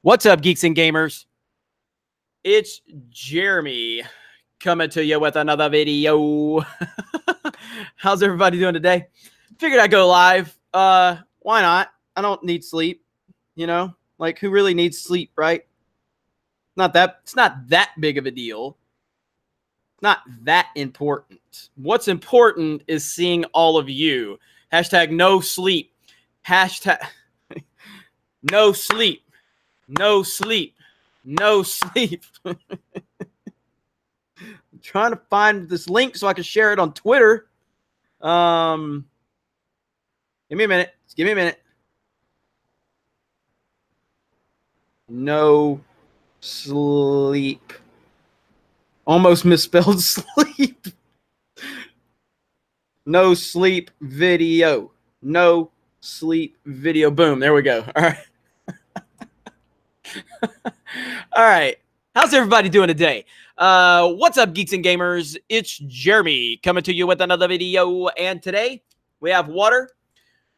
What's up, geeks and gamers? It's Jeremy coming to you with another video. How's everybody doing today? Figured I'd go live. Why not? I don't need sleep, you know? Like, who really needs sleep, right? It's not that big of a deal. Not that important. What's important is seeing all of you. Hashtag no sleep. Hashtag no sleep. No sleep. No sleep. I'm trying to find this link so I can share it on Twitter. Give me a minute. Just give me a minute. No sleep. Almost misspelled sleep. No sleep video. No sleep video. Boom. There we go. All right. All right. How's everybody doing today? What's up, geeks and gamers? It's Jeremy coming to you with another video. And today we have water.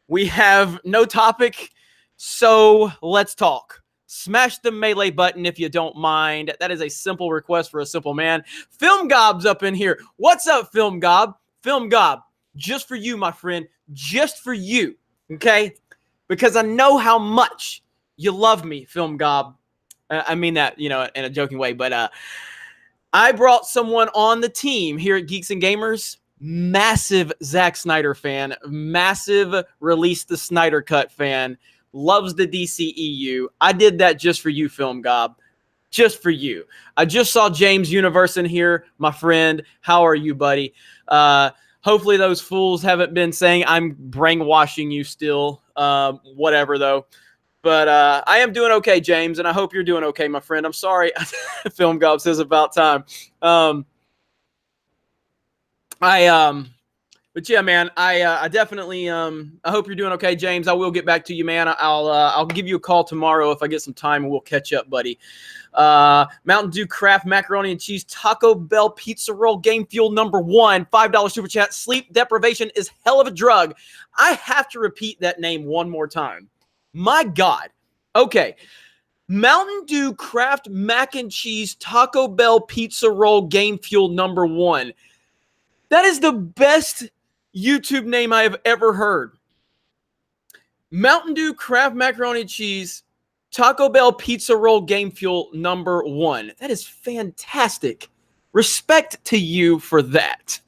We have no topic. So let's talk. Smash the melee button if you don't mind. That is a simple request for a simple man. Film Gob's up in here. What's up, Film Gob? Film Gob, just for you, my friend. Just for you. Okay? Because I know how much you love me, Film Gob. I mean that, you know, in a joking way. But I brought someone on the team here at Geeks and Gamers. Massive Zack Snyder fan. Massive Release the Snyder Cut fan. Loves the DCEU. I did that just for you, Film Gob. Just for you. I just saw James Universe in here, my friend. How are you, buddy? Hopefully those fools haven't been saying I'm brainwashing you still. Whatever, though. But I am doing okay, James, and I hope you're doing okay, my friend. I'm sorry. Film Gob says about time. But yeah, man, I definitely I hope you're doing okay, James. I will get back to you, man. I'll give you a call tomorrow if I get some time, and we'll catch up, buddy. Mountain Dew Kraft Macaroni and Cheese Taco Bell Pizza Roll Game Fuel #1 $5 super chat. Sleep deprivation is hell of a drug. I have to repeat that name one more time. My God. Okay. Mountain Dew Kraft Mac and Cheese Taco Bell Pizza Roll Game Fuel #1. That is the best YouTube name I have ever heard. Mountain Dew Kraft Macaroni and Cheese Taco Bell Pizza Roll Game Fuel #1. That is fantastic. Respect to you for that.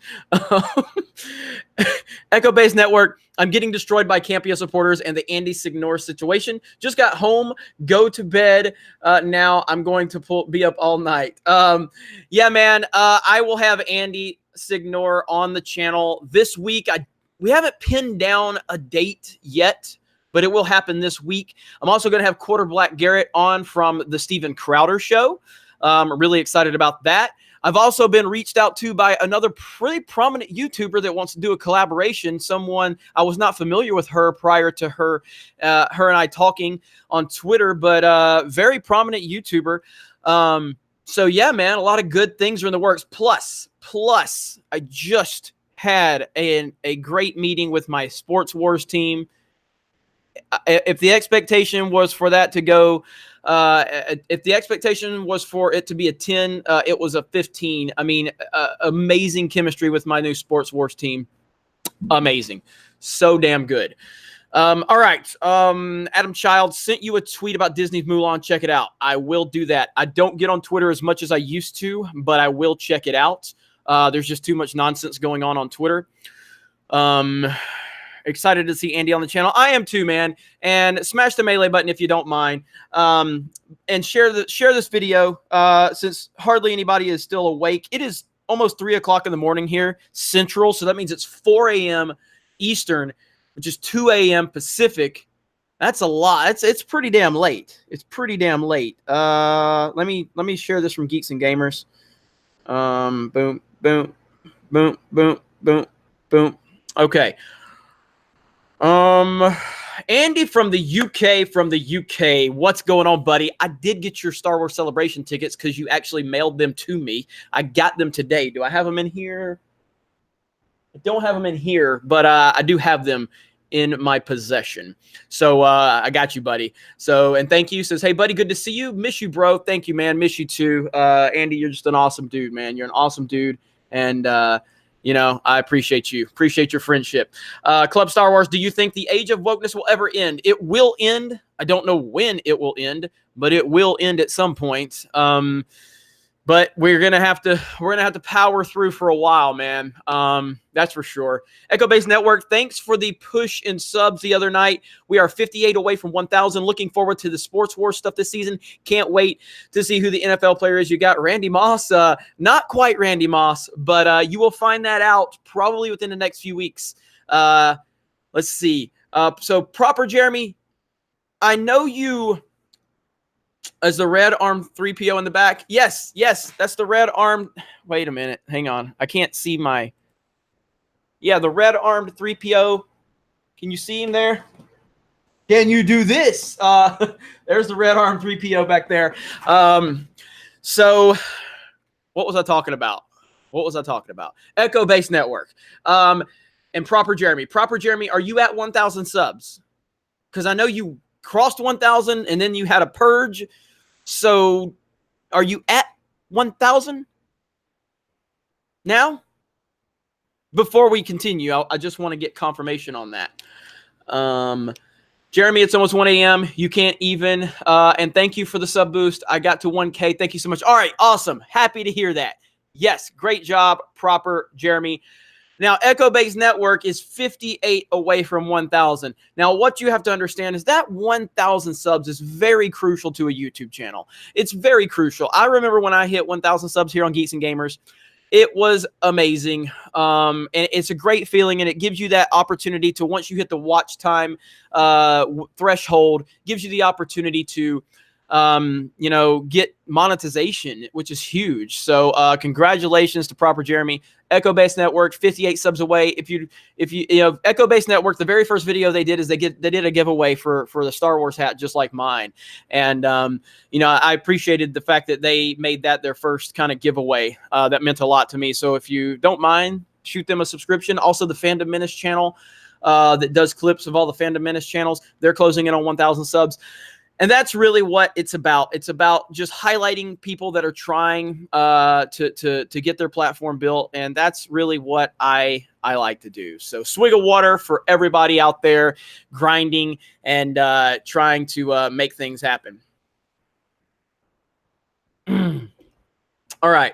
Echo Base Network. I'm getting destroyed by Campia supporters and the Andy Signor situation. Just got home. Go to bed. Now I'm going to be up all night. Yeah, man. I will have Andy Signor on the channel this week. We haven't pinned down a date yet, but it will happen this week. I'm also going to have Quarter Black Garrett on from the Steven Crowder Show. I'm really excited about that. I've also been reached out to by another pretty prominent YouTuber that wants to do a collaboration. Someone I was not familiar with her prior to her and I talking on Twitter, but very prominent YouTuber. So yeah, man, a lot of good things are in the works. Plus, I just had a great meeting with my Sports Wars team. If the expectation was for that to go, if the expectation was for it to be a 10, it was a 15. I mean, amazing chemistry with my new Sports Wars team. Amazing. So damn good. All right. Adam Child sent you a tweet about Disney's Mulan. Check it out. I will do that. I don't get on Twitter as much as I used to, but I will check it out. There's just too much nonsense going on Twitter. Excited to see Andy on the channel. I am too, man. And smash the melee button if you don't mind. And share this video since hardly anybody is still awake. It is almost 3 o'clock in the morning here, Central. So that means it's 4 a.m. Eastern, which is 2 a.m. Pacific. That's a lot. It's pretty damn late. It's pretty damn late. Let me share this from Geeks and Gamers. Boom, boom, boom, boom, boom, boom. Okay. Andy from the UK, what's going on, buddy? I did get your Star Wars Celebration tickets because you actually mailed them to me. I got them today. Do I have them in here? I don't have them in here, but I do have them in my possession. So I got you, buddy. So, and thank you. Says, hey, buddy, good to see you. Miss you, bro. Thank you, man. Miss you too. Andy, you're just an awesome dude, man. You're an awesome dude. And, you know, I appreciate you. Appreciate your friendship. Club Star Wars, do you think the age of wokeness will ever end? It will end. I don't know when it will end, but it will end at some point. But we're gonna have to power through for a while, man. That's for sure. Echo Base Network, thanks for the push in subs the other night. We are 58 away from 1,000. Looking forward to the Sports War stuff this season. Can't wait to see who the NFL player is. You got Randy Moss, not quite Randy Moss, but you will find that out probably within the next few weeks. Let's see. So proper Jeremy, I know you. As the red armed 3PO in the back. Yes, that's the red armed. Wait a minute. Hang on. I can't see my. Yeah, the red armed 3PO. Can you see him there? Can you do this? There's the red armed 3PO back there. So what was I talking about? Echo Base Network. And Proper Jeremy. Proper Jeremy, are you at 1,000 subs? Because I know you crossed 1,000 and then you had a purge. So are you at 1,000 now? Before we continue, I just want to get confirmation on that. Jeremy, it's almost 1 a.m. You can't even. And thank you for the sub boost. I got to 1K. Thank you so much. All right, awesome. Happy to hear that. Yes, great job, Proper Jeremy. Now, Echo Base Network is 58 away from 1,000. Now, what you have to understand is that 1,000 subs is very crucial to a YouTube channel. It's very crucial. I remember when I hit 1,000 subs here on Geeks and Gamers, it was amazing. And it's a great feeling, and it gives you that opportunity to, once you hit the watch time threshold, gives you the opportunity to you know, get monetization, which is huge. So congratulations to Proper Jeremy. Echo Base Network, 58 subs away. If you know, Echo Base Network, the very first video they did is they did a giveaway for the Star Wars hat, just like mine. And you know, I appreciated the fact that they made that their first kind of giveaway. That meant a lot to me. So if you don't mind, shoot them a subscription. Also, the Fandom Menace channel that does clips of all the Fandom Menace channels, they're closing in on 1,000 subs. And that's really what it's about. It's about just highlighting people that are trying to get their platform built, and that's really what I like to do. So, swig of water for everybody out there grinding and trying to make things happen. All right.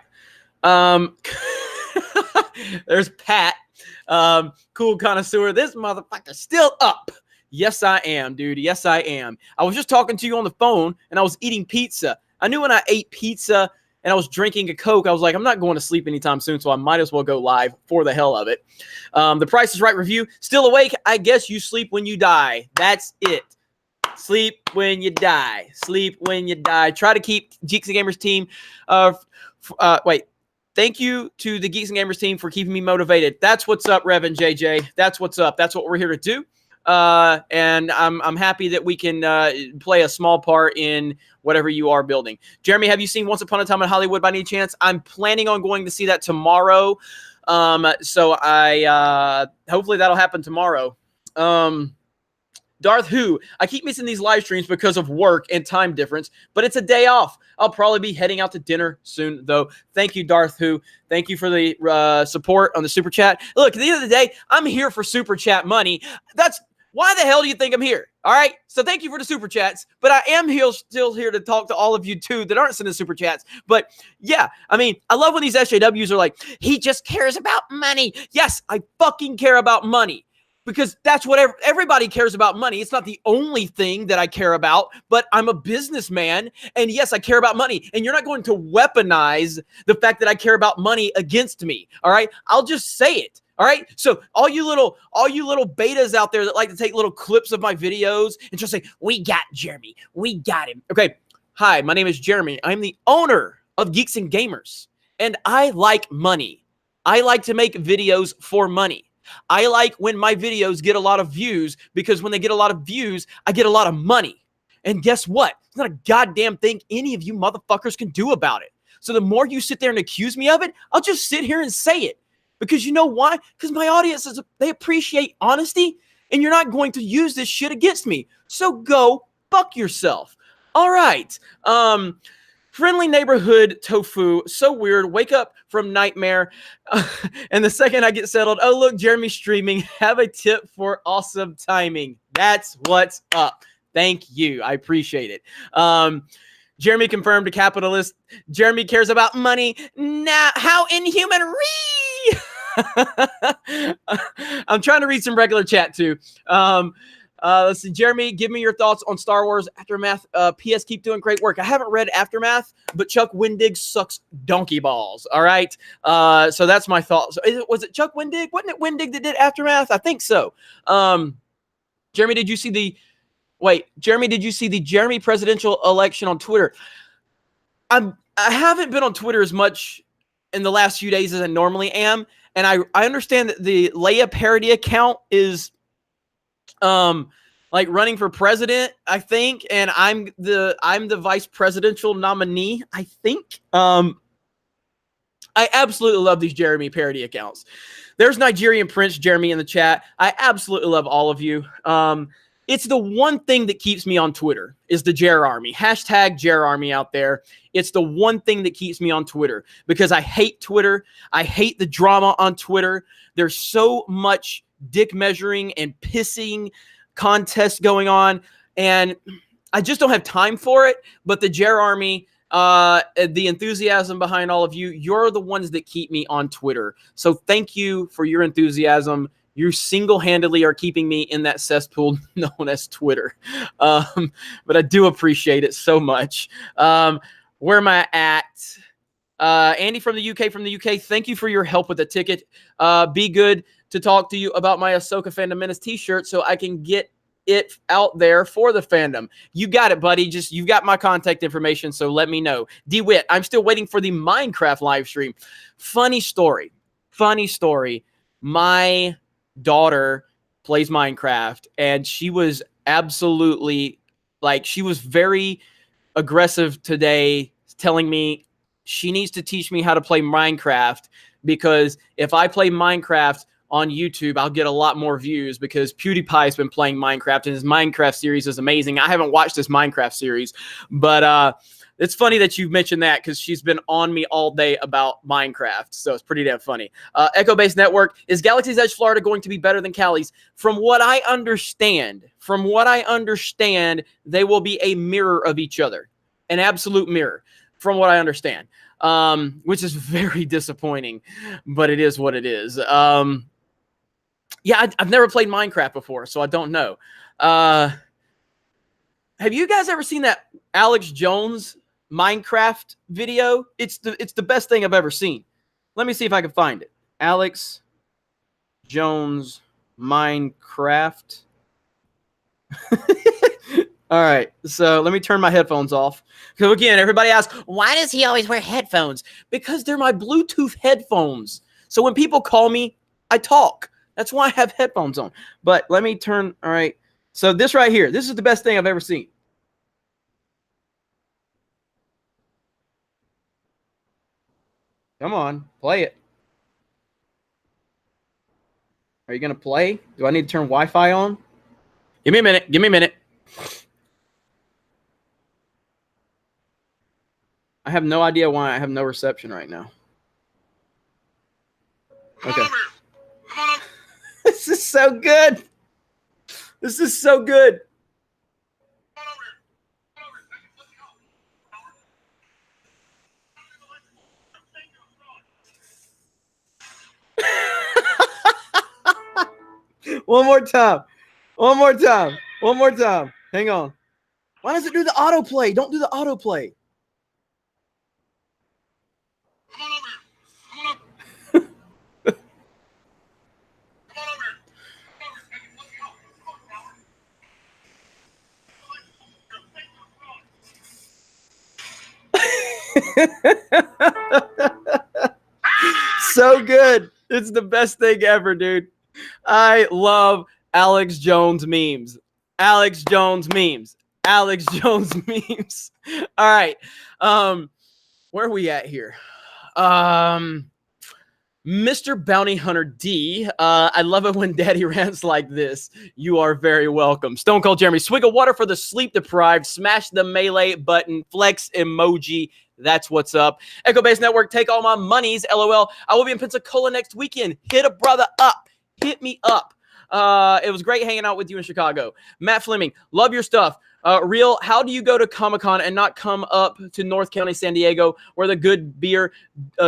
There's Pat, cool connoisseur. This motherfucker's still up. Yes, I am, dude. Yes, I am. I was just talking to you on the phone, and I was eating pizza. I knew when I ate pizza and I was drinking a Coke, I was like, I'm not going to sleep anytime soon, so I might as well go live for the hell of it. The Price is Right review. Still awake? I guess you sleep when you die. That's it. Sleep when you die. Sleep when you die. Try to keep Geeks and Gamers team. Thank you to the Geeks and Gamers team for keeping me motivated. That's what's up, Rev and JJ. That's what's up. That's what we're here to do. And I'm happy that we can play a small part in whatever you are building. Jeremy, have you seen Once Upon a Time in Hollywood by any chance? I'm planning on going to see that tomorrow. So I hopefully that'll happen tomorrow. Darth Who, I keep missing these live streams because of work and time difference, but it's a day off. I'll probably be heading out to dinner soon, though. Thank you, Darth Who. Thank you for the support on the Super Chat. Look, at the end of the day, I'm here for Super Chat money. That's why the hell do you think I'm here? All right? So thank you for the Super Chats, but I am still here to talk to all of you, too, that aren't sending Super Chats. But, yeah, I mean, I love when these SJWs are like, he just cares about money. Yes, I fucking care about money. Because that's what everybody cares about money. It's not the only thing that I care about, but I'm a businessman. And yes, I care about money. And you're not going to weaponize the fact that I care about money against me. All right. I'll just say it. All right. So all you little betas out there that like to take little clips of my videos and just say, we got Jeremy. We got him. Okay. Hi, my name is Jeremy. I'm the owner of Geeks and Gamers. And I like money. I like to make videos for money. I like when my videos get a lot of views because when they get a lot of views, I get a lot of money. And guess what? It's not a goddamn thing any of you motherfuckers can do about it. So the more you sit there and accuse me of it, I'll just sit here and say it. Because you know why? Because my audience they appreciate honesty, and you're not going to use this shit against me. So go fuck yourself. All right. Friendly neighborhood tofu. So weird. Wake up from nightmare. And the second I get settled, oh, look, Jeremy's streaming. Have a tip for awesome timing. That's what's up. Thank you. I appreciate it. Jeremy confirmed a capitalist. Jeremy cares about money. Now, how inhuman. I'm trying to read some regular chat too. Let's see. Jeremy, give me your thoughts on Star Wars Aftermath. PS, keep doing great work. I haven't read Aftermath, but Chuck Wendig sucks donkey balls. All right. So that's my thoughts. Was it Chuck Wendig? Wasn't it Wendig that did Aftermath? I think so. Jeremy, did you see the Jeremy presidential election on Twitter? I haven't been on Twitter as much in the last few days as I normally am. And I understand that the Leia parody account is like running for president, I think, and I'm the vice presidential nominee, I think. I absolutely love these Jeremy parody accounts. There's Nigerian Prince Jeremy in the chat. I absolutely love all of you. It's the one thing that keeps me on Twitter is the Jer Army. Hashtag Jer Army out there. It's the one thing that keeps me on Twitter because I hate Twitter. I hate the drama on Twitter. There's so much dick measuring and pissing contest going on, and I just don't have time for it. But the Jer Army, the enthusiasm behind all of you, you're the ones that keep me on Twitter. So thank you for your enthusiasm. You single-handedly are keeping me in that cesspool known as Twitter. But I do appreciate it so much. Where am I at? Andy from the UK, thank you for your help with the ticket. Be good to talk to you about my Ahsoka Fandom Menace t-shirt so I can get it out there for the fandom. You got it, buddy. You've got my contact information, so let me know. DeWitt, I'm still waiting for the Minecraft live stream. Funny story. My daughter plays Minecraft, and she was absolutely, she was very aggressive today, telling me she needs to teach me how to play Minecraft because if I play Minecraft on YouTube, I'll get a lot more views because PewDiePie's been playing Minecraft and his Minecraft series is amazing. I haven't watched this Minecraft series, but it's funny that you mentioned that because she's been on me all day about Minecraft, so it's pretty damn funny. Echo Base Network, is Galaxy's Edge Florida going to be better than Cali's? From what I understand, they will be a mirror of each other, an absolute mirror, from what I understand, which is very disappointing, but it is what it is. Yeah, I've never played Minecraft before, so I don't know. Have you guys ever seen that Alex Jones Minecraft video? It's the best thing I've ever seen. Let me see if I can find it. Alex Jones Minecraft. All right, so let me turn my headphones off. So again, everybody asks, why does he always wear headphones? Because they're my Bluetooth headphones. So when people call me, I talk. That's why I have headphones on. But let me turn, all right. So this right here, this is the best thing I've ever seen. Come on, play it. Are you going to play? Do I need to turn Wi-Fi on? Give me a minute. I have no idea why I have no reception right now. Okay. This is so good. One more time. Hang on. Why does it do the autoplay? Don't do the autoplay. So good. It's the best thing ever, dude. I love Alex Jones memes. All right. Where are we at here? Mr. Bounty Hunter D, I love it when Daddy rants like this. You are very welcome. Stone Cold Jeremy, swig of water for the sleep deprived. Smash the melee button. Flex emoji. That's what's up. Echo Base Network, take all my monies. LOL. I will be in Pensacola next weekend. Hit a brother up. Hit me up. It was great hanging out with you in Chicago. Matt Fleming, love your stuff. Real, how do you go to Comic-Con and not come up to North County, San Diego, where the good beer,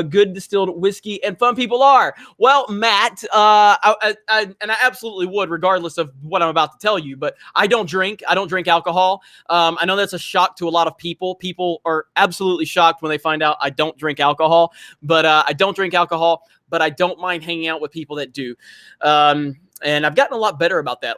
good distilled whiskey, and fun people are? Well, Matt, I absolutely would, regardless of what I'm about to tell you, but I don't drink. I don't drink alcohol. I know that's a shock to a lot of people. People are absolutely shocked when they find out I don't drink alcohol, but I don't drink alcohol, but I don't mind hanging out with people that do. And I've gotten a lot better about that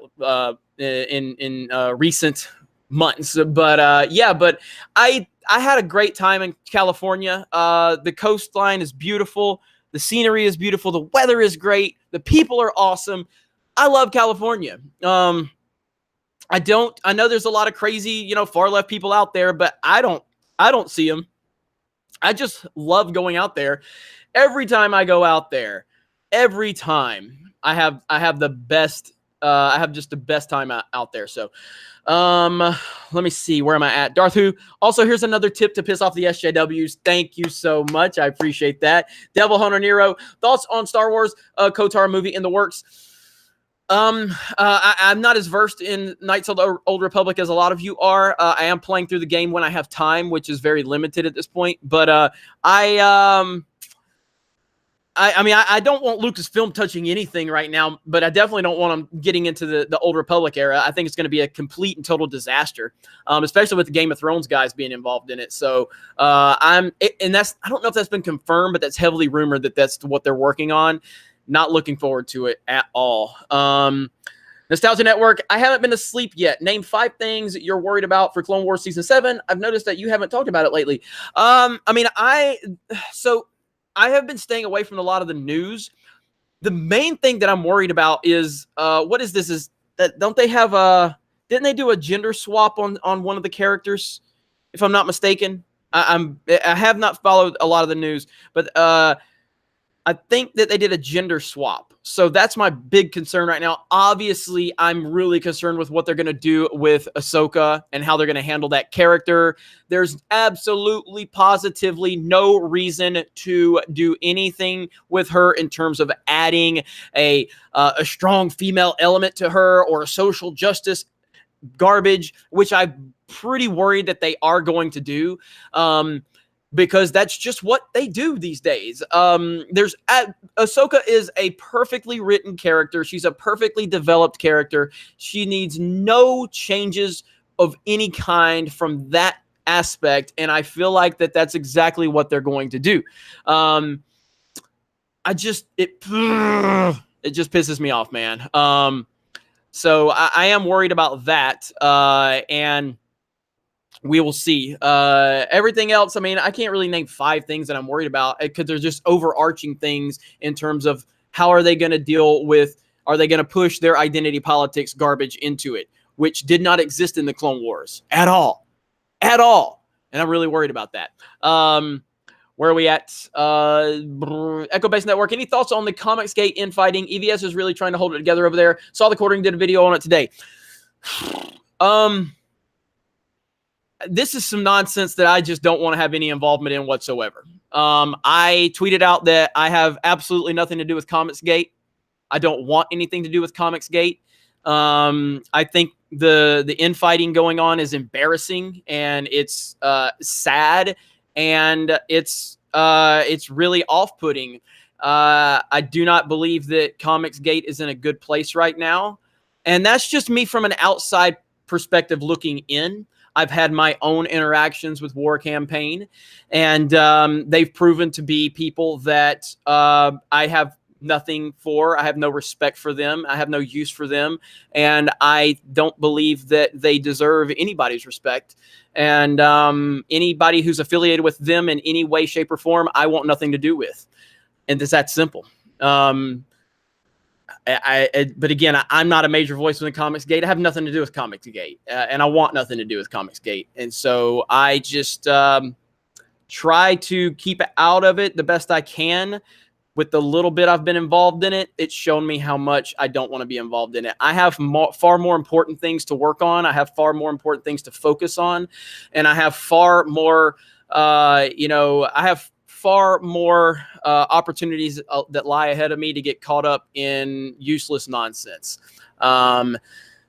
in recent months. But yeah, but I had a great time in California. The coastline is beautiful. The scenery is beautiful. The weather is great. The people are awesome. I love California. I know there's a lot of crazy, far left people out there, but I don't see them. I just love going out there. Every time I go out there, every time I have the best, I have just the best time out there. So, let me see, where am I at? Darth Who. Also, here's another tip to piss off the SJWs. Thank you so much. I appreciate that. Devil Hunter Nero. Thoughts on Star Wars Kotar movie in the works? I'm not as versed in Knights of the Old Republic as a lot of you are. I am playing through the game when I have time, which is very limited at this point. But I don't want Lucasfilm touching anything right now, but I definitely don't want them getting into the Old Republic era. I think it's going to be a complete and total disaster, especially with the Game of Thrones guys being involved in it. So I don't know if that's been confirmed, but that's heavily rumored that that's what they're working on. Not looking forward to it at all. Nostalgia Network, I haven't been to sleep yet. Name 5 things you're worried about for Clone Wars Season 7. I've noticed that you haven't talked about it lately. I have been staying away from a lot of the news. The main thing that I'm worried about is what is this? Is that don't they have didn't they do a gender swap on one of the characters? If I'm not mistaken, I have not followed a lot of the news, but I think that they did a gender swap. So that's my big concern right now. Obviously, I'm really concerned with what they're going to do with Ahsoka and how they're going to handle that character. There's absolutely, positively no reason to do anything with her in terms of adding a strong female element to her or a social justice garbage, which I'm pretty worried that they are going to do. Because that's just what they do these days. Ahsoka is a perfectly written character. She's a perfectly developed character. She needs no changes of any kind from that aspect, and I feel like that's exactly what they're going to do. It just pisses me off, man. So I am worried about that, and we will see. Everything else, I mean, I can't really name 5 things that I'm worried about because they're just overarching things in terms of how are they going to deal with, are they going to push their identity politics garbage into it, which did not exist in the Clone Wars at all. And I'm really worried about that. Where are we at? Echo Base Network. Any thoughts on the Comicsgate infighting? EVS is really trying to hold it together over there. Saw the quartering, did a video on it today. This is some nonsense that I just don't want to have any involvement in whatsoever. I tweeted out that I have absolutely nothing to do with Comicsgate. I don't want anything to do with Comicsgate. I think the infighting going on is embarrassing, and it's sad, and it's really off-putting. I do not believe that Comicsgate is in a good place right now, and that's just me from an outside perspective looking in. I've had my own interactions with War Campaign, and they've proven to be people that I have nothing for. I have no respect for them. I have no use for them, and I don't believe that they deserve anybody's respect. And anybody who's affiliated with them in any way, shape, or form, I want nothing to do with. And it's that simple. But again, I'm not a major voice within Comicsgate. I have nothing to do with Comicsgate, and I want nothing to do with Comicsgate. And so I just try to keep out of it the best I can with the little bit I've been involved in it, it's shown me how much I don't want to be involved in it. I have far more important things to work on. I have far more important things to focus on. And I have far more, I have far more opportunities that lie ahead of me to get caught up in useless nonsense.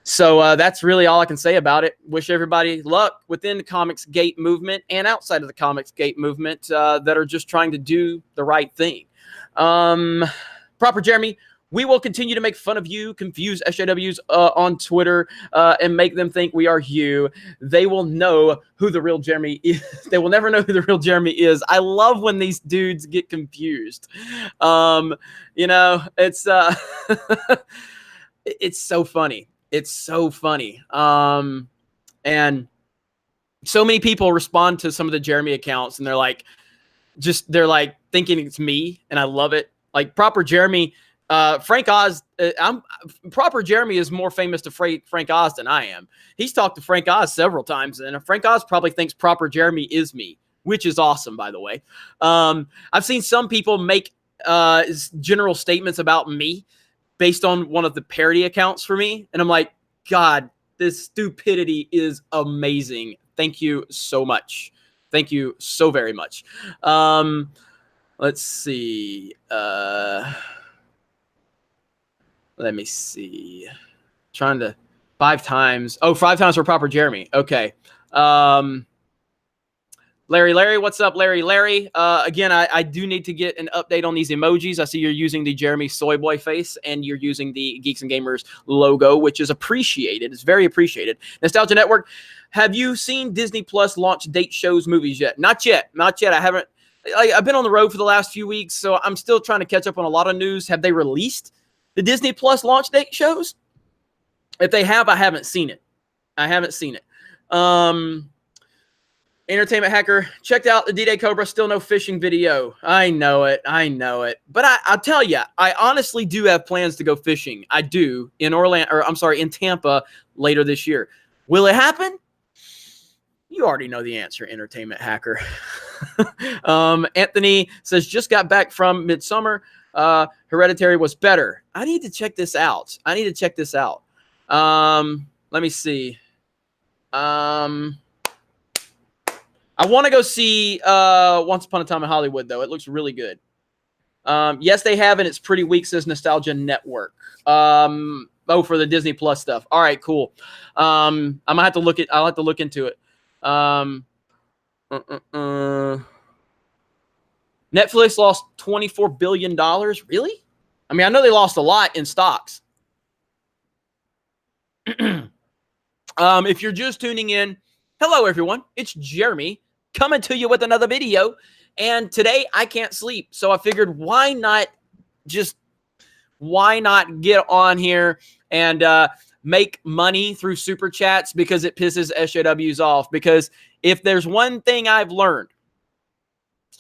So that's really all I can say about it. Wish everybody luck within the Comics Gate movement and outside of the Comics Gate movement that are just trying to do the right thing. Proper Jeremy, we will continue to make fun of you, confuse SJWs on Twitter, and make them think we are you. They will know who the real Jeremy is. They will never know who the real Jeremy is. I love when these dudes get confused. It's it's so funny. It's so funny. And so many people respond to some of the Jeremy accounts and they're like thinking it's me, and I love it. Like Proper Jeremy, Frank Oz, Proper Jeremy is more famous to Frank Oz than I am. He's talked to Frank Oz several times, and Frank Oz probably thinks Proper Jeremy is me, which is awesome, by the way. I've seen some people make general statements about me based on one of the parody accounts for me, and I'm like, God, this stupidity is amazing. Thank you so much. Thank you so very much. Let's see. Let me see. Trying to 5 times. Oh, 5 times for Proper Jeremy. Okay. Larry, what's up, Larry? Again, I do need to get an update on these emojis. I see you're using the Jeremy Soy Boy face, and you're using the Geeks and Gamers logo, which is appreciated. It's very appreciated. Nostalgia Network, have you seen Disney Plus launch date shows, movies yet? Not yet. I haven't. I've been on the road for the last few weeks, so I'm still trying to catch up on a lot of news. Have they released the Disney Plus launch date shows? If they have, I haven't seen it. Entertainment Hacker, checked out the D-Day Cobra, still no fishing video. I know it. But I'll tell you, I honestly do have plans to go fishing. I do in Tampa later this year. Will it happen? You already know the answer, Entertainment Hacker. Anthony says, just got back from Midsummer. Hereditary was better. I need to check this out. Let me see. I want to go see Once Upon a Time in Hollywood, though. It looks really good. Yes, they have, and it's pretty weak, says Nostalgia Network. For the Disney Plus stuff. All right, cool. I'll have to look into it. Netflix lost $24 billion. Really? I mean, I know they lost a lot in stocks. If you're just tuning in, hello, everyone. It's Jeremy coming to you with another video. And today I can't sleep. So I figured why not get on here and make money through super chats, because it pisses SJWs off. Because if there's one thing I've learned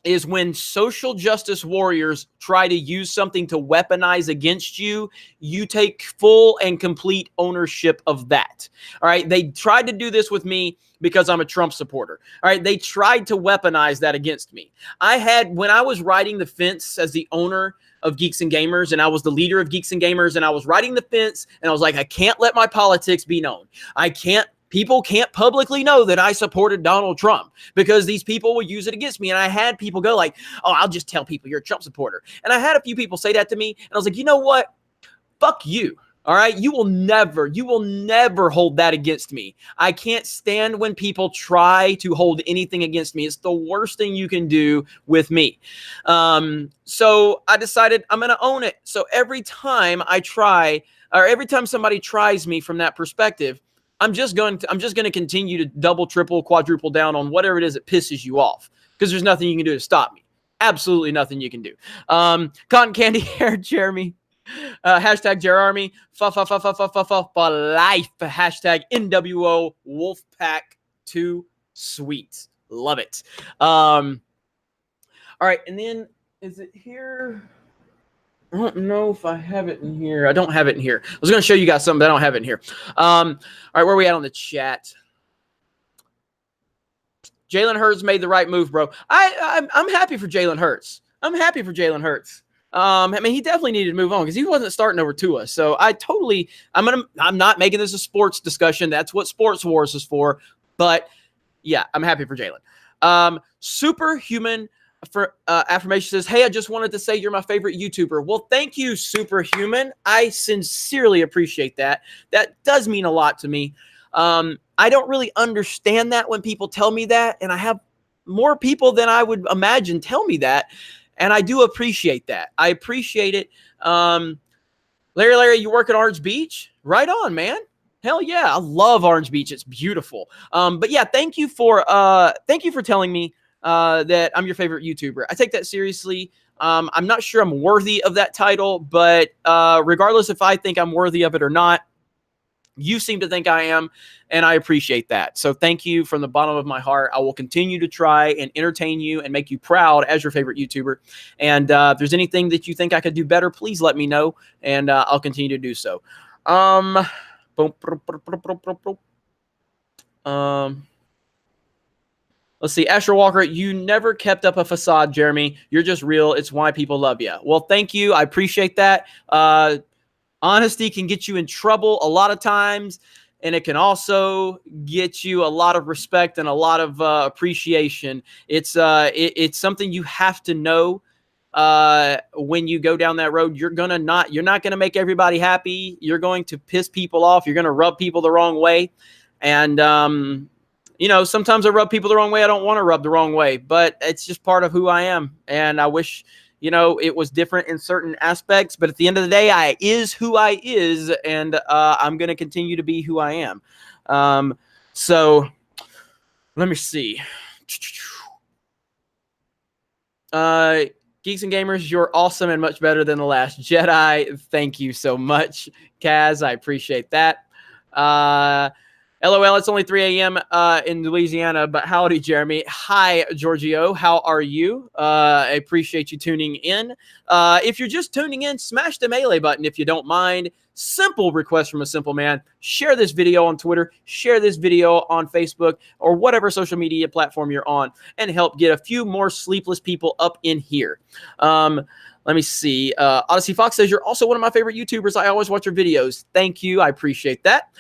is when social justice warriors try to use something to weaponize against you, you take full and complete ownership of that. All right. They tried to do this with me because I'm a Trump supporter. All right. They tried to weaponize that against me. When I was riding the fence as the owner of Geeks and Gamers, and I was the leader of Geeks and Gamers, and I was riding the fence, and I was like, I can't let my politics be known. People can't publicly know that I supported Donald Trump, because these people will use it against me. And I had people go like, oh, I'll just tell people you're a Trump supporter. And I had a few people say that to me, and I was like, you know what? Fuck you. All right. You will never hold that against me. I can't stand when people try to hold anything against me. It's the worst thing you can do with me. So I decided I'm going to own it. So every time somebody tries me from that perspective, I'm just going to continue to double, triple, quadruple down on whatever it is that pisses you off, because there's nothing you can do to stop me. Absolutely nothing you can do. Cotton Candy Hair, Jeremy. Hashtag Jerarmy for life. Hashtag NWO Wolfpack 2 Sweet. Love it. All right, and then is it here? I don't know if I have it in here. I don't have it in here. I was going to show you guys something, but I don't have it in here. All right, where are we at on the chat? Jalen Hurts made the right move, bro. I'm happy for Jalen Hurts. I mean, he definitely needed to move on because he wasn't starting over Tua. So I'm not making this a sports discussion. That's what Sports Wars is for. But yeah, I'm happy for Jalen. Superhuman for affirmation says, "Hey, I just wanted to say you're my favorite YouTuber." Well, thank you, Superhuman. I sincerely appreciate that. That does mean a lot to me. I don't really understand that when people tell me that, and I have more people than I would imagine tell me that, and I do appreciate that. I appreciate it. Larry, you work at Orange Beach? Right on, man. Hell yeah, I love Orange Beach. It's beautiful. But yeah, thank you for telling me that I'm your favorite YouTuber. I take that seriously. I'm not sure I'm worthy of that title, but regardless if I think I'm worthy of it or not, you seem to think I am, and I appreciate that. So thank you from the bottom of my heart. I will continue to try and entertain you and make you proud as your favorite YouTuber. And if there's anything that you think I could do better, please let me know, and I'll continue to do so. Let's see. Asher Walker, you never kept up a facade, Jeremy. You're just real. It's why people love you. Well, thank you. I appreciate that. Honesty can get you in trouble a lot of times, and it can also get you a lot of respect and a lot of appreciation. It's something you have to know when you go down that road. You're not gonna make everybody happy. You're going to piss people off. You're gonna rub people the wrong way, and sometimes I rub people the wrong way. I don't want to rub the wrong way, but it's just part of who I am, and I wish it was different in certain aspects, but at the end of the day, I is who I is, and I'm going to continue to be who I am. So let me see. Geeks and Gamers, you're awesome and much better than The Last Jedi. Thank you so much, Kaz. I appreciate that. LOL, it's only 3 a.m. In Louisiana, but howdy, Jeremy. Hi, Giorgio. How are you? I appreciate you tuning in. If you're just tuning in, smash the melee button if you don't mind. Simple request from a simple man. Share this video on Twitter. Share this video on Facebook or whatever social media platform you're on and help get a few more sleepless people up in here. Let me see. Odyssey Fox says, you're also one of my favorite YouTubers. I always watch your videos. Thank you. I appreciate that.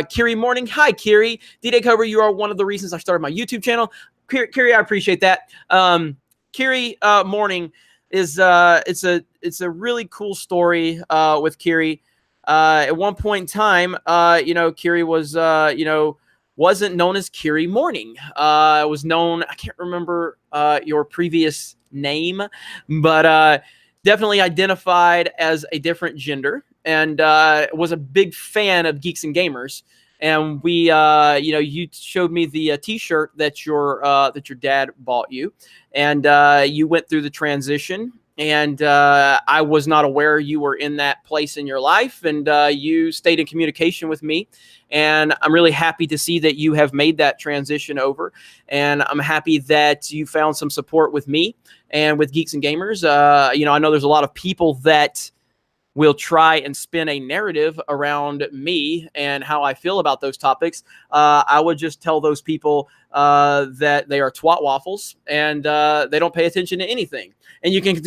Kiri Morning. Hi, Kiri. D-Day Cover, you are one of the reasons I started my YouTube channel. Kiri, I appreciate that. Kiri Morning is it's a really cool story with Kiri. At one point in time, Kiri was, wasn't known as Kiri Morning. It was known, I can't remember your previous name, but definitely identified as a different gender, and was a big fan of Geeks and Gamers. And we, you showed me the T-shirt that your dad bought you, and you went through the transition. And I was not aware you were in that place in your life, and you stayed in communication with me. And I'm really happy to see that you have made that transition over. And I'm happy that you found some support with me and with Geeks and Gamers. I know there's a lot of people that will try and spin a narrative around me and how I feel about those topics. I would just tell those people that they are twat waffles and they don't pay attention to anything. And you can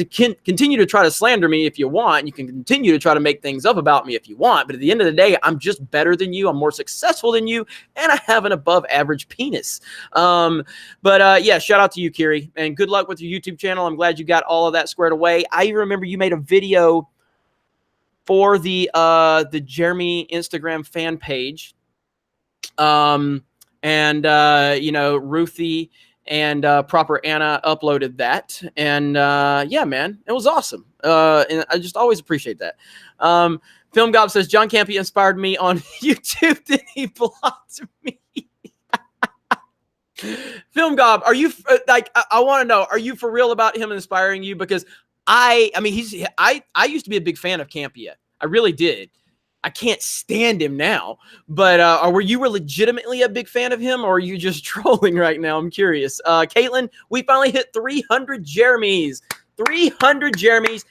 continue to try to slander me if you want. You can continue to try to make things up about me if you want. But at the end of the day, I'm just better than you. I'm more successful than you. And I have an above average penis. Yeah, shout out to you, Kiri. And good luck with your YouTube channel. I'm glad you got all of that squared away. I remember you made a video for the Jeremy Instagram fan page. Ruthie and Proper Anna uploaded that. And yeah, man, it was awesome. And I just always appreciate that. Film Gob says, John Campy inspired me on YouTube, then he blocked me. Film Gob, are you I want to know, are you for real about him inspiring you? Because I used to be a big fan of Campia. I really did. I can't stand him now. But were you legitimately a big fan of him, or are you just trolling right now? I'm curious. Caitlin, we finally hit 300 Jeremys. 300 Jeremys.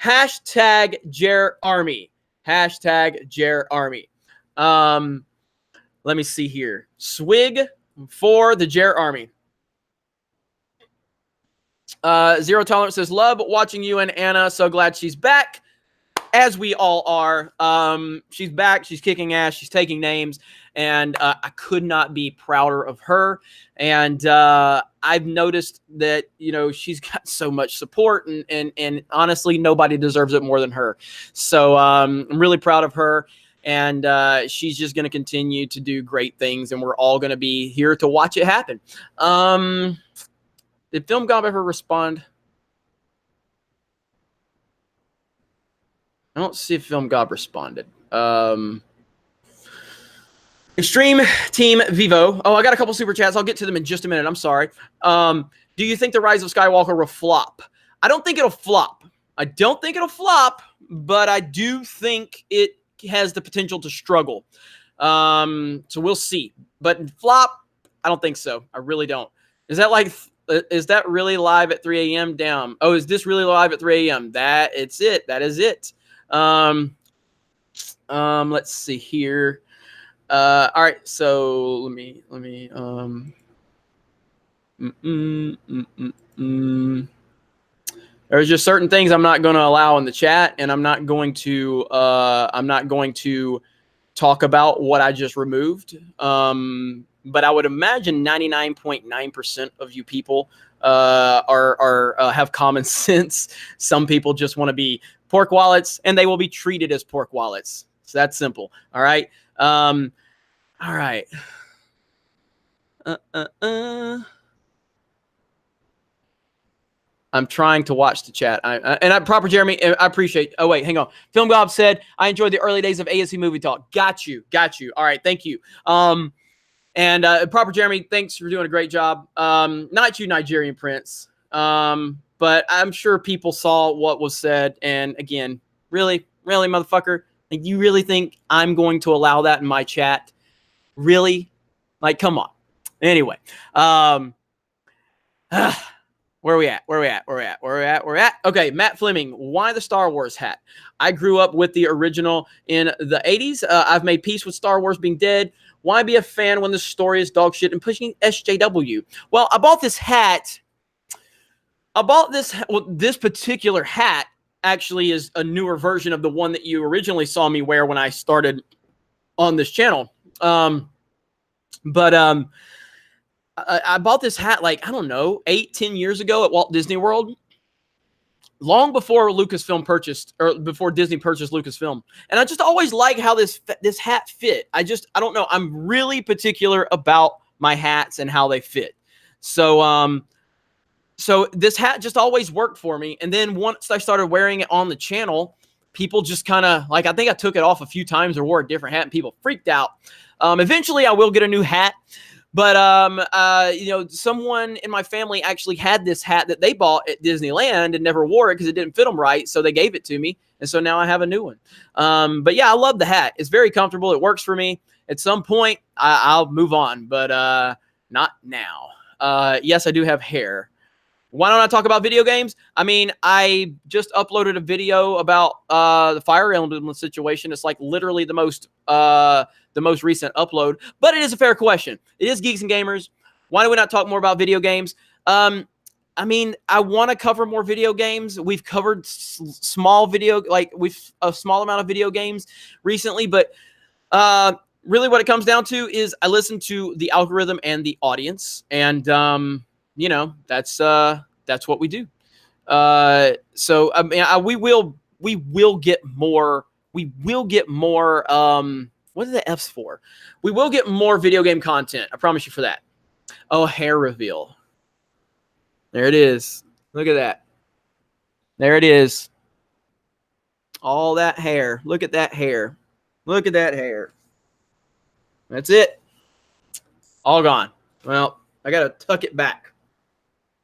Hashtag Jer Army. Hashtag Jer Army. Let me see here. Swig for the Jer Army. Zero Tolerance says, love watching you and Anna. So glad she's back, as we all are. She's back. She's kicking ass. She's taking names. And I could not be prouder of her. And I've noticed that, you know, she's got so much support. And honestly, nobody deserves it more than her. So I'm really proud of her. And she's just going to continue to do great things. And we're all going to be here to watch it happen. Did Film Gob ever respond? I don't see if Film Gob responded. Extreme Team Vivo. Oh, I got a couple super chats. I'll get to them in just a minute. I'm sorry. Do you think the Rise of Skywalker will flop? I don't think it'll flop. I don't think it'll flop, but I do think it has the potential to struggle. So we'll see. But flop, I don't think so. I really don't. Is that really live at 3 a.m.? Damn. Oh, is this really live at 3 a.m.? That is it. Let's see here. All right. So let me, there's just certain things I'm not going to allow in the chat, and I'm not going to talk about what I just removed. But I would imagine 99.9% of you people have common sense. Some people just want to be pork wallets, and they will be treated as pork wallets. It's that simple. All right. All right. I'm trying to watch the chat. Proper Jeremy, I appreciate. Oh, wait, hang on. Film Gob said, I enjoyed the early days of ASC Movie Talk. Got you. All right, thank you. Proper Jeremy, thanks for doing a great job. Not you, Nigerian Prince. But I'm sure people saw what was said. And again, really, motherfucker, like, you really think I'm going to allow that in my chat? Really? Like, come on. Anyway, where are we at? Okay, Matt Fleming, why the Star Wars hat? I grew up with the original in the 80s. I've made peace with Star Wars being dead. Why be a fan when the story is dog shit and pushing SJW? Well, I bought this hat. This particular hat actually is a newer version of the one that you originally saw me wear when I started on this channel. I bought this hat, like, I don't know, 8-10 years ago at Walt Disney World, long before before Disney purchased Lucasfilm. And I just always like how this hat fit. I don't know. I'm really particular about my hats and how they fit. So this hat just always worked for me. And then once I started wearing it on the channel, people just kind of, like, I think I took it off a few times or wore a different hat and people freaked out. Eventually I will get a new hat. But, you know, someone in my family actually had this hat that they bought at Disneyland and never wore it because it didn't fit them right. So they gave it to me. And so now I have a new one. But yeah, I love the hat. It's very comfortable. It works for me. At some point, I'll move on, but not now. Yes, I do have hair. Why don't I talk about video games? I mean, I just uploaded a video about the Fire Emblem situation. It's like literally the most recent upload, but it is a fair question. It is Geeks and Gamers. Why do we not talk more about video games? I mean, I want to cover more video games. We've covered a small amount of video games recently, but really what it comes down to is I listen to the algorithm and the audience, and you know, that's what we do. So I mean, we will get more. What are the F's for? We will get more video game content. I promise you for that. Oh, hair reveal. There it is. Look at that. There it is. All that hair. Look at that hair. Look at that hair. That's it. All gone. Well, I got to tuck it back.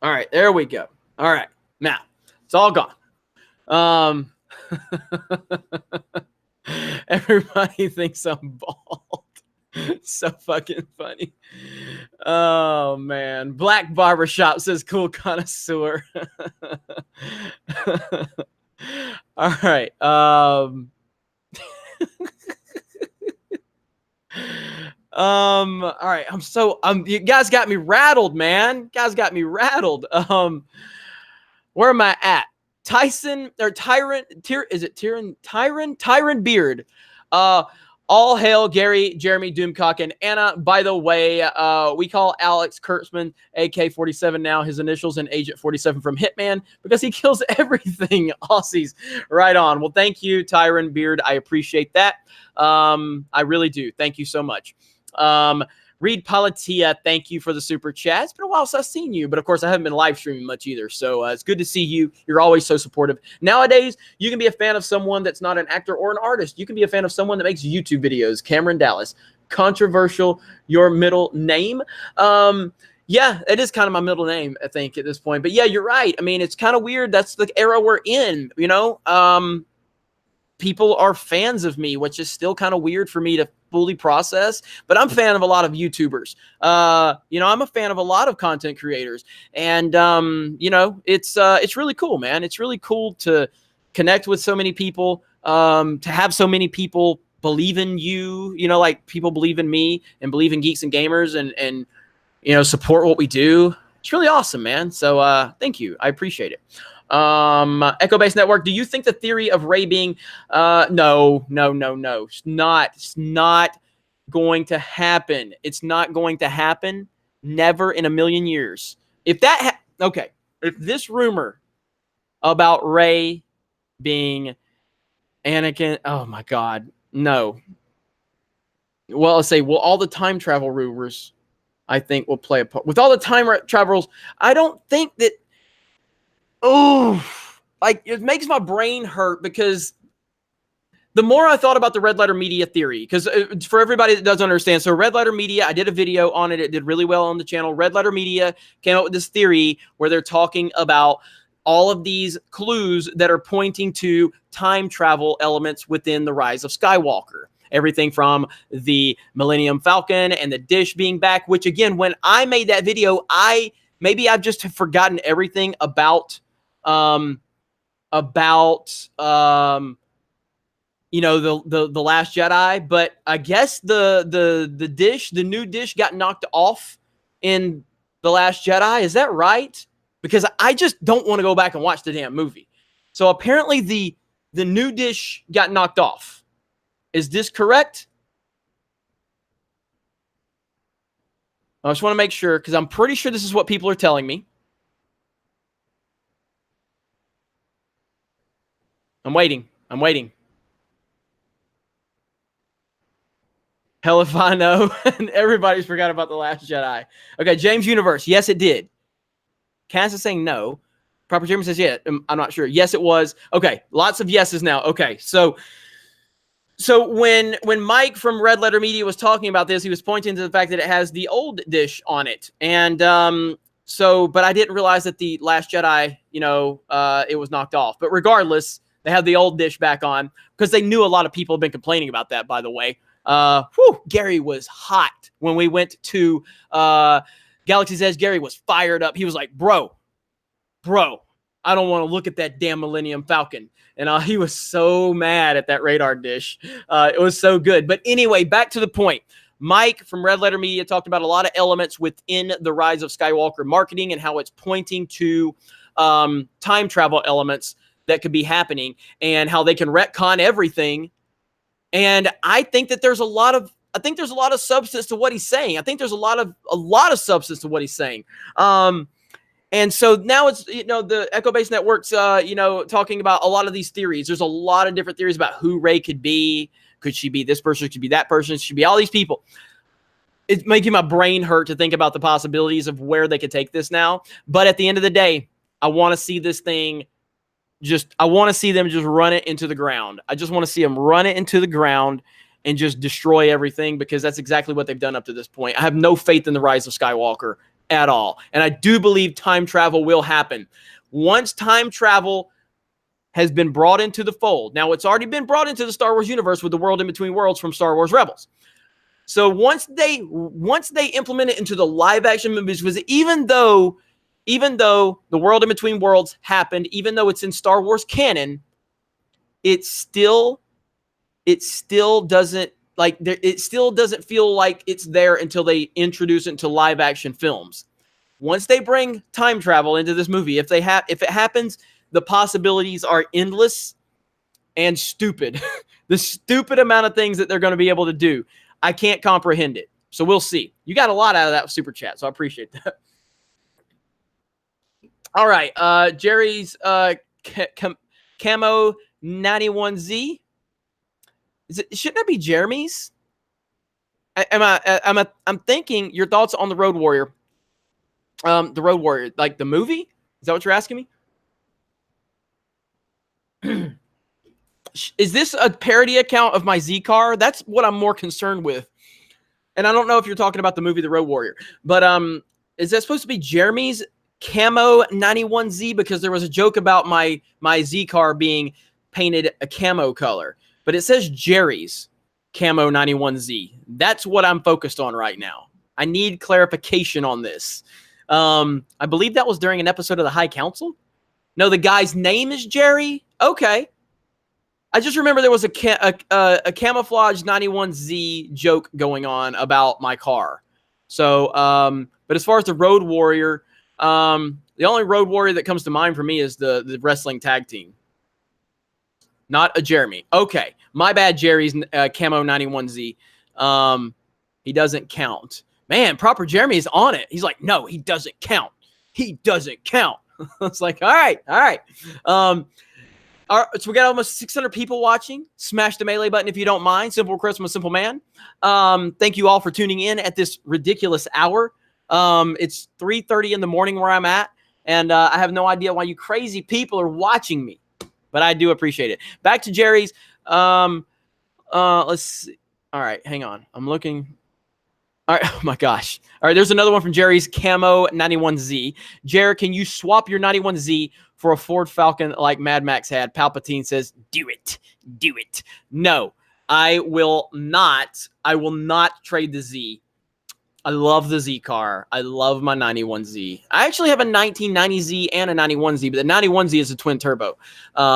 All right, there we go. All right, now it's all gone. Everybody thinks I'm bald. So fucking funny. Oh man, Black Barbershop says cool connoisseur. All right. All right. You guys got me rattled, man. Where am I at? Tyson or Tyrant? Is it Tyron Beard. Uh, all hail Gary, Jeremy, Doomcock, and Anna. By the way, we call Alex Kurtzman AK-47 now, his initials, and Agent 47 from Hitman because he kills everything. Aussies. Right on. Well, thank you, Tyron Beard. I appreciate that. I really do. Thank you so much. Reed Palatia, thank you for the super chat. It's been a while since I've seen you, but of course I haven't been live streaming much either. So it's good to see you. You're always so supportive. Nowadays, you can be a fan of someone that's not an actor or an artist. You can be a fan of someone that makes YouTube videos. Cameron Dallas. Controversial, your middle name. Yeah, it is kind of my middle name, I think, at this point. But yeah, you're right. I mean, it's kind of weird. That's the era we're in, you know? People are fans of me, which is still kind of weird for me to fully process, but I'm a fan of a lot of YouTubers. You know, I'm a fan of a lot of content creators, and you know, it's really cool, man. It's really cool to connect with so many people, to have so many people believe in you, you know, like people believe in me and believe in Geeks and Gamers and you know, support what we do. It's really awesome, man. So thank you. I appreciate it. Echo Base Network, do you think the theory of Ray being no. It's not going to happen. It's not going to happen. Never in a million years. If that okay, if this rumor about Ray being Anakin, oh my god, no. Well, I'll say, well, all the time travel rumors, I think, will play a part. With all the time travels, I don't think that. Oh, like it makes my brain hurt because the more I thought about the Red Letter Media theory, because for everybody that doesn't understand, so Red Letter Media, I did a video on it. It did really well on the channel. Red Letter Media came up with this theory where they're talking about all of these clues that are pointing to time travel elements within the Rise of Skywalker. Everything from the Millennium Falcon and the dish being back, which again, when I made that video, maybe I've just forgotten everything about you know, the Last Jedi, but I guess the new dish got knocked off in The Last Jedi. Is that right? Because I just don't want to go back and watch the damn movie. So apparently the new dish got knocked off. Is this correct? I just want to make sure because I'm pretty sure this is what people are telling me. I'm waiting. Hell if I know. And everybody's forgot about The Last Jedi. Okay, James Universe. Yes, it did. Cass is saying no. Proper Jeremy says, yeah, I'm not sure. Yes, it was. Okay, lots of yeses now. Okay, so when Mike from Red Letter Media was talking about this, he was pointing to the fact that it has the old dish on it. And but I didn't realize that the Last Jedi, you know, it was knocked off. But regardless, they had the old dish back on because they knew a lot of people have been complaining about that, by the way. Gary was hot when we went to Galaxy's Edge. Gary was fired up. He was like, bro, I don't want to look at that damn Millennium Falcon. And he was so mad at that radar dish. It was so good. But anyway, back to the point. Mike from Red Letter Media talked about a lot of elements within the Rise of Skywalker marketing and how it's pointing to time travel elements that could be happening and how they can retcon everything. And I think that there's a lot of substance to what he's saying. I think there's a lot of substance to what he's saying. And so now it's, you know, the Echo Base Network's, you know, talking about a lot of these theories. There's a lot of different theories about who Rey could be. Could she be this person? Could she be that person? She be all these people. It's making my brain hurt to think about the possibilities of where they could take this now. But at the end of the day, I want to see this thing I want to see them just run it into the ground. I just want to see them run it into the ground and just destroy everything because that's exactly what they've done up to this point. I have no faith in the Rise of Skywalker at all. And I do believe time travel will happen. Once time travel has been brought into the fold. Now, it's already been brought into the Star Wars universe with the World in Between Worlds from Star Wars Rebels. So once they implement it into the live action movies, because even though the World in Between Worlds happened, even though it's in Star Wars canon, it still doesn't feel like it's there until they introduce it into live action films. Once they bring time travel into this movie, if it happens, the possibilities are endless and stupid. The stupid amount of things that they're going to be able to do, I can't comprehend it. So we'll see. You got a lot out of that super chat, so I appreciate that. All right, Jerry's Camo 91Z. Shouldn't that be Jeremy's? I'm thinking your thoughts on the Road Warrior. The Road Warrior, like the movie? Is that what you're asking me? Is this a parody account of my Z car? That's what I'm more concerned with. And I don't know if you're talking about the movie The Road Warrior, but is that supposed to be Jeremy's Camo 91Z? Because there was a joke about my Z car being painted a camo color, but it says Jerry's Camo 91Z. That's what I'm focused on right now. I need clarification on this. I believe that was during an episode of the High Council. No, the guy's name is Jerry. Okay. I just remember there was a camouflage 91Z joke going on about my car. So, but as far as the Road Warrior, the only Road Warrior that comes to mind for me is the wrestling tag team. Not a Jeremy. Okay. My bad, Jerry's Camo 91Z. He doesn't count. Man, proper Jeremy is on it. He's like, no, he doesn't count. He doesn't count. It's like, all right. So we got almost 600 people watching. Smash the melee button if you don't mind. Simple request from a simple man. Thank you all for tuning in at this ridiculous hour. It's 3:30 in the morning where I'm at, and I have no idea why you crazy people are watching me, but I do appreciate it. Back to Jerry's. Let's see. All right, hang on. I'm looking. All right. Oh my gosh. All right. There's another one from Jerry's Camo 91Z. Jared, can you swap your 91Z for a Ford Falcon like Mad Max had? Palpatine says, do it. Do it. No, I will not. I will not trade the Z. I love the Z car. I love my 91Z. I actually have a 1990Z and a 91Z, but the 91Z is a twin turbo,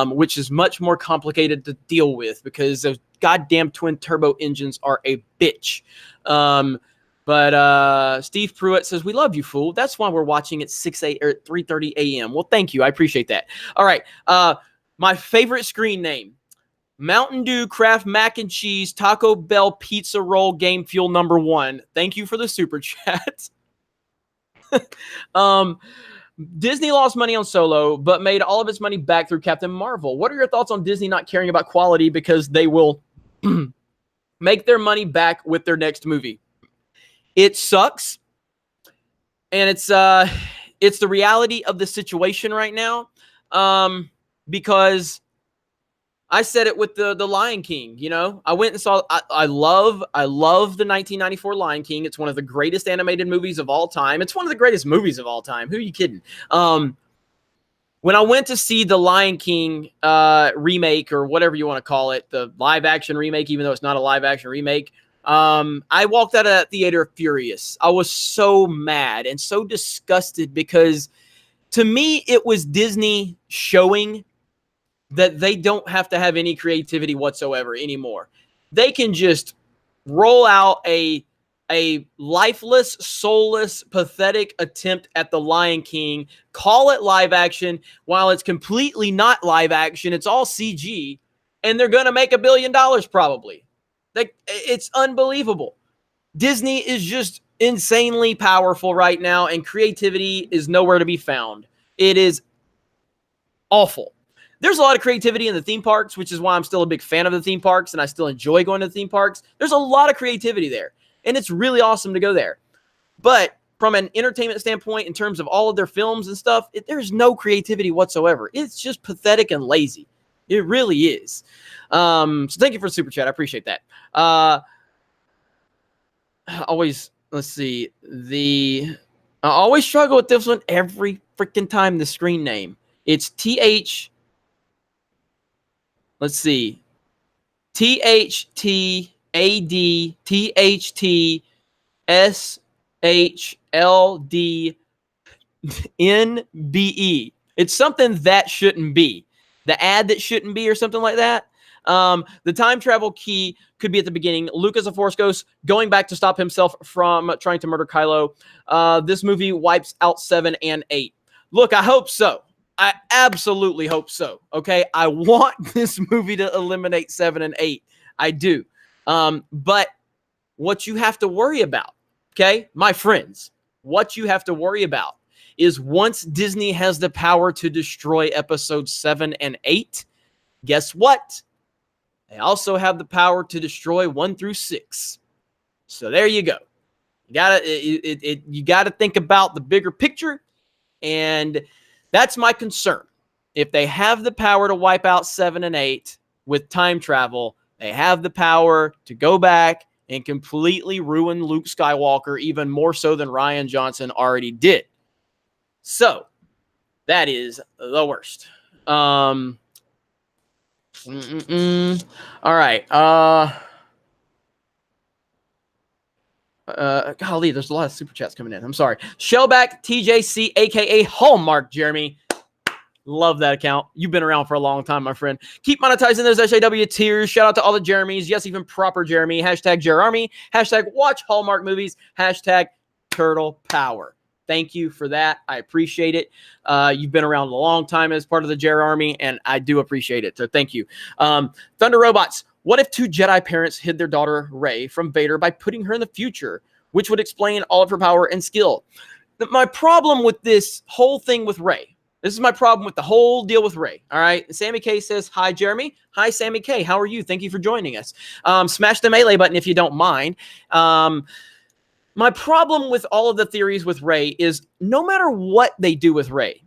which is much more complicated to deal with because those goddamn twin turbo engines are a bitch. But Steve Pruitt says, we love you, fool. That's why we're watching at 3:30 a.m. Well, thank you. I appreciate that. All right. My favorite screen name, Mountain Dew Kraft Mac and Cheese Taco Bell Pizza Roll Game Fuel #1. Thank you for the super chat. Disney lost money on Solo, but made all of its money back through Captain Marvel. What are your thoughts on Disney not caring about quality because they will make their money back with their next movie? It sucks, and it's the reality of the situation right now, because I said it with the Lion King. You know, I went and saw. I love the 1994 Lion King. It's one of the greatest animated movies of all time. It's one of the greatest movies of all time. Who are you kidding? When I went to see the Lion King remake, or whatever you want to call it, the live action remake, even though it's not a live action remake, I walked out of that theater furious. I was so mad and so disgusted because to me, it was Disney showing that they don't have to have any creativity whatsoever anymore. They can just roll out a lifeless, soulless, pathetic attempt at the Lion King, call it live action while it's completely not live action. It's all CG, and they're going to make $1 billion probably. Like, it's unbelievable. Disney is just insanely powerful right now, and creativity is nowhere to be found. It is awful. There's a lot of creativity in the theme parks, which is why I'm still a big fan of the theme parks, and I still enjoy going to the theme parks. There's a lot of creativity there, and it's really awesome to go there. But from an entertainment standpoint, in terms of all of their films and stuff, there's no creativity whatsoever. It's just pathetic and lazy. It really is. So thank you for the super chat. I appreciate that. Let's see. I always struggle with this one every freaking time, the screen name. It's TH. Let's see. THTADTHTSHLDNBE. It's something that shouldn't be. The ad that shouldn't be, or something like that. The time travel key could be at the beginning. Luke as a Force ghost going back to stop himself from trying to murder Kylo. This movie wipes out 7 and 8. Look, I hope so. I absolutely hope so. Okay, I want this movie to eliminate 7 and 8. I do. But what you have to worry about, okay, my friends, what you have to worry about is once Disney has the power to destroy episodes 7 and 8, guess what? They also have the power to destroy 1 through 6. So there you go. You gotta think about the bigger picture, and that's my concern. If they have the power to wipe out 7 and 8 with time travel, they have the power to go back and completely ruin Luke Skywalker even more so than Rian Johnson already did. So that is the worst. All right. Golly, there's a lot of super chats coming in. I'm sorry. Shellback TJC, aka Hallmark Jeremy. Love that account. You've been around for a long time, my friend. Keep monetizing those SJW tiers. Shout out to all the Jeremys. Yes, even proper Jeremy. Hashtag Jerarmy. Hashtag watch Hallmark movies. Hashtag Turtle Power. Thank you for that. I appreciate it. You've been around a long time as part of the Jer Army, and I do appreciate it. So thank you. Thunder Robots. What if 2 Jedi parents hid their daughter Rey from Vader by putting her in the future, which would explain all of her power and skill? My problem with this whole thing with Rey, this is my problem with the whole deal with Rey. All right. Sammy K says, hi, Jeremy. Hi, Sammy K. How are you? Thank you for joining us. Smash the melee button if you don't mind. My problem with all of the theories with Rey is no matter what they do with Rey,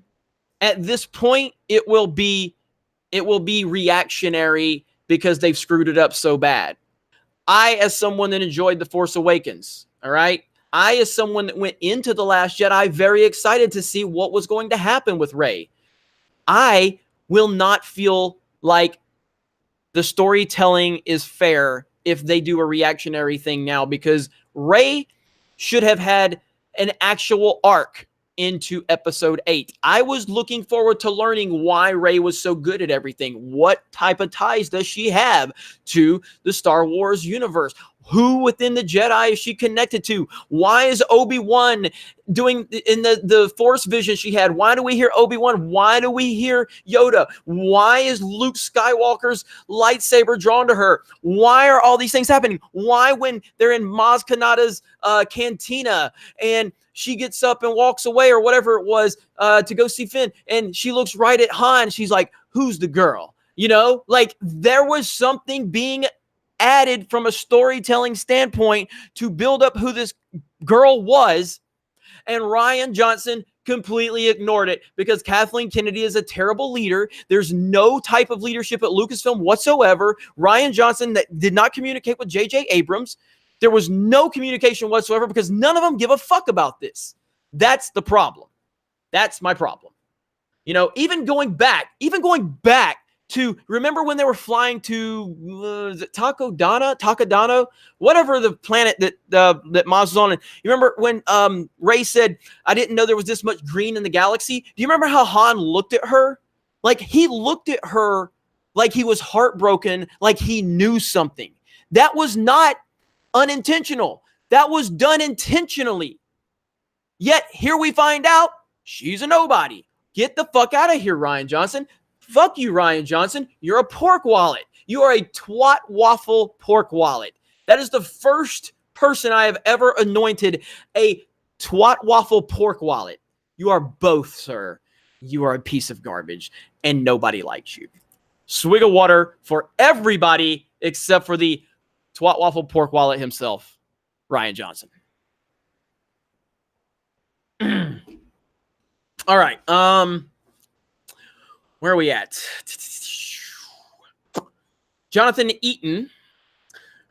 at this point, it will be reactionary because they've screwed it up so bad. I, as someone that enjoyed The Force Awakens, all right, I, as someone that went into The Last Jedi, very excited to see what was going to happen with Rey. I will not feel like the storytelling is fair if they do a reactionary thing now, because Rey should have had an actual arc into episode 8. I was looking forward to learning why Rey was so good at everything. What type of ties does she have to the Star Wars universe? Who within the Jedi is she connected to? Why is Obi-Wan doing in the Force vision she had? Why do we hear Obi-Wan? Why do we hear Yoda? Why is Luke Skywalker's lightsaber drawn to her? Why are all these things happening? Why, when they're in Maz Kanata's cantina and she gets up and walks away or whatever it was to go see Finn, and she looks right at Han, she's like, who's the girl? You know, like there was something being added from a storytelling standpoint to build up who this girl was, and Rian Johnson completely ignored it because Kathleen Kennedy is a terrible leader. There's no type of leadership at Lucasfilm whatsoever. Rian Johnson that did not communicate with J.J. Abrams. There was no communication whatsoever because none of them give a fuck about this. That's the problem. That's my problem. You know, even going back to, remember when they were flying to Takadano, whatever the planet that Maz was on. And you remember when Rey said, I didn't know there was this much green in the galaxy? Do you remember how Han looked at her? Like he looked at her like he was heartbroken, like he knew something. That was not unintentional. That was done intentionally. Yet here we find out she's a nobody. Get the fuck out of here, Rian Johnson. Fuck you, Rian Johnson. You're a pork wallet. You are a twat waffle pork wallet. That is the first person I have ever anointed a twat waffle pork wallet. You are both, sir. You are a piece of garbage, and nobody likes you. Swig of water for everybody except for the twat waffle pork wallet himself, Rian Johnson. All right. Where are we at? Jonathan Eaton.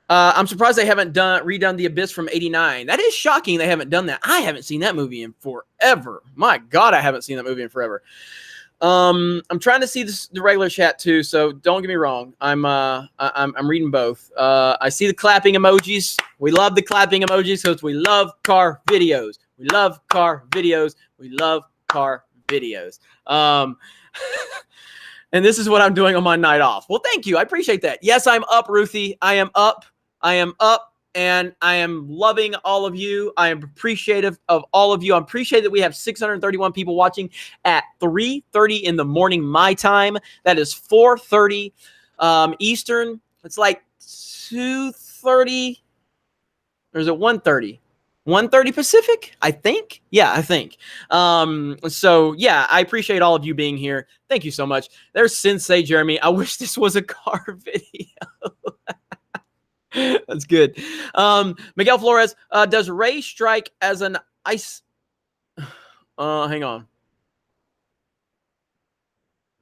I'm surprised they haven't redone The Abyss from '89. That is shocking they haven't done that. I haven't seen that movie in forever. My God, I haven't seen that movie in forever. I'm trying to see the regular chat too, so don't get me wrong. I'm reading both. I see the clapping emojis. We love the clapping emojis because we love car videos. We love car videos. We love car videos. And this is what I'm doing on my night off. Well, thank you. I appreciate that. Yes, I'm up, Ruthie. I am up. I am up. And I am loving all of you. I am appreciative of all of you. I appreciate that we have 631 people watching at 3:30 in the morning, my time. That is 4:30 Eastern. It's like 2:30. Or is it 1:30? 1:30 Pacific, I think. Yeah, I think. So yeah, I appreciate all of you being here. Thank you so much. There's Sensei Jeremy. I wish this was a car video. That's good. Miguel Flores, does Ray strike as an ice? Hang on.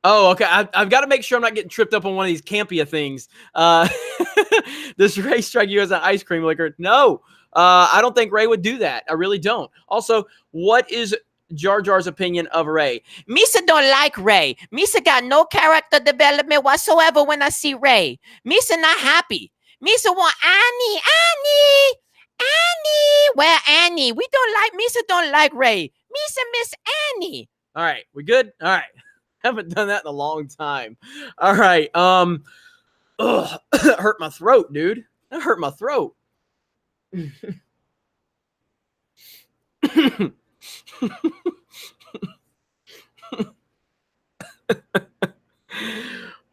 Oh, okay. I've got to make sure I'm not getting tripped up on one of these Campia things. Does Ray strike you as an ice cream liquor? No. I don't think Ray would do that. I really don't. Also, what is Jar Jar's opinion of Ray? Misa don't like Ray. Misa got no character development whatsoever when I see Ray. Misa not happy. Misa want Annie. Where Annie? We don't like, Misa don't like Ray. Misa miss Annie. All right, we good? All right. Haven't done that in a long time. All right. Ugh, that hurt my throat, dude. That hurt my throat.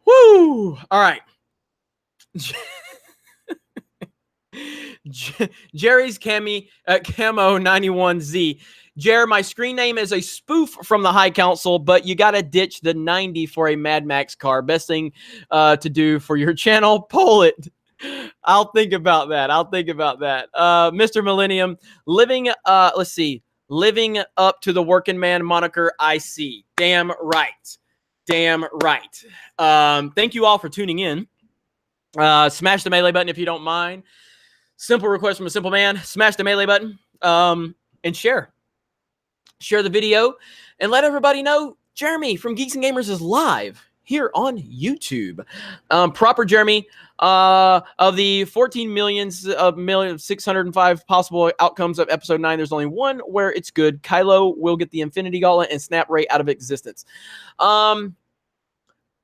Woo! All right. Jerry's Camo 91Z. Jer, my screen name is a spoof from the High Council, but you got to ditch the 90 for a Mad Max car. Best thing to do for your channel, pull it. I'll think about that. Mr. Millennium, living up to the working man moniker I see. Damn right. Thank you all for tuning in. Smash the melee button if you don't mind. Simple request from a simple man. Smash the melee button and share the video and let everybody know Jeremy from Geeks and Gamers is live here on YouTube. Proper Jeremy, of the 14,605 possible outcomes of episode 9, there's only one where it's good. Kylo will get the Infinity Gauntlet and snap Rey out of existence. I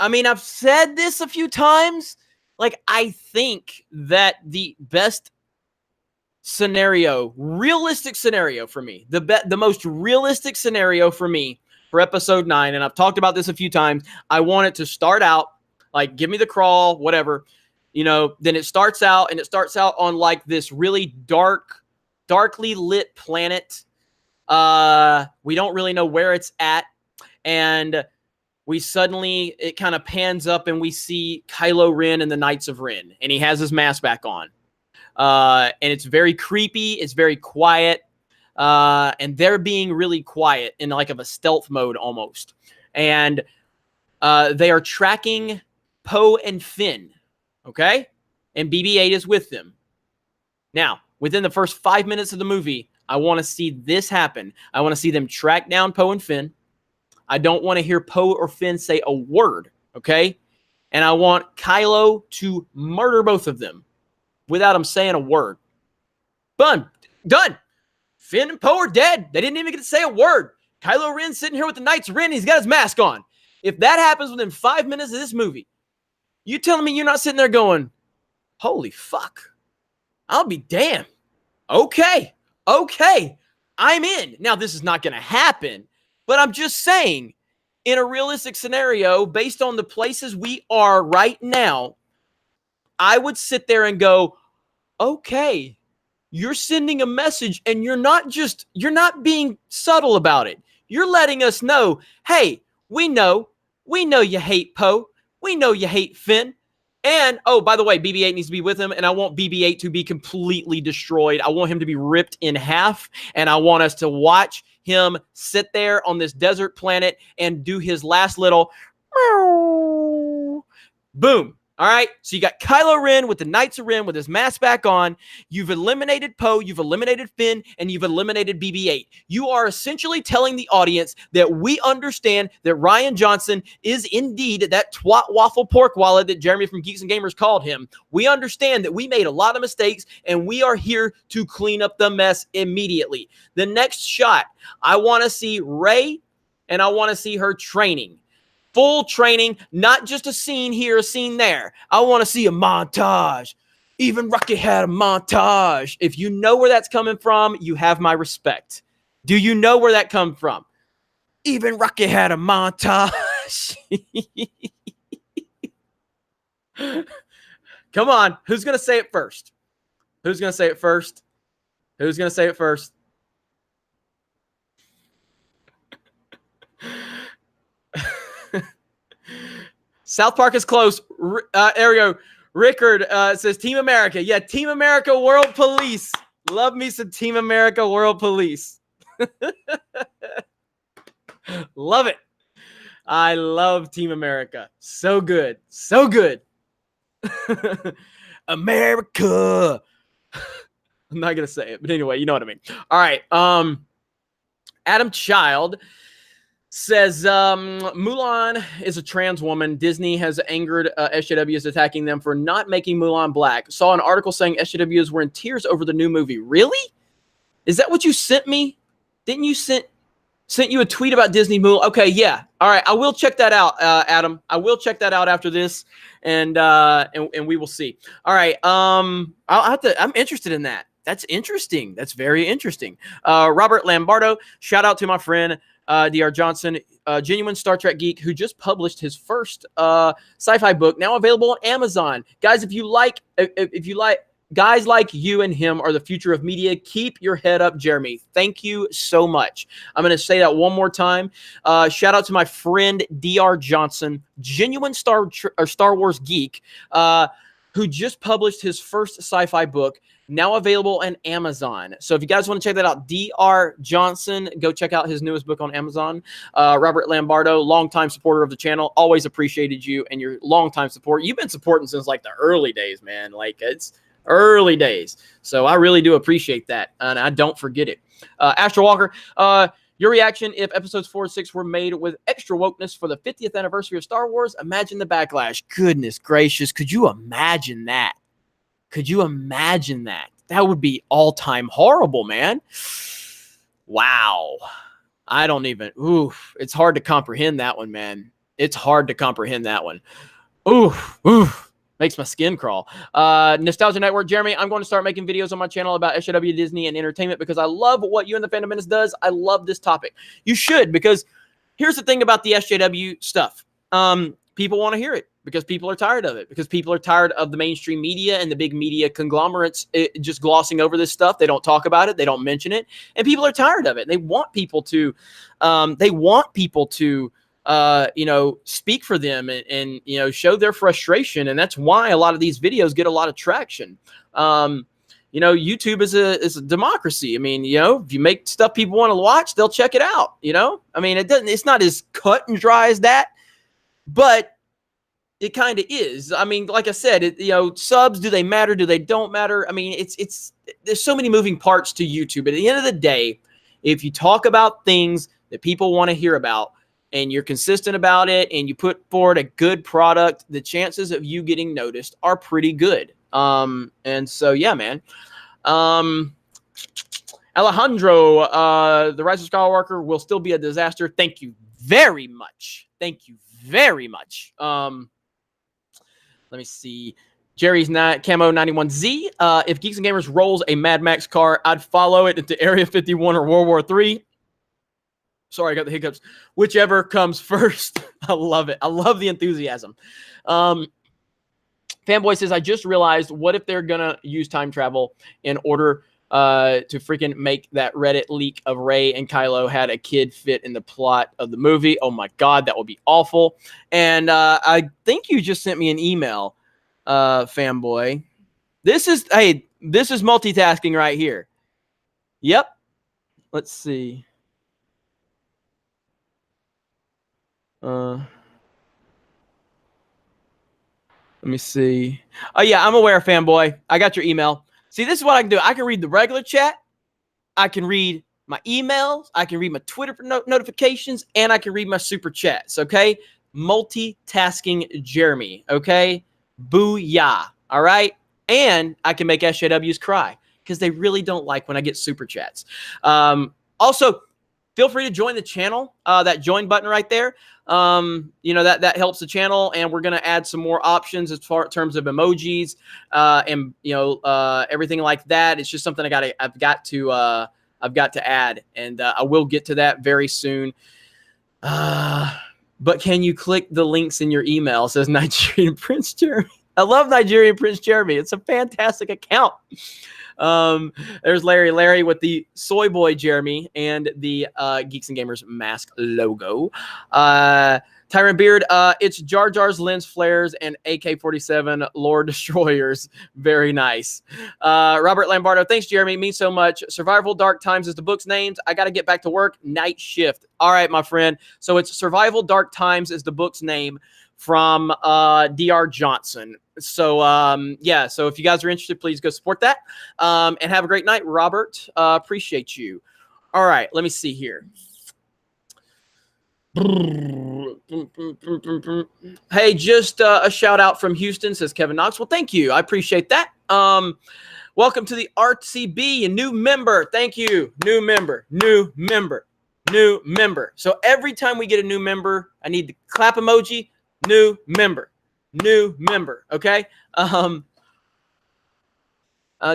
mean, I've said this a few times. Like, I think that the best scenario, realistic scenario for me, the most realistic scenario for me for episode 9, and I've talked about this a few times, I want it to start out, like, give me the crawl, whatever, you know, then it starts out, and it starts out on, like, this really darkly lit planet. We don't really know where it's at, and we suddenly, it kind of pans up, and we see Kylo Ren and the Knights of Ren, and he has his mask back on. And it's very creepy. It's very quiet. And they're being really quiet in like of a stealth mode almost. And they are tracking Poe and Finn. Okay? And BB-8 is with them. Now, within the first 5 minutes of the movie, I want to see this happen. I want to see them track down Poe and Finn. I don't want to hear Poe or Finn say a word. Okay? And I want Kylo to murder both of them without him saying a word. Done. Finn and Poe are dead. They didn't even get to say a word. Kylo Ren's sitting here with the Knights of Ren. He's got his mask on. If that happens within 5 minutes of this movie, you telling me you're not sitting there going, holy fuck, I'll be damned. Okay, I'm in. Now, this is not going to happen, but I'm just saying, in a realistic scenario, based on the places we are right now, I would sit there and go, okay, you're sending a message and you're not being subtle about it. You're letting us know, hey, we know you hate Poe. We know you hate Finn. And, oh, by the way, BB-8 needs to be with him, and I want BB-8 to be completely destroyed. I want him to be ripped in half, and I want us to watch him sit there on this desert planet and do his last little boom. All right, so you got Kylo Ren with the Knights of Ren with his mask back on. You've eliminated Poe, you've eliminated Finn, and you've eliminated BB-8. You are essentially telling the audience that we understand that Rian Johnson is indeed that twat waffle pork wallet that Jeremy from Geeks and Gamers called him. We understand that we made a lot of mistakes, and we are here to clean up the mess immediately. The next shot, I want to see Rey, and I want to see her training. full training, not just a scene here, a scene there. I want to see a montage. Even Rocky had a montage. If you know where that's coming from, you have my respect. Do you know where that comes from? Even Rocky had a montage. Come on. Who's going to say it first? Who's going to say it first? Who's going to say it first? South Park is close. There we go. Rickard says Team America. Yeah, Team America World Police. Love me some Team America World Police. Love it. I love Team America. So good. So good. America. I'm not going to say it, but anyway, you know what I mean. All right. Adam Child says Mulan is a trans woman. Disney has angered SJWs attacking them for not making Mulan black. Saw an article saying SJWs were in tears over the new movie. Really? Is that what you sent me? Didn't you sent you a tweet about Disney Mulan? Okay, yeah. All right, I will check that out, Adam. I will check that out after this, and we will see. All right, I'll have to. I'm interested in that. That's interesting. That's very interesting. Robert Lambardo, shout out to my friend D.R. Johnson, genuine Star Trek geek who just published his first sci-fi book, now available on Amazon. Guys, if you like, guys like you and him are the future of media. Keep your head up, Jeremy. Thank you so much. I'm going to say that one more time. Shout out to my friend D.R. Johnson, genuine Star Wars geek, who just published his first sci-fi book, now available on Amazon. So if you guys want to check that out, D.R. Johnson, go check out his newest book on Amazon. Robert Lambardo, longtime supporter of the channel. Always appreciated you and your longtime support. You've been supporting since like the early days, man. Like it's early days. So I really do appreciate that. And I don't forget it. Astro Walker, your reaction if episodes 4 and 6 were made with extra wokeness for the 50th anniversary of Star Wars? Imagine the backlash. Goodness gracious. Could you imagine that? Could you imagine that? That would be all-time horrible, man. Wow. I don't even, it's hard to comprehend that one, man. It's hard to comprehend that one. Makes my skin crawl. Nostalgia Network, Jeremy, I'm going to start making videos on my channel about SJW, Disney, and entertainment because I love what you and the Phantom Menace does. I love this topic. You should, because here's the thing about the SJW stuff. People want to hear it because people are tired of it, because people are tired of the mainstream media and the big media conglomerates just glossing over this stuff. They don't talk about it. They don't mention it. And people are tired of it. They want people to, speak for them and show their frustration. And that's why a lot of these videos get a lot of traction. YouTube is a democracy. I mean, if you make stuff people want to watch, they'll check it out. I mean, it's not as cut and dry as that, but it kind of is. I mean, like I said, subs, do they matter? Do they don't matter? I mean, there's so many moving parts to YouTube. At the end of the day, if you talk about things that people want to hear about and you're consistent about it and you put forward a good product, the chances of you getting noticed are pretty good. And so, yeah, man. Alejandro, the Rise of Skywalker will still be a disaster. Thank you very much. Thank you very much. Let me see. Jerry's Camo 91Z. If Geeks and Gamers rolls a Mad Max car, I'd follow it into Area 51 or World War III. Sorry, I got the hiccups. Whichever comes first. I love it. I love the enthusiasm. Fanboy says, I just realized, what if they're going to use time travel in order to freaking make that Reddit leak of Rey and Kylo had a kid fit in the plot of the movie? Oh my God, that would be awful. And I think you just sent me an email, Fanboy. This is multitasking right here. Yep. Let's see. Let me see. Oh yeah, I'm aware, Fanboy. I got your email. See, this is what I can do. I can read the regular chat. I can read my emails. I can read my Twitter notifications, and I can read my super chats. Okay, multitasking, Jeremy. Okay, booyah. All right, and I can make SJWs cry because they really don't like when I get super chats. Also, feel free to join the channel. That join button right there. You know, that helps the channel, and we're gonna add some more options as far in terms of emojis, and you know, everything like that. It's just something I've got to add, and I will get to that very soon. But can you click the links in your email? Says Nigerian Prince Jeremy. I love Nigerian Prince Jeremy. It's a fantastic account. There's Larry with the Soy Boy Jeremy and the Geeks and Gamers mask logo. Tyron Beard, it's Jar Jar's lens flares and AK-47 Lord Destroyers. Very nice. Robert Lombardo, thanks, Jeremy. Means so much. Survival Dark Times is the book's names. I got to get back to work. Night shift. All right, my friend. So it's Survival Dark Times is the book's name from D.R. Johnson. So, yeah. So if you guys are interested, please go support that. And have a great night, Robert. Appreciate you. All right. Let me see here. Hey, just a shout out from Houston, says Kevin Knox. Well, thank you. I appreciate that. Welcome to the RCB, a new member. Thank you. New member, new member, new member. So every time we get a new member, I need the clap emoji. New member, new member. Okay.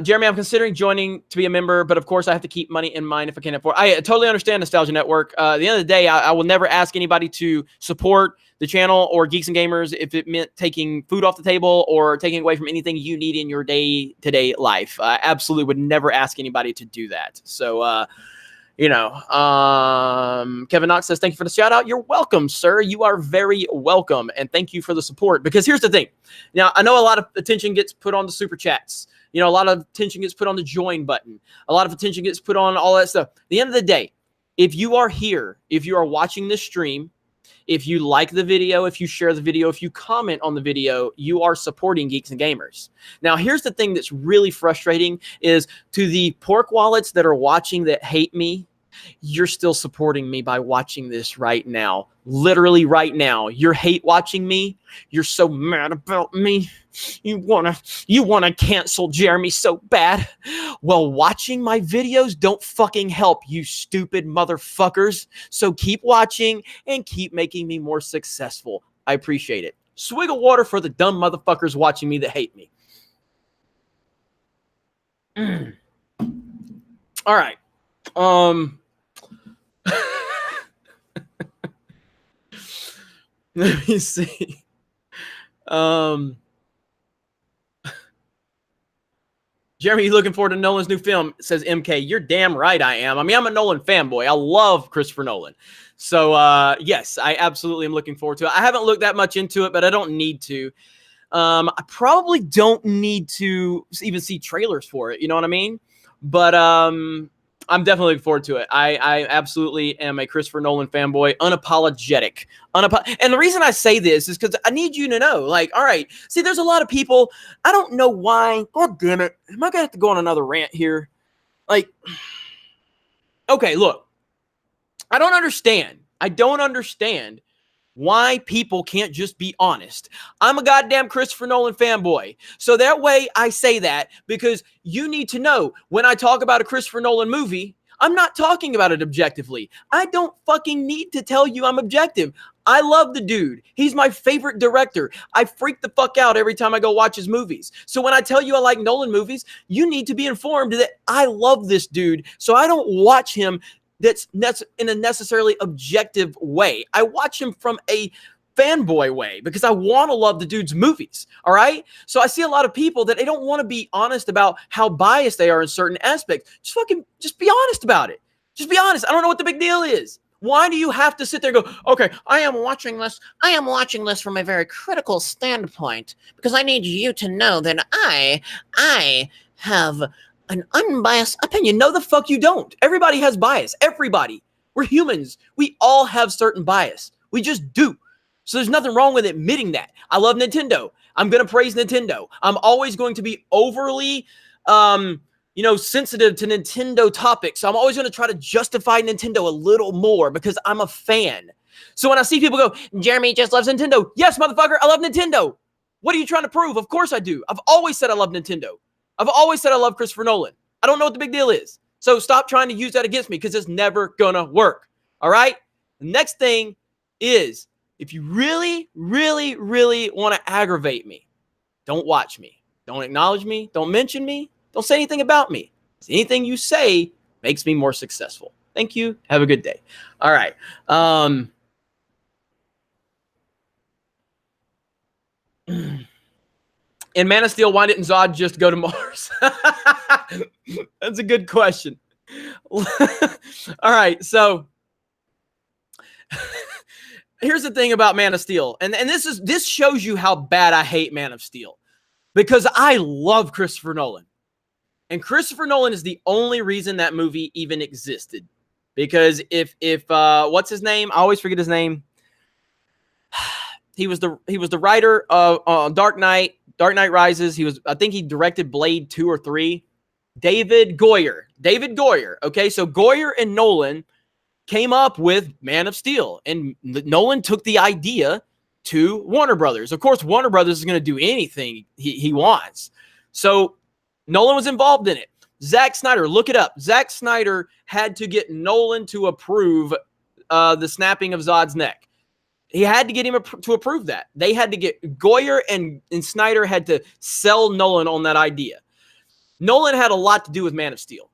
Jeremy, I'm considering joining to be a member, but of course I have to keep money in mind if I can't afford. I totally understand, Nostalgia Network. At the end of the day, I will never ask anybody to support the channel or Geeks and Gamers if it meant taking food off the table or taking away from anything you need in your day-to-day life. I absolutely would never ask anybody to do that. So, you know, Kevin Knox says, thank you for the shout out. You're welcome, sir. You are very welcome. And thank you for the support, because here's the thing. Now, I know a lot of attention gets put on the super chats. You know, a lot of attention gets put on the join button. A lot of attention gets put on all that stuff. At the end of the day, if you are here, if you are watching this stream, if you like the video, if you share the video, if you comment on the video, you are supporting Geeks and Gamers. Now, here's the thing that's really frustrating is to the pork wallets that are watching that hate me, you're still supporting me by watching this right now. Literally right now. You're hate watching me. You're so mad about me. You wanna cancel Jeremy so bad. Well, watching my videos don't fucking help, you stupid motherfuckers. So keep watching and keep making me more successful. I appreciate it. Swig of water for the dumb motherfuckers watching me that hate me. All right. Let me see. Jeremy, you looking forward to Nolan's new film? Says MK. You're damn right I am. I mean, I'm a Nolan fanboy. I love Christopher Nolan. So, yes, I absolutely am looking forward to it. I haven't looked that much into it, but I don't need to. I probably don't need to even see trailers for it. You know what I mean? But I'm definitely looking forward to it. I absolutely am a Christopher Nolan fanboy, unapologetic. And the reason I say this is because I need you to know, like, all right, see, there's a lot of people, I don't know why, God damn it, am I going to have to go on another rant here? Like, okay, look, I don't understand why people can't just be honest. I'm a goddamn Christopher Nolan fanboy. So that way I say that because you need to know when I talk about a Christopher Nolan movie, I'm not talking about it objectively. I don't fucking need to tell you I'm objective. I love the dude. He's my favorite director. I freak the fuck out every time I go watch his movies. So when I tell you I like Nolan movies, you need to be informed that I love this dude. So I don't watch him that's in a necessarily objective way. I watch him from a fanboy way because I want to love the dude's movies. All right. So I see a lot of people that they don't want to be honest about how biased they are in certain aspects. Just be honest about it. Just be honest. I don't know what the big deal is. Why do you have to sit there and go, okay, I am watching this from a very critical standpoint because I need you to know that I have an unbiased opinion. No, the fuck you don't. Everybody has bias. Everybody. We're humans. We all have certain bias. We just do. So there's nothing wrong with admitting that. I love Nintendo. I'm going to praise Nintendo. I'm always going to be overly, sensitive to Nintendo topics. So I'm always going to try to justify Nintendo a little more because I'm a fan. So when I see people go, Jeremy just loves Nintendo. Yes, motherfucker, I love Nintendo. What are you trying to prove? Of course I do. I've always said I love Nintendo. I've always said I love Christopher Nolan. I don't know what the big deal is. So stop trying to use that against me because it's never going to work. All right. The next thing is, if you really, really, really want to aggravate me, don't watch me. Don't acknowledge me. Don't mention me. Don't say anything about me. Anything you say makes me more successful. Thank you. Have a good day. All right. In Man of Steel, why didn't Zod just go to Mars? That's a good question. All right. So here's the thing about Man of Steel. And this shows you how bad I hate Man of Steel, because I love Christopher Nolan. And Christopher Nolan is the only reason that movie even existed. Because if what's his name? I always forget his name. He was the writer of Dark Knight Rises. I think he directed Blade 2 or 3. David Goyer. Okay, so Goyer and Nolan came up with Man of Steel, and Nolan took the idea to Warner Brothers. Of course, Warner Brothers is going to do anything he wants. So Nolan was involved in it. Zack Snyder, look it up. Zack Snyder had to get Nolan to approve the snapping of Zod's neck. He had to get him to approve that. They had to get Goyer and Snyder had to sell Nolan on that idea. Nolan had a lot to do with Man of Steel.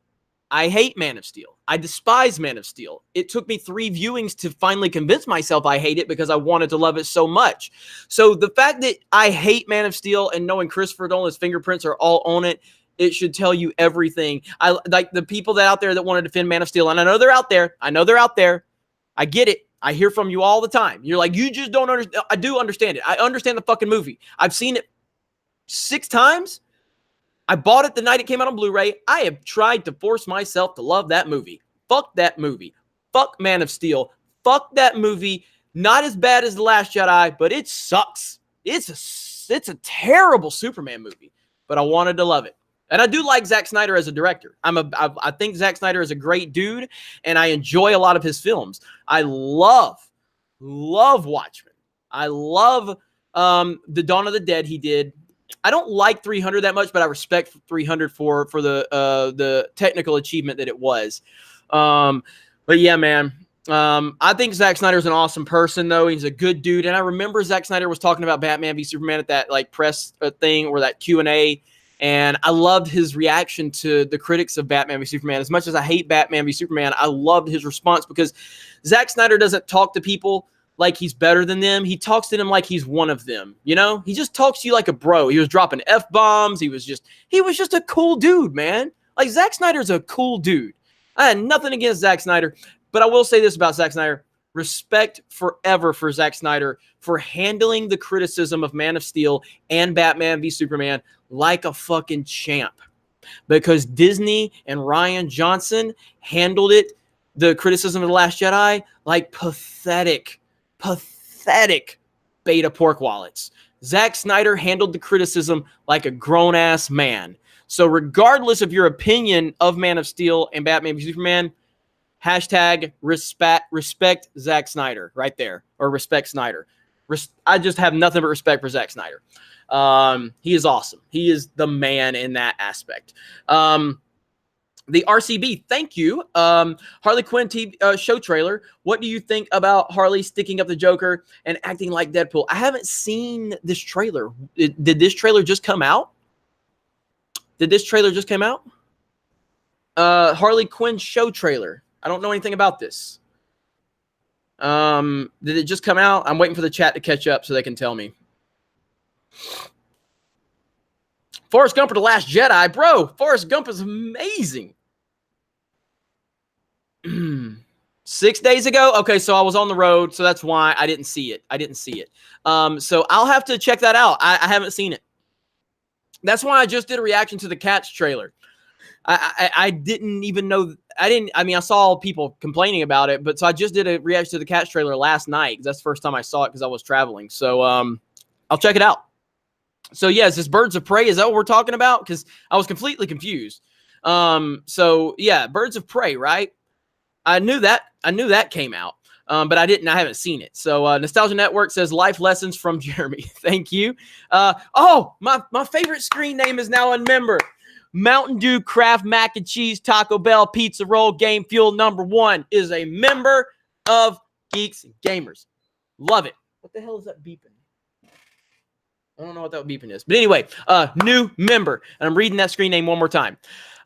I hate Man of Steel. I despise Man of Steel. It took me 3 viewings to finally convince myself I hate it, because I wanted to love it so much. So the fact that I hate Man of Steel and knowing Christopher Nolan's fingerprints are all on it, it should tell you everything. I like the people that out there that want to defend Man of Steel, and I know they're out there. I get it. I hear from you all the time. You're like, you just don't understand. I do understand it. I understand the fucking movie. I've seen it 6 times. I bought it the night it came out on Blu-ray. I have tried to force myself to love that movie. Fuck that movie. Fuck Man of Steel. Fuck that movie. Not as bad as The Last Jedi, but it sucks. It's a terrible Superman movie, but I wanted to love it. And I do like Zack Snyder as a director. I think Zack Snyder is a great dude, and I enjoy a lot of his films. I love Watchmen. I love the Dawn of the Dead he did. I don't like 300 that much, but I respect 300 for the technical achievement that it was. But yeah, man. I think Zack Snyder's an awesome person, though. He's a good dude. And I remember Zack Snyder was talking about Batman v Superman at that like press thing or that Q&A. And I loved his reaction to the critics of Batman v Superman. As much as I hate Batman v Superman, I loved his response, because Zack Snyder doesn't talk to people like he's better than them. He talks to them like he's one of them. You know, he just talks to you like a bro. He was dropping F-bombs. He was just a cool dude, man. Like, Zack Snyder's a cool dude. I had nothing against Zack Snyder, but I will say this about Zack Snyder. Respect forever for Zack Snyder for handling the criticism of Man of Steel and Batman v Superman like a fucking champ. Because Disney and Rian Johnson handled it, the criticism of The Last Jedi, like pathetic beta pork wallets. Zack Snyder handled the criticism like a grown-ass man. So regardless of your opinion of Man of Steel and Batman v Superman, hashtag respect Zack Snyder right there, or respect Snyder. I just have nothing but respect for Zack Snyder. He is awesome. He is the man in that aspect. The RCB, thank you. Harley Quinn show trailer. What do you think about Harley sticking up the Joker and acting like Deadpool? I haven't seen this trailer. Did this trailer just come out? Harley Quinn show trailer. I don't know anything about this. Did it just come out? I'm waiting for the chat to catch up so they can tell me. Forrest Gump or The Last Jedi? Bro, Forrest Gump is amazing. 6 days ago? Okay, so I was on the road, so that's why I didn't see it. So I'll have to check that out. I haven't seen it. That's why I just did a reaction to the Cats trailer. I didn't even know. I saw people complaining about it, but so I just did a reaction to the Cats trailer last night, because that's the first time I saw it because I was traveling. So I'll check it out. So yeah, is this Birds of Prey? Is that what we're talking about? Because I was completely confused. So yeah, Birds of Prey, right? I knew that came out. But I haven't seen it. So Nostalgia Network says life lessons from Jeremy. Thank you. My favorite screen name is now a member. Mountain Dew Kraft Mac and Cheese Taco Bell Pizza Roll Game Fuel #1 is a member of Geeks and Gamers. Love it. What the hell is that beeping? I don't know what that beeping is. But anyway, new member. And I'm reading that screen name one more time.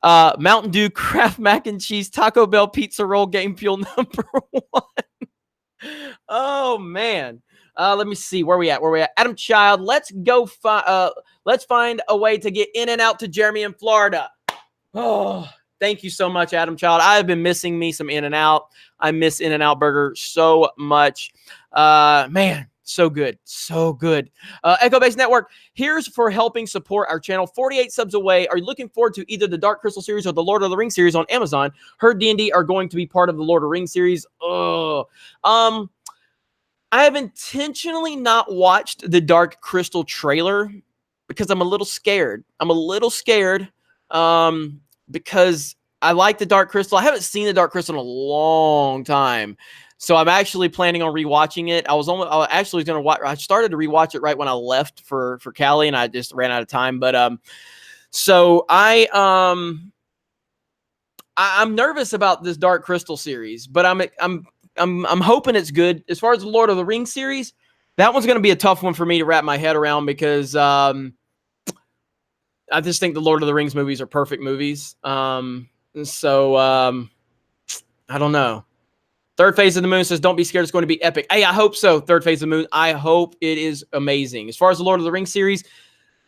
Mountain Dew Kraft Mac and Cheese Taco Bell Pizza Roll Game Fuel number 1. Oh, man. Let me see. Where we at? Adam Child, let's go. Let's find a way to get in and out to Jeremy in Florida. Oh, thank you so much, Adam Child. I have been missing me some In-N-Out. I miss In-N-Out Burger so much. Man, so good. So good. Echo Base Network, here's for helping support our channel. 48 subs away. Are you looking forward to either the Dark Crystal series or the Lord of the Rings series on Amazon? Heard D&D are going to be part of the Lord of the Rings series. Oh, I have intentionally not watched the Dark Crystal trailer because I'm a little scared. Because I like the Dark Crystal. I haven't seen the Dark Crystal in a long time. So I'm actually planning on rewatching it. I actually going to watch. I started to rewatch it right when I left for Cali, and I just ran out of time. But so I'm nervous about this Dark Crystal series, but I'm hoping it's good. As far as the Lord of the Rings series, that one's going to be a tough one for me to wrap my head around because I just think the Lord of the Rings movies are perfect movies. So I don't know. Third Phase of the Moon says, don't be scared. It's going to be epic. Hey, I hope so. Third Phase of the Moon. I hope it is amazing. As far as the Lord of the Rings series,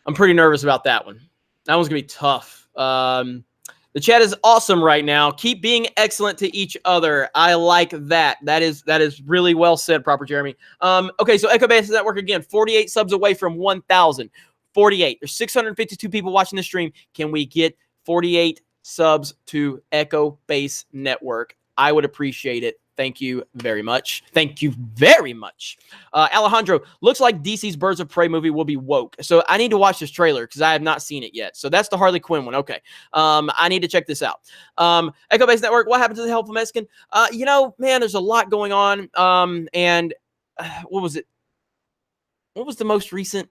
I'm pretty nervous about that one. That one's going to be tough. The chat is awesome right now. Keep being excellent to each other. I like that. That is really well said, proper Jeremy. Okay, so Echo Base Network again, 48 subs away from 1,000. 48. There's 652 people watching the stream. Can we get 48 subs to Echo Base Network? I would appreciate it. Thank you very much. Thank you very much. Alejandro, looks like DC's Birds of Prey movie will be woke. So I need to watch this trailer because I have not seen it yet. So that's the Harley Quinn one. Okay. I need to check this out. Echo Base Network, what happened to the Helpful Mexican? Man, there's a lot going on. What was it? What was the most recent?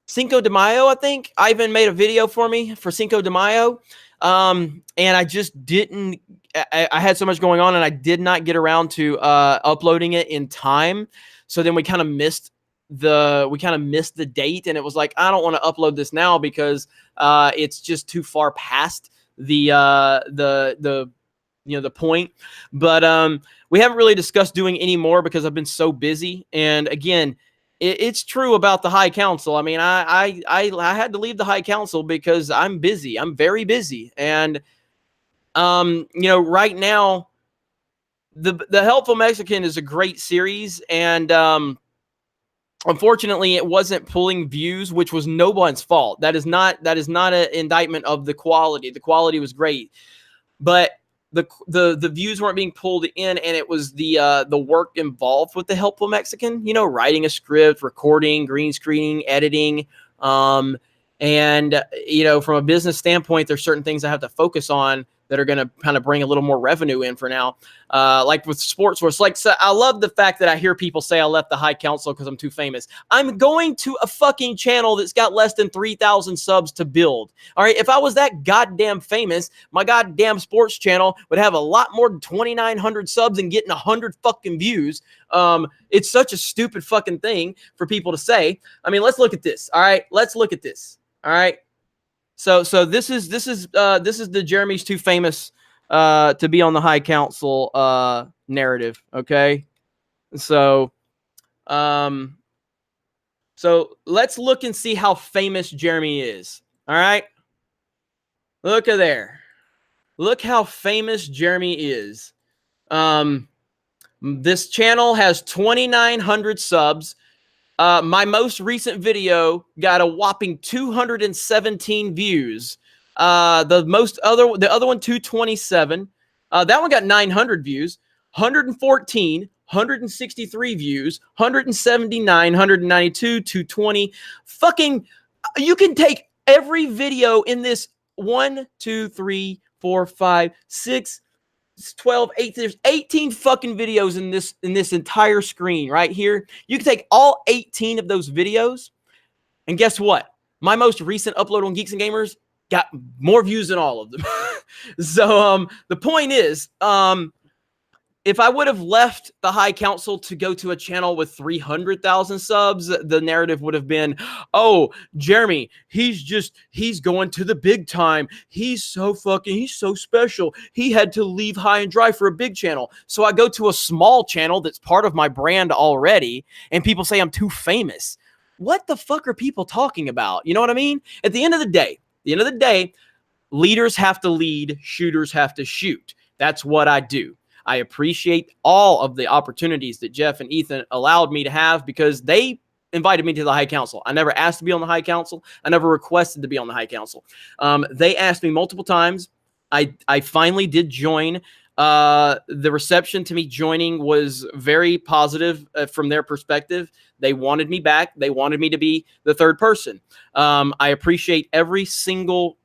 Cinco de Mayo, I think. Ivan made a video for me for Cinco de Mayo. And I just didn't, I had so much going on and I did not get around to uploading it in time. So then we kind of missed the date, and it was like, I don't want to upload this now because it's just too far past the point. But we haven't really discussed doing any more because I've been so busy. And again, it's true about the High Council. I mean, I had to leave the High Council because I'm busy. I'm very busy. And, right now, the Helpful Mexican is a great series. And unfortunately, it wasn't pulling views, which was no one's fault. That is not an indictment of the quality. The quality was great. But the views weren't being pulled in, and it was the work involved with the Helpful Mexican, writing a script, recording, green screening, editing. And from a business standpoint, there's certain things I have to focus on that are going to kind of bring a little more revenue in for now. Like with sports, where it's like, so I love the fact that I hear people say I left the High Council because I'm too famous. I'm going to a fucking channel that's got less than 3,000 subs to build. All right. If I was that goddamn famous, my goddamn sports channel would have a lot more than 2,900 subs and getting 100 fucking views. It's such a stupid fucking thing for people to say. I mean, let's look at this. All right. Let's look at this. All right. So this is the Jeremy's too famous to be on the High Council narrative. Okay, so let's look and see how famous Jeremy is. All right, look at there. Look how famous Jeremy is. This channel has 2,900 subs. My most recent video got a whopping 217 views. The other one, 227. That one got 900 views, 114, 163 views, 179, 192, 220. Fucking, you can take every video in this 1, 2, 3, 4, 5, 6, 12, 8, there's 18 fucking videos in this entire screen right here. You can take all 18 of those videos, and guess what? My most recent upload on Geeks and Gamers got more views than all of them. So the point is, if I would have left the High Council to go to a channel with 300,000 subs, the narrative would have been, oh, Jeremy, he's going to the big time. He's so special. He had to leave high and dry for a big channel. So I go to a small channel that's part of my brand already, and people say I'm too famous. What the fuck are people talking about? You know what I mean? At the end of the day, leaders have to lead, shooters have to shoot. That's what I do. I appreciate all of the opportunities that Jeff and Ethan allowed me to have because they invited me to the High Council. I never asked to be on the High Council. I never requested to be on the High Council. They asked me multiple times. I finally did join. The reception to me joining was very positive from their perspective. They wanted me back. They wanted me to be the third person. I appreciate every single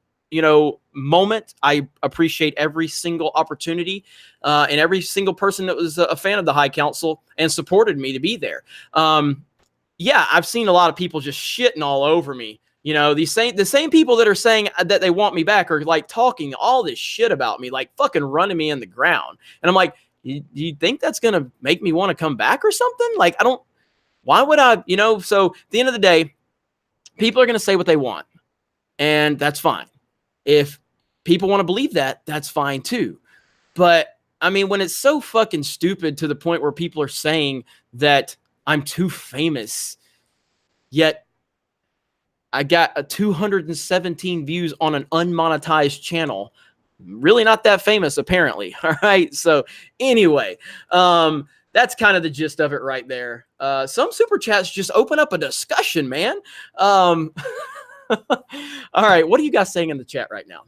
moment. I appreciate every single opportunity and every single person that was a fan of the High Council and supported me to be there. Yeah, I've seen a lot of people just shitting all over me. The same people that are saying that they want me back are like talking all this shit about me, like fucking running me in the ground. And I'm like, do you think that's going to make me want to come back or something? Like, why would I, so at the end of the day, people are going to say what they want and that's fine. If people want to believe that, that's fine too. But I mean, when it's so fucking stupid to the point where people are saying that I'm too famous, yet I got a 217 views on an unmonetized channel. Really not that famous, apparently. All right. So anyway, that's kind of the gist of it right there. Some super chats just open up a discussion, man. All right. What are you guys saying in the chat right now?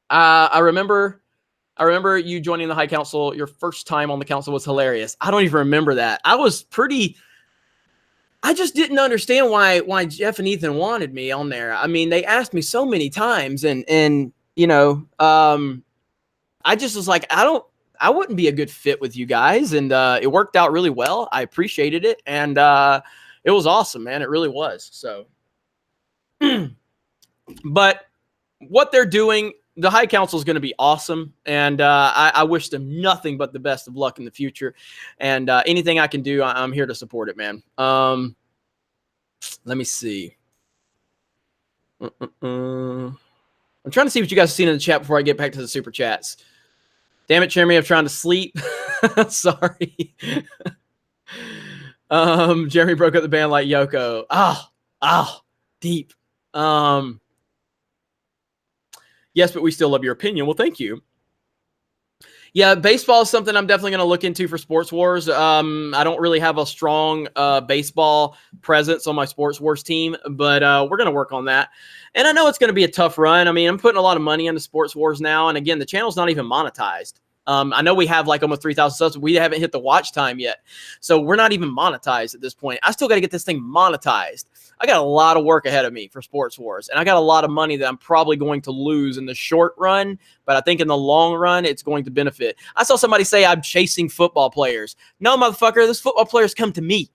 I remember you joining the High Council. Your first time on the council was hilarious. I don't even remember that. I just didn't understand why Jeff and Ethan wanted me on there. I mean, they asked me so many times and I just was like, I wouldn't be a good fit with you guys. And it worked out really well. I appreciated it. And it was awesome, man. It really was. So, but what they're doing, the High Council is going to be awesome. And I wish them nothing but the best of luck in the future. And anything I can do, I'm here to support it, man. Let me see. I'm trying to see what you guys have seen in the chat before I get back to the super chats. Damn it, Jeremy, I'm trying to sleep. Sorry. Jeremy broke up the band like Yoko. Deep. Yes, but we still love your opinion. Well, thank you. Yeah, baseball is something I'm definitely going to look into for Sports Wars. I don't really have a strong baseball presence on my Sports Wars team, but we're going to work on that. And I know it's going to be a tough run. I mean, I'm putting a lot of money into Sports Wars now. And again, the channel's not even monetized. I know we have like almost 3,000 subs. But we haven't hit the watch time yet. So we're not even monetized at this point. I still got to get this thing monetized. I got a lot of work ahead of me for Sports Wars, and I got a lot of money that I'm probably going to lose in the short run, but I think in the long run, it's going to benefit. I saw somebody say I'm chasing football players. No, motherfucker, this football players come to me,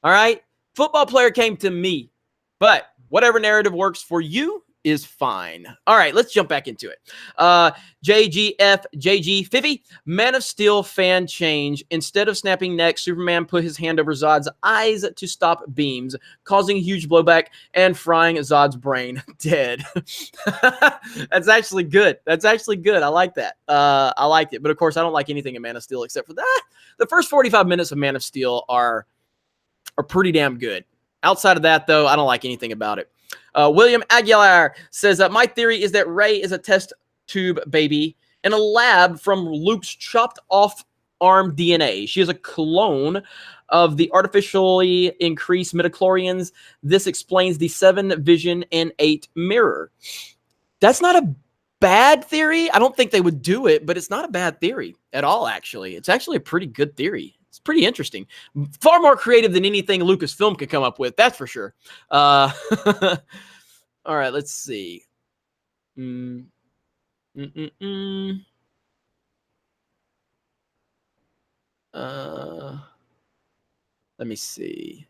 all right? Football player came to me, but whatever narrative works for you is fine. All right, let's jump back into it. JGF, Fivvy, Man of Steel fan change. Instead of snapping neck, Superman put his hand over Zod's eyes to stop beams, causing huge blowback and frying Zod's brain dead. That's actually good. I like that. I liked it. But of course, I don't like anything in Man of Steel except for that. The first 45 minutes of Man of Steel are pretty damn good. Outside of that, though, I don't like anything about it. William Aguilar says that my theory is that Rey is a test tube baby in a lab from Luke's chopped off arm DNA. She is a clone of the artificially increased midichlorians. This explains the 7 vision and 8 mirror. That's not a bad theory. I don't think they would do it, but it's not a bad theory at all, actually. It's actually a pretty good theory. It's pretty interesting. Far more creative than anything Lucasfilm could come up with. That's for sure. All right, let's see. Let me see.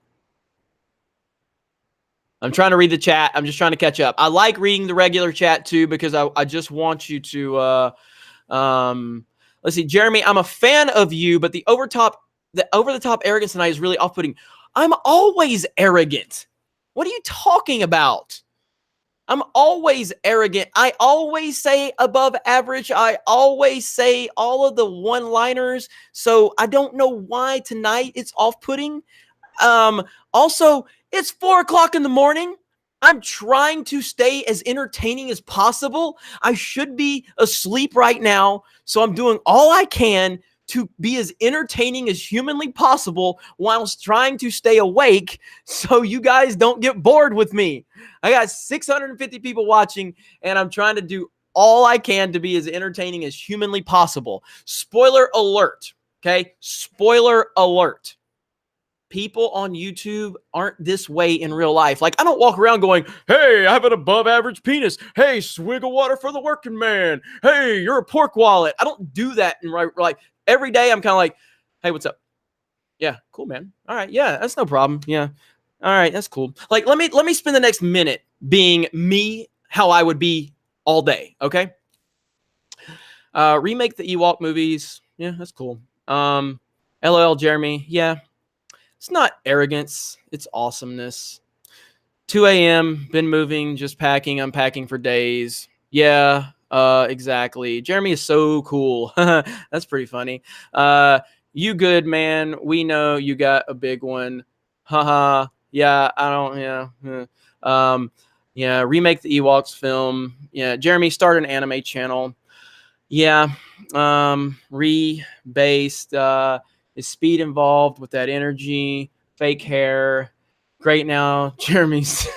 I'm trying to read the chat. I'm just trying to catch up. I like reading the regular chat too because I just want you to Let's see, Jeremy, I'm a fan of you, but the over-the-top arrogance tonight is really off-putting. I'm always arrogant. What are you talking about? I'm always arrogant. I always say above average. I always say all of the one-liners. So I don't know why tonight it's off-putting. Also, it's 4:00 in the morning. I'm trying to stay as entertaining as possible. I should be asleep right now. So I'm doing all I can to be as entertaining as humanly possible whilst trying to stay awake so you guys don't get bored with me. I got 650 people watching, and I'm trying to do all I can to be as entertaining as humanly possible. Spoiler alert, okay? Spoiler alert. People on YouTube aren't this way in real life. Like, I don't walk around going, hey, I have an above average penis. Hey, swig of water for the working man. Hey, you're a pork wallet. I don't do that in real life. Every day I'm kind of like, hey, what's up? Yeah, cool, man. All right, yeah, that's no problem. Yeah. All right, that's cool. Like, let me spend the next minute being me, how I would be all day, okay? Remake the Ewok movies. Yeah, that's cool. LOL, Jeremy. Yeah. It's not arrogance. It's awesomeness. 2 a.m. Been moving, just packing, unpacking for days. Yeah, exactly. Jeremy is so cool. That's pretty funny. You good, man. We know you got a big one. Haha. Yeah, I don't, yeah. Yeah, remake the Ewoks film. Yeah, Jeremy, start an anime channel. Yeah, re-based, is speed involved with that energy, fake hair. Great now, Jeremy's.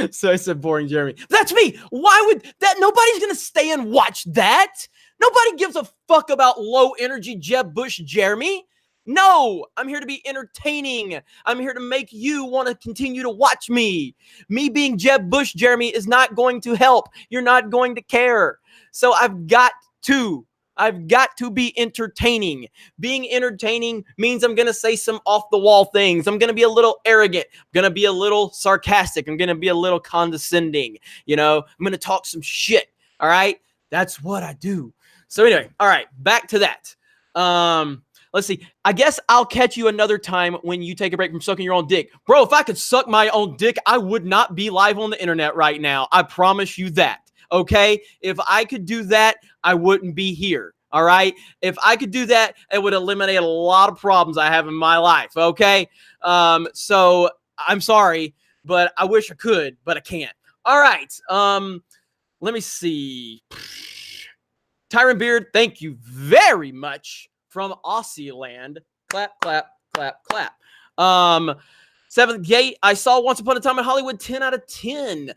So I said boring Jeremy. That's me. Why would that? Nobody's going to stay and watch that. Nobody gives a fuck about low energy Jeb Bush Jeremy. No, I'm here to be entertaining. I'm here to make you want to continue to watch me. Me being Jeb Bush Jeremy is not going to help. You're not going to care. So I've got to be entertaining. Being entertaining means I'm going to say some off the wall things. I'm going to be a little arrogant. I'm going to be a little sarcastic. I'm going to be a little condescending. You know, I'm going to talk some shit. All right. That's what I do. So anyway, all right, back to that. Let's see. I guess I'll catch you another time when you take a break from sucking your own dick. Bro, if I could suck my own dick, I would not be live on the internet right now. I promise you that. Okay? If I could do that, I wouldn't be here. All right? If I could do that, it would eliminate a lot of problems I have in my life. Okay? So I'm sorry, but I wish I could, but I can't. All right. Let me see. Tyron Beard, thank you very much. From Aussie land. Clap, clap, clap, clap. Seventh Gate, I saw Once Upon a Time in Hollywood, 10 out of 10.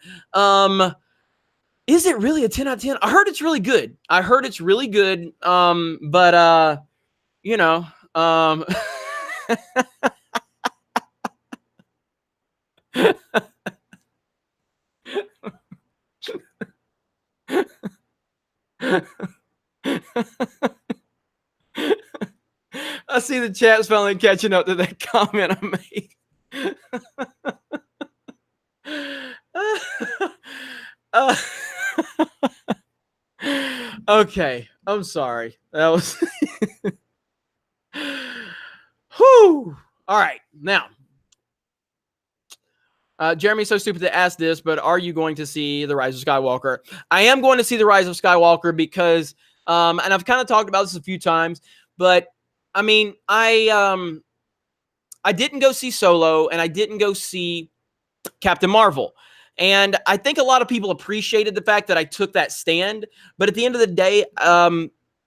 Is it really a 10 out of 10? I heard it's really good. But you know, I see the chat's finally catching up to that comment I made. Okay, I'm sorry. That was whew. All right, now Jeremy's so stupid to ask this, but are you going to see The Rise of Skywalker? I am going to see The Rise of Skywalker because, and I've kind of talked about this a few times, but I mean, I didn't go see Solo, and I didn't go see Captain Marvel. And I think a lot of people appreciated the fact that I took that stand. But at the end of the day,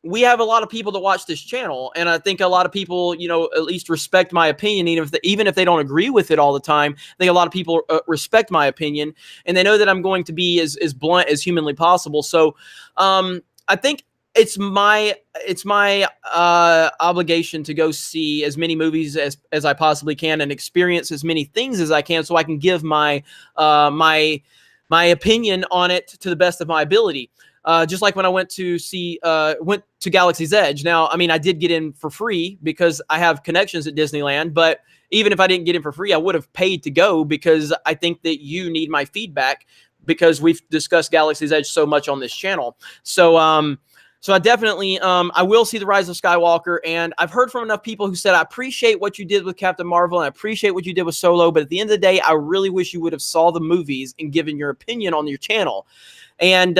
we have a lot of people that watch this channel. And I think a lot of people, you know, at least respect my opinion. Even if they don't agree with it all the time, I think a lot of people respect my opinion. And they know that I'm going to be as blunt as humanly possible. So I think it's my obligation to go see as many movies as I possibly can and experience as many things as I can, so I can give my opinion on it to the best of my ability. Just like when I went to Galaxy's Edge. Now, I mean, I did get in for free because I have connections at Disneyland, but even if I didn't get in for free, I would have paid to go because I think that you need my feedback. because we've discussed Galaxy's Edge so much on this channel. So, so I definitely, I will see The Rise of Skywalker, and I've heard from enough people who said, I appreciate what you did with Captain Marvel, and I appreciate what you did with Solo, but at the end of the day, I really wish you would have saw the movies and given your opinion on your channel. And,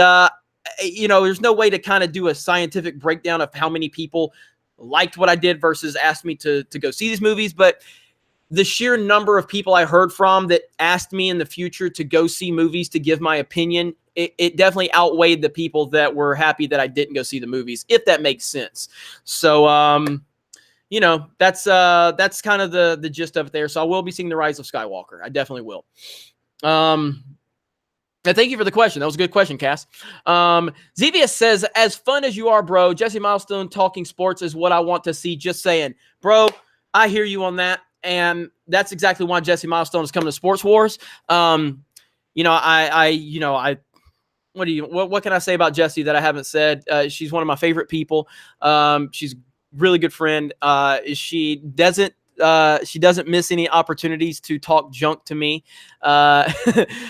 you know, there's no way to kind of do a scientific breakdown of how many people liked what I did versus asked me to go see these movies, but the sheer number of people I heard from that asked me in the future to go see movies to give my opinion, it definitely outweighed the people that were happy that I didn't go see the movies, if that makes sense. So, you know, that's kind of the gist of it there. So I will be seeing The Rise of Skywalker. I definitely will. And thank you for the question. That was a good question, Cass. Zevius says, as fun as you are, bro, Jesse Milestone talking sports is what I want to see. Just saying, bro, I hear you on that. And that's exactly why Jesse Milestone is coming to Sports Wars. You know, what can I say about Jessie that I haven't said? She's one of my favorite people. She's a really good friend. She doesn't miss any opportunities to talk junk to me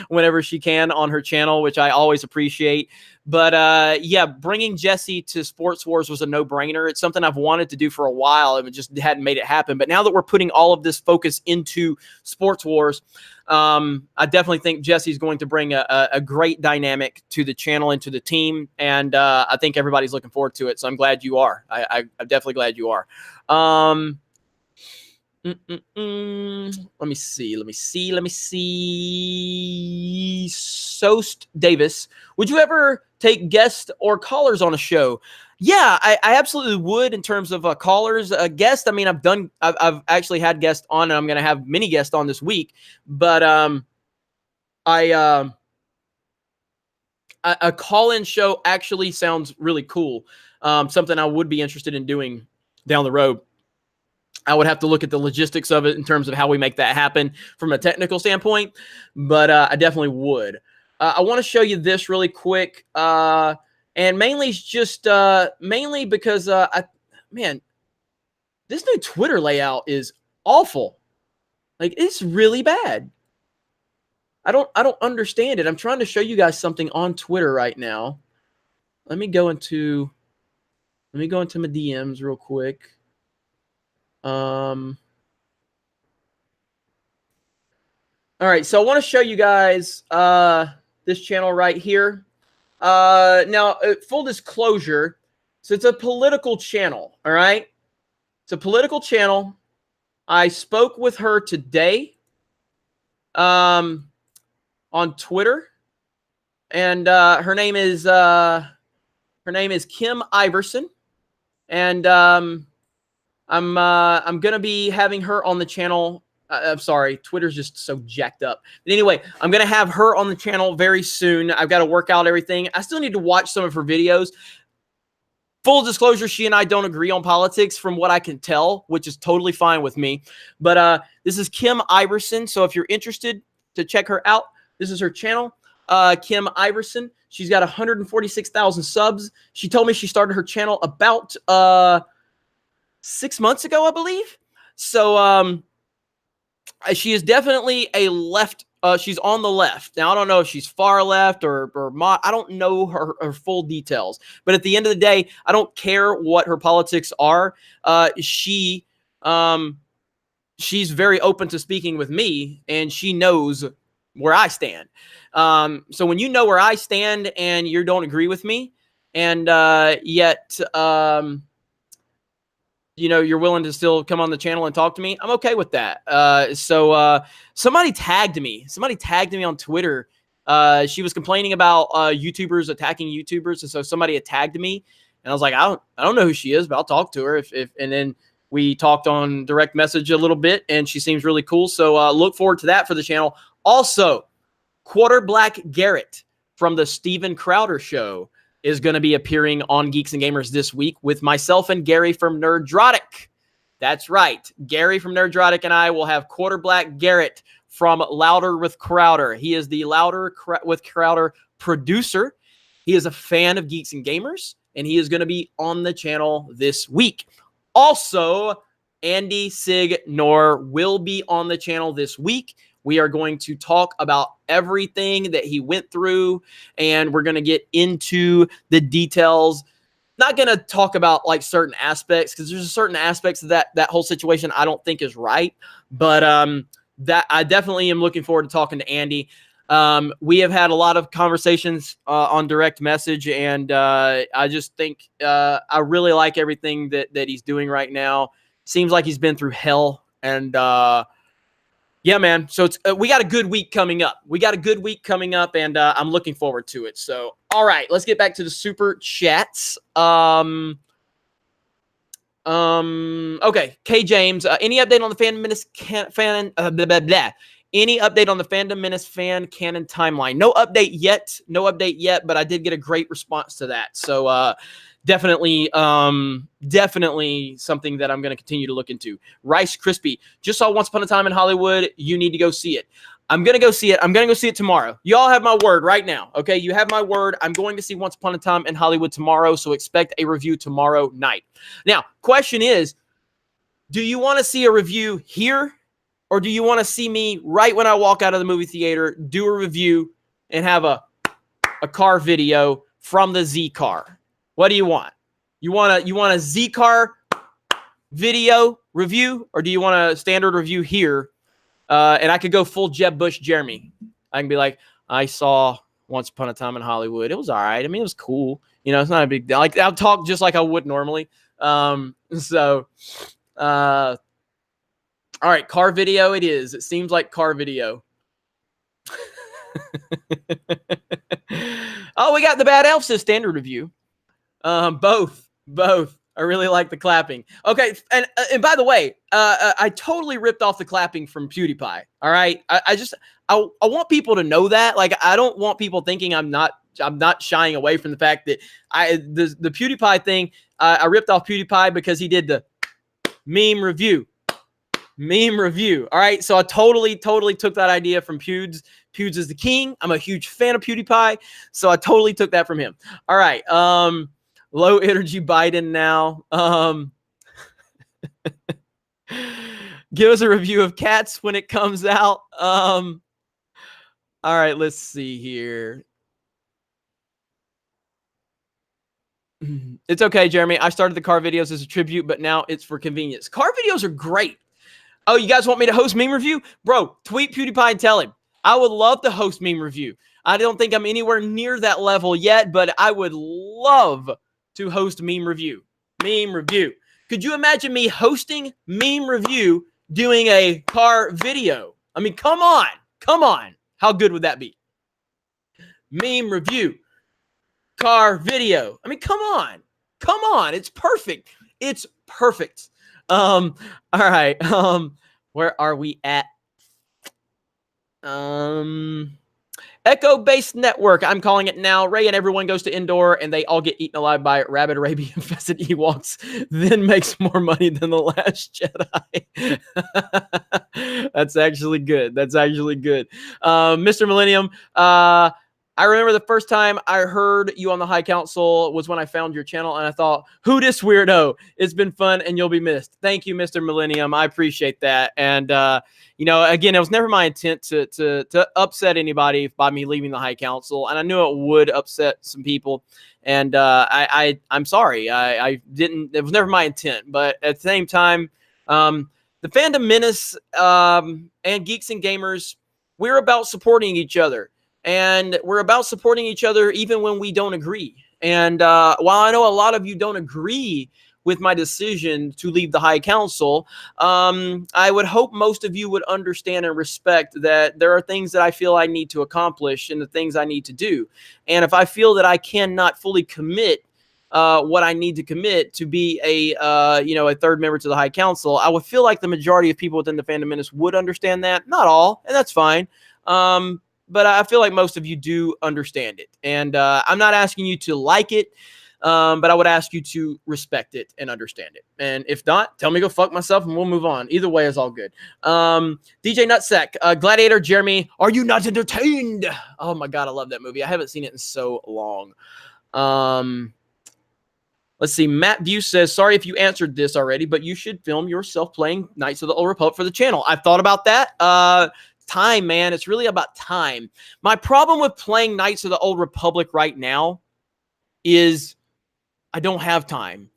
whenever she can on her channel, which I always appreciate. But yeah, bringing Jessie to Sports Wars was a no-brainer. It's something I've wanted to do for a while, and it just hadn't made it happen. But now that we're putting all of this focus into Sports Wars, I definitely think Jessie's going to bring a great dynamic to the channel and to the team, and I think everybody's looking forward to it. So I'm glad you are. I'm definitely glad you are. Let me see. Soast Davis, would you ever take guests or callers on a show? Yeah, I absolutely would in terms of callers. Guests, I mean, I've actually had guests on, and I'm going to have many guests on this week. But a call-in show actually sounds really cool. Something I would be interested in doing down the road. I would have to look at the logistics of it in terms of how we make that happen from a technical standpoint, but I definitely would. I want to show you this really quick, and mainly just mainly because man, this new Twitter layout is awful. Like, it's really bad. I don't understand it. I'm trying to show you guys something on Twitter right now. Let me go into my DMs real quick. All right, so I want to show you guys this channel right here. Now, full disclosure, so it's a political channel, all right? It's a political channel. I spoke with her today on Twitter, and her name is Kim Iverson, and I'm gonna be having her on the channel. I'm sorry, Twitter's just so jacked up. But anyway, I'm gonna have her on the channel very soon. I've got to work out everything. I still need to watch some of her videos. Full disclosure, she and I don't agree on politics from what I can tell, which is totally fine with me. But this is Kim Iverson. So if you're interested to check her out, this is her channel, Kim Iverson. She's got 146,000 subs. She told me she started her channel about 6 months ago, I believe. So she is definitely a left. She's on the left. Now, I don't know if she's far left or I don't know her full details. But at the end of the day, I don't care what her politics are. She's very open to speaking with me, and she knows where I stand. So when you know where I stand and you don't agree with me, and yet you know, you're willing to still come on the channel and talk to me, I'm okay with that. So somebody tagged me on Twitter. She was complaining about YouTubers attacking YouTubers. And so somebody had tagged me, and I was like, I don't know who she is, but I'll talk to her. And then we talked on direct message a little bit, and she seems really cool. So look forward to that for the channel. Also, Quarter Black Garrett from the Steven Crowder Show is going to be appearing on Geeks and Gamers this week with myself and Gary from Nerddrotic. That's right. Gary from Nerddrotic and I will have Quarter Black Garrett from Louder with Crowder. He is the Louder with Crowder producer. He is a fan of Geeks and Gamers, and he is going to be on the channel this week. Also, Andy Sig Nor will be on the channel this week. We are going to talk about everything that he went through, and we're going to get into the details. Not going to talk about like certain aspects, because there's certain aspects of that whole situation I don't think is right. But that I definitely am looking forward to talking to Andy. We have had a lot of conversations on direct message, and I just think I really like everything that he's doing right now. Seems like he's been through hell, and yeah, man. So it's we got a good week coming up. And I'm looking forward to it. So, all right, let's get back to the super chats. Okay, K James. Any update on the Phantom Menace blah, blah, blah. Any update on the Phantom Menace fan canon timeline? No update yet. But I did get a great response to that. So definitely something that I'm going to continue to look into. Rice Crispy. Just saw Once Upon a Time in Hollywood. You need to go see it. I'm going to go see it tomorrow. You all have my word right now. Okay, you have my word. I'm going to see Once Upon a Time in Hollywood tomorrow. So expect a review tomorrow night. Now, question is, do you want to see a review here? Or do you want to see me right when I walk out of the movie theater, do a review and have a car video from the Z car? What do you want? You want a Z car video review, or do you want a standard review here? And I could go full Jeb Bush Jeremy. I can be like, I saw Once Upon a Time in Hollywood. It was all right. I mean, it was cool. You know, it's not a big deal. Like, I'll talk just like I would normally. All right, car video it is. It seems like car video. Oh, we got the Bad Elf says standard review. Both. I really like the clapping. Okay, and by the way, I totally ripped off the clapping from PewDiePie. All right, I want people to know that. Like, I don't want people thinking I'm not shying away from the fact that the PewDiePie thing. I ripped off PewDiePie because he did the meme review. All right. So I totally took that idea from Pewds. Pewds is the king. I'm a huge fan of PewDiePie. So I totally took that from him. All right. Low energy Biden now. Give us a review of Cats when it comes out. All right. Let's see here. It's okay, Jeremy. I started the car videos as a tribute, but now it's for convenience. Car videos are great. Oh, you guys want me to host meme review? Bro, tweet PewDiePie and tell him. I would love to host meme review. I don't think I'm anywhere near that level yet, but I would love to host meme review. Could you imagine me hosting meme review doing a car video? I mean, come on. How good would that be? Meme review, car video. I mean, come on. It's perfect. All right. Where are we at? Echo-based network. I'm calling it now. Ray and everyone goes to Indoor, and they all get eaten alive by rabid Arabia-infested Ewoks. Then makes more money than The Last Jedi. That's actually good. Mr. Millennium. I remember the first time I heard you on the High Council was when I found your channel, and I thought, who this weirdo? It's been fun, and you'll be missed. Thank you, Mr. Millennium. I appreciate that. And, again, it was never my intent to upset anybody by me leaving the High Council, and I knew it would upset some people. And I'm sorry. I didn't. It was never my intent. But at the same time, the Fandom Menace and Geeks and Gamers, we're about supporting each other. And we're about supporting each other even when we don't agree. And while I know a lot of you don't agree with my decision to leave the High Council, I would hope most of you would understand and respect that there are things that I feel I need to accomplish and the things I need to do. And if I feel that I cannot fully commit what I need to commit to be a third member to the High Council, I would feel like the majority of people within the Fandom Menace would understand that. Not all, and that's fine. But I feel like most of you do understand it. And I'm not asking you to like it, but I would ask you to respect it and understand it. And if not, tell me to go fuck myself and we'll move on. Either way is all good. DJ Nutsack, Gladiator, Jeremy, are you not entertained? Oh my God, I love that movie. I haven't seen it in so long. Let's see. Matt Buse says, sorry if you answered this already, but you should film yourself playing Knights of the Old Republic for the channel. I've thought about that. time, man. It's really about time. My problem with playing Knights of the Old Republic right now is I don't have time.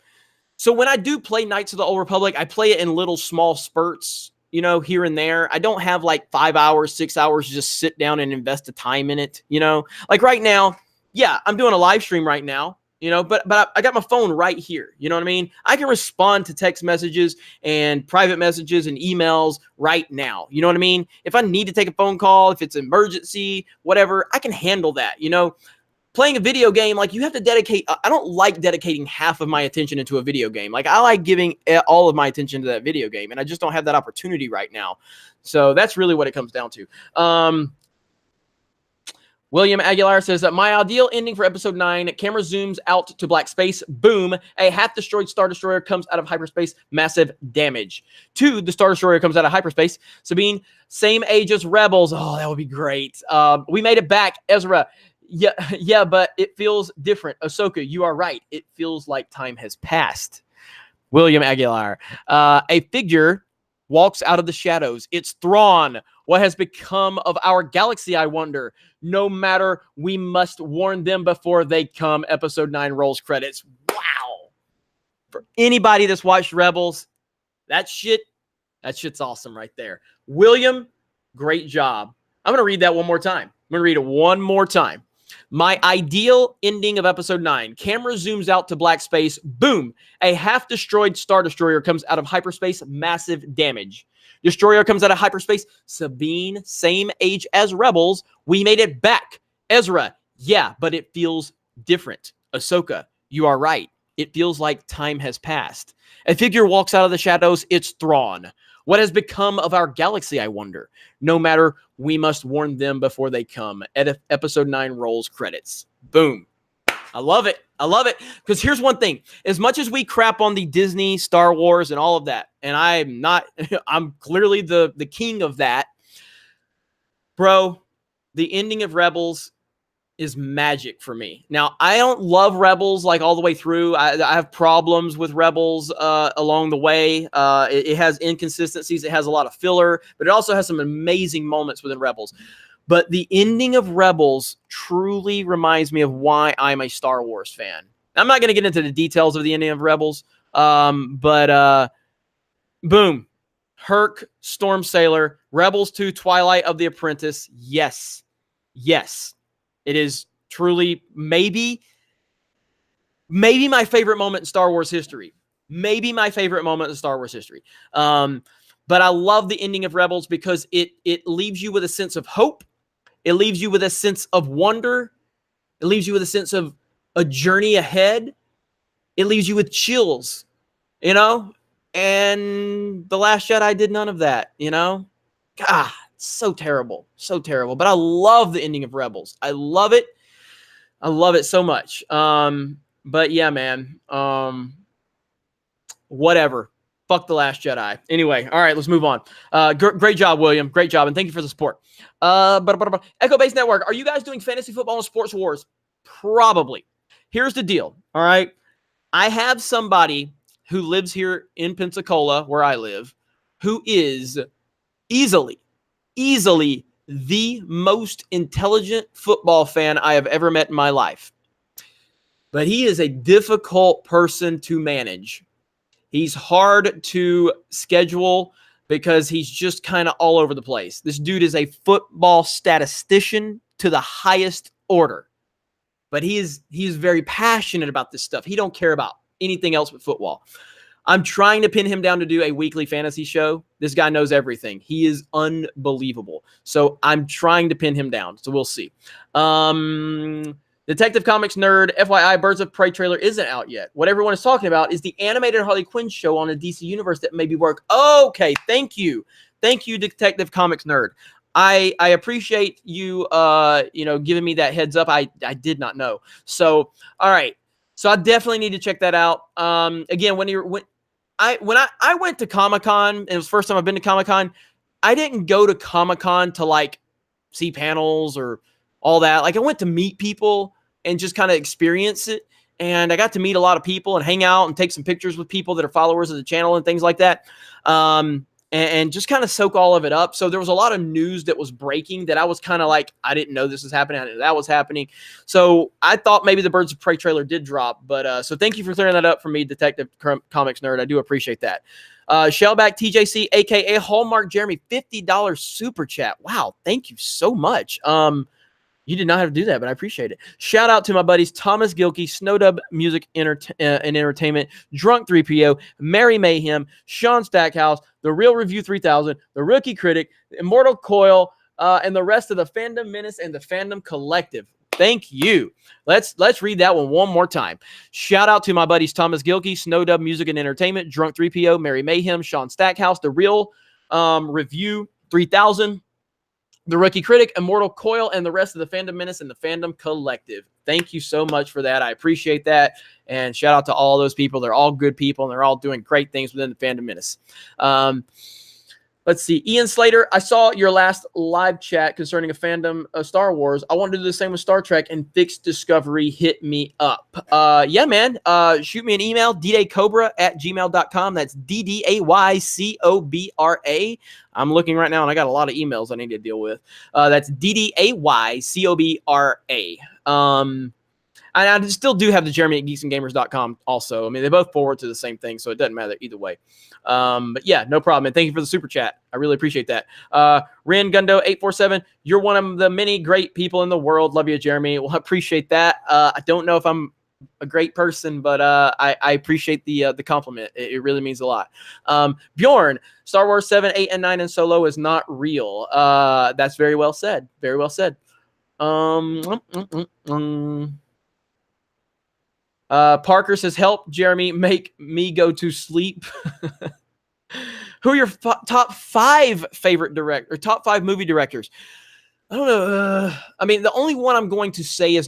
So when I do play Knights of the Old Republic, I play it in little small spurts, here and there. I don't have like 5 hours, 6 hours to just sit down and invest the time in it, Like right now, yeah, I'm doing a live stream right now, but I got my phone right here. You know what I mean? I can respond to text messages and private messages and emails right now. You know what I mean? If I need to take a phone call, if it's an emergency, whatever, I can handle that, Playing a video game, like you have to dedicate, I don't like dedicating half of my attention into a video game. Like I like giving all of my attention to that video game, and I just don't have that opportunity right now. So that's really what it comes down to. William Aguilar says that my ideal ending for episode 9, camera zooms out to black space, boom, a half-destroyed Star Destroyer comes out of hyperspace, massive damage. 2, the Star Destroyer comes out of hyperspace. Sabine, same age as Rebels. Oh, that would be great. We made it back. Ezra, yeah, but it feels different. Ahsoka, you are right. It feels like time has passed. William Aguilar, a figure walks out of the shadows. It's Thrawn. What has become of our galaxy, I wonder? No matter, we must warn them before they come. Episode 9 rolls credits. Wow. For anybody that's watched Rebels, that shit's awesome right there. William, great job. I'm going to read that one more time. I'm going to read it one more time. My ideal ending of episode 9. Camera zooms out to black space. Boom. A half-destroyed Star Destroyer comes out of hyperspace. Massive damage. Destroyer comes out of hyperspace. Sabine, same age as Rebels. We made it back. Ezra, yeah, but it feels different. Ahsoka, you are right. It feels like time has passed. A figure walks out of the shadows. It's Thrawn. What has become of our galaxy, I wonder? No matter, we must warn them before they come. Episode 9 rolls credits. Boom. I love it. I love it. Because here's one thing. As much as we crap on the Disney, Star Wars, and all of that, and I'm clearly the king of that. Bro, the ending of Rebels is magic for me. Now, I don't love Rebels like all the way through. I have problems with Rebels along the way. It has inconsistencies. It has a lot of filler, but it also has some amazing moments within Rebels. But the ending of Rebels truly reminds me of why I'm a Star Wars fan. I'm not going to get into the details of the ending of Rebels, but boom. Herc, Storm Sailor, Rebels 2, Twilight of the Apprentice. Yes. Yes. It is truly maybe my favorite moment in Star Wars history. Maybe my favorite moment in Star Wars history. But I love the ending of Rebels because it leaves you with a sense of hope. It leaves you with a sense of wonder. It leaves you with a sense of a journey ahead. It leaves you with chills, And The Last Jedi did none of that, God, so terrible. So terrible. But I love the ending of Rebels. I love it. I love it so much. But yeah, man. Whatever. Fuck The Last Jedi. Anyway, all right, let's move on. Great job, William. Great job, and thank you for the support. Echo Base Network, are you guys doing fantasy football and sports wars? Probably. Here's the deal, all right? I have somebody who lives here in Pensacola, where I live, who is easily the most intelligent football fan I have ever met in my life. But he is a difficult person to manage. He's hard to schedule because he's just kind of all over the place. This dude is a football statistician to the highest order. But he is very passionate about this stuff. He don't care about anything else but football. I'm trying to pin him down to do a weekly fantasy show. This guy knows everything. He is unbelievable. So I'm trying to pin him down. So we'll see. Detective Comics Nerd, FYI, Birds of Prey trailer isn't out yet. What everyone is talking about is the animated Harley Quinn show on the DC Universe that maybe work. Okay, thank you. Thank you, Detective Comics Nerd. I appreciate you, giving me that heads up. I did not know. So, all right. So I definitely need to check that out. Again, when I went to Comic-Con, and it was the first time I've been to Comic-Con, I didn't go to Comic-Con to like see panels or all that. Like I went to meet people and just kind of experience it. And I got to meet a lot of people and hang out and take some pictures with people that are followers of the channel and things like that. and just kind of soak all of it up. So there was a lot of news that was breaking that I was kind of like, I didn't know this was happening. I didn't know that was happening. So I thought maybe the Birds of Prey trailer did drop. But so thank you for clearing that up for me, Detective Comics Nerd. I do appreciate that. Shellback TJC, aka Hallmark Jeremy, $50 super chat. Wow, thank you so much. You did not have to do that, but I appreciate it. Shout out to my buddies Thomas Gilkey, Snowdub Music and Entertainment, Drunk 3PO, Mary Mayhem, Sean Stackhouse, The Real Review 3000, The Rookie Critic, Immortal Coil, and the rest of the Fandom Menace and the Fandom Collective. Thank you. Let's read that one more time. Shout out to my buddies Thomas Gilkey, Snowdub Music and Entertainment, Drunk 3PO, Mary Mayhem, Sean Stackhouse, The Real Review 3000, The Rookie Critic, Immortal Coil, and the rest of the Fandom Menace and the Fandom Collective. Thank you so much for that. I appreciate that. And shout out to all those people. They're all good people, and they're all doing great things within the Fandom Menace. Let's see. Ian Slater, I saw your last live chat concerning a fandom of Star Wars. I wanted to do the same with Star Trek, and Fixed Discovery hit me up. Yeah, man. Shoot me an email, ddaycobra@gmail.com. That's DDAYCOBRA. I'm looking right now, and I got a lot of emails I need to deal with. That's DDAYCOBRA. And I still do have the Jeremy at geeksandgamers.com also. I mean, they both forward to the same thing, so it doesn't matter either way. But yeah, no problem. And thank you for the super chat. I really appreciate that. Ren Gundo 847, you're one of the many great people in the world. Love you, Jeremy. Well, I appreciate that. I don't know if I'm a great person, but I appreciate the compliment. It really means a lot. Bjorn, Star Wars 7, 8, and 9 and Solo is not real. That's very well said. Very well said. Parker says, help Jeremy make me go to sleep. Who are your top 5 favorite top 5 movie directors? I don't know. I mean, the only one I'm going to say is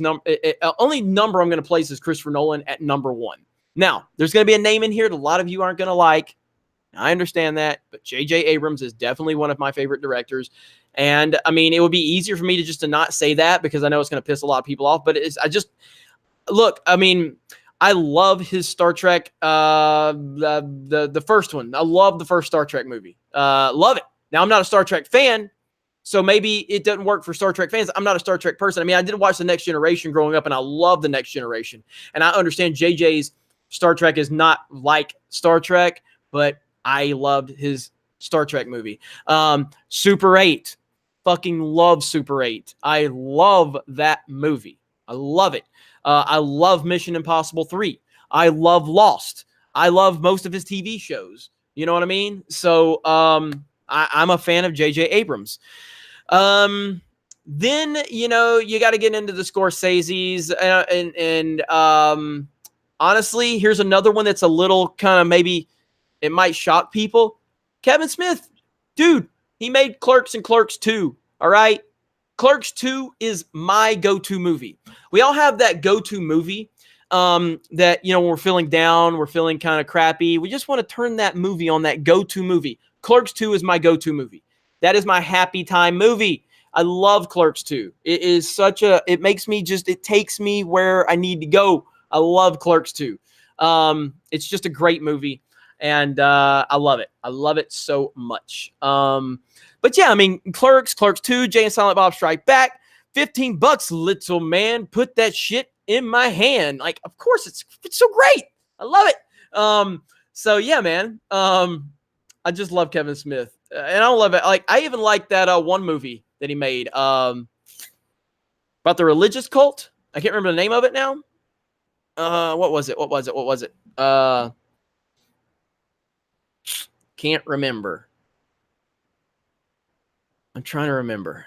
only number I'm going to place is Christopher Nolan at number 1. Now, there's going to be a name in here that a lot of you aren't going to like. I understand that, but J.J. Abrams is definitely one of my favorite directors. And I mean, it would be easier for me to not say that because I know it's going to piss a lot of people off. But look, I mean, I love his Star Trek, the first one. I love the first Star Trek movie. Love it. Now, I'm not a Star Trek fan, so maybe it doesn't work for Star Trek fans. I'm not a Star Trek person. I mean, I did watch The Next Generation growing up, and I love The Next Generation. And I understand JJ's Star Trek is not like Star Trek, but I loved his Star Trek movie. Super 8. Fucking love Super 8. I love that movie. I love it. I love Mission Impossible 3. I love Lost. I love most of his TV shows. You know what I mean? So I'm a fan of J.J. Abrams. Then, you know, you got to get into the Scorseses. And honestly, here's another one that's a little kind of maybe it might shock people. Kevin Smith. Dude, he made Clerks and Clerks 2. All right? Clerks 2 is my go-to movie. We all have that go-to movie that, you know, when we're feeling down, we're feeling kind of crappy. We just want to turn that movie on, that go-to movie. Clerks 2 is my go-to movie. That is my happy time movie. I love Clerks 2. It is it makes me it takes me where I need to go. I love Clerks 2. It's just a great movie. And I love it. I love it so much. But yeah, I mean, Clerks 2, Jay and Silent Bob Strike Back, $15, little man. Put that shit in my hand. Like, of course, it's so great. I love it. So yeah, man. I just love Kevin Smith, and I love it. Like, I even like that one movie that he made about the religious cult. I can't remember the name of it now. What was it? Can't remember. I'm trying to remember.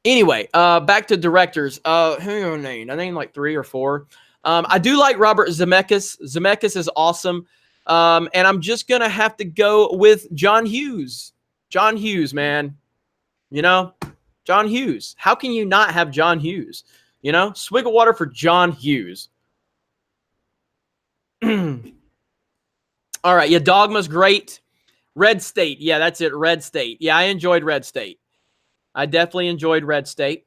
Anyway, back to directors. Who are named? I named like 3 or 4. I do like Robert Zemeckis. Zemeckis is awesome. And I'm just going to have to go with John Hughes. John Hughes, man. You know, John Hughes. How can you not have John Hughes? You know, swig of water for John Hughes. All right. Yeah, Dogma's great. Red State. Yeah, that's it. Red State. Yeah, I enjoyed Red State. I definitely enjoyed Red State.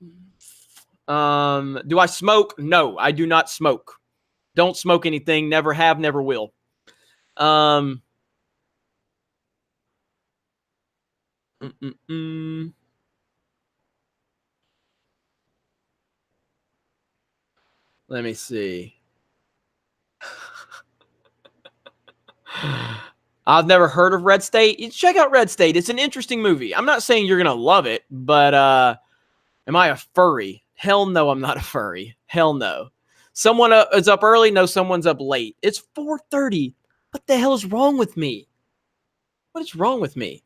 Do I smoke? No, I do not smoke. Don't smoke anything. Never have, never will. Mm-mm-mm. Let me see. I've never heard of Red State. Check out Red State. It's an interesting movie. I'm not saying you're gonna love it, but am I a furry? Hell no, I'm not a furry. Hell no. Someone is up early. No, someone's up late. It's 4:30. What the hell is wrong with me? What is wrong with me?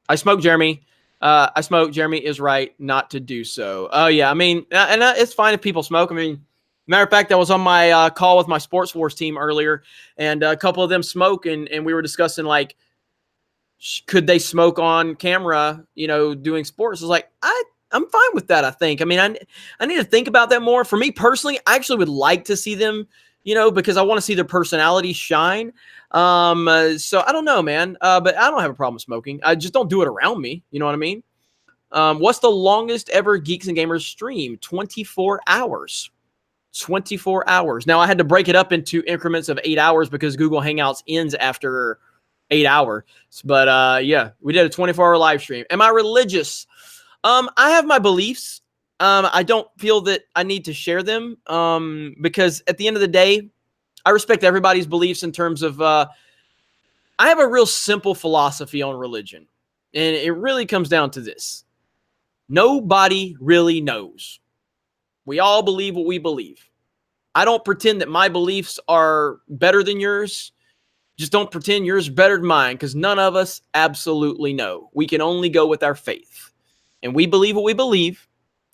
I smoke, Jeremy. I smoke. Jeremy is right not to do so. Oh yeah, I mean, and it's fine if people smoke. I mean, matter of fact, I was on my call with my Sports Wars team earlier, and a couple of them smoke, and we were discussing like, could they smoke on camera? Doing sports. I was like, I'm fine with that. I think. I mean, I need to think about that more. For me personally, I actually would like to see them. Because I want to see their personality shine. So I don't know, man. But I don't have a problem smoking. I just don't do it around me. You know what I mean? What's the longest ever Geeks and Gamers stream? 24 hours. 24 hours. Now I had to break it up into increments of 8 hours because Google Hangouts ends after 8 hours. But yeah, we did a 24-hour live stream. Am I religious? I have my beliefs. I don't feel that I need to share them because at the end of the day, I respect everybody's beliefs in terms of I have a real simple philosophy on religion, and it really comes down to this. Nobody really knows. We all believe what we believe. I don't pretend that my beliefs are better than yours. Just don't pretend yours is better than mine because none of us absolutely know. We can only go with our faith. And we believe what we believe.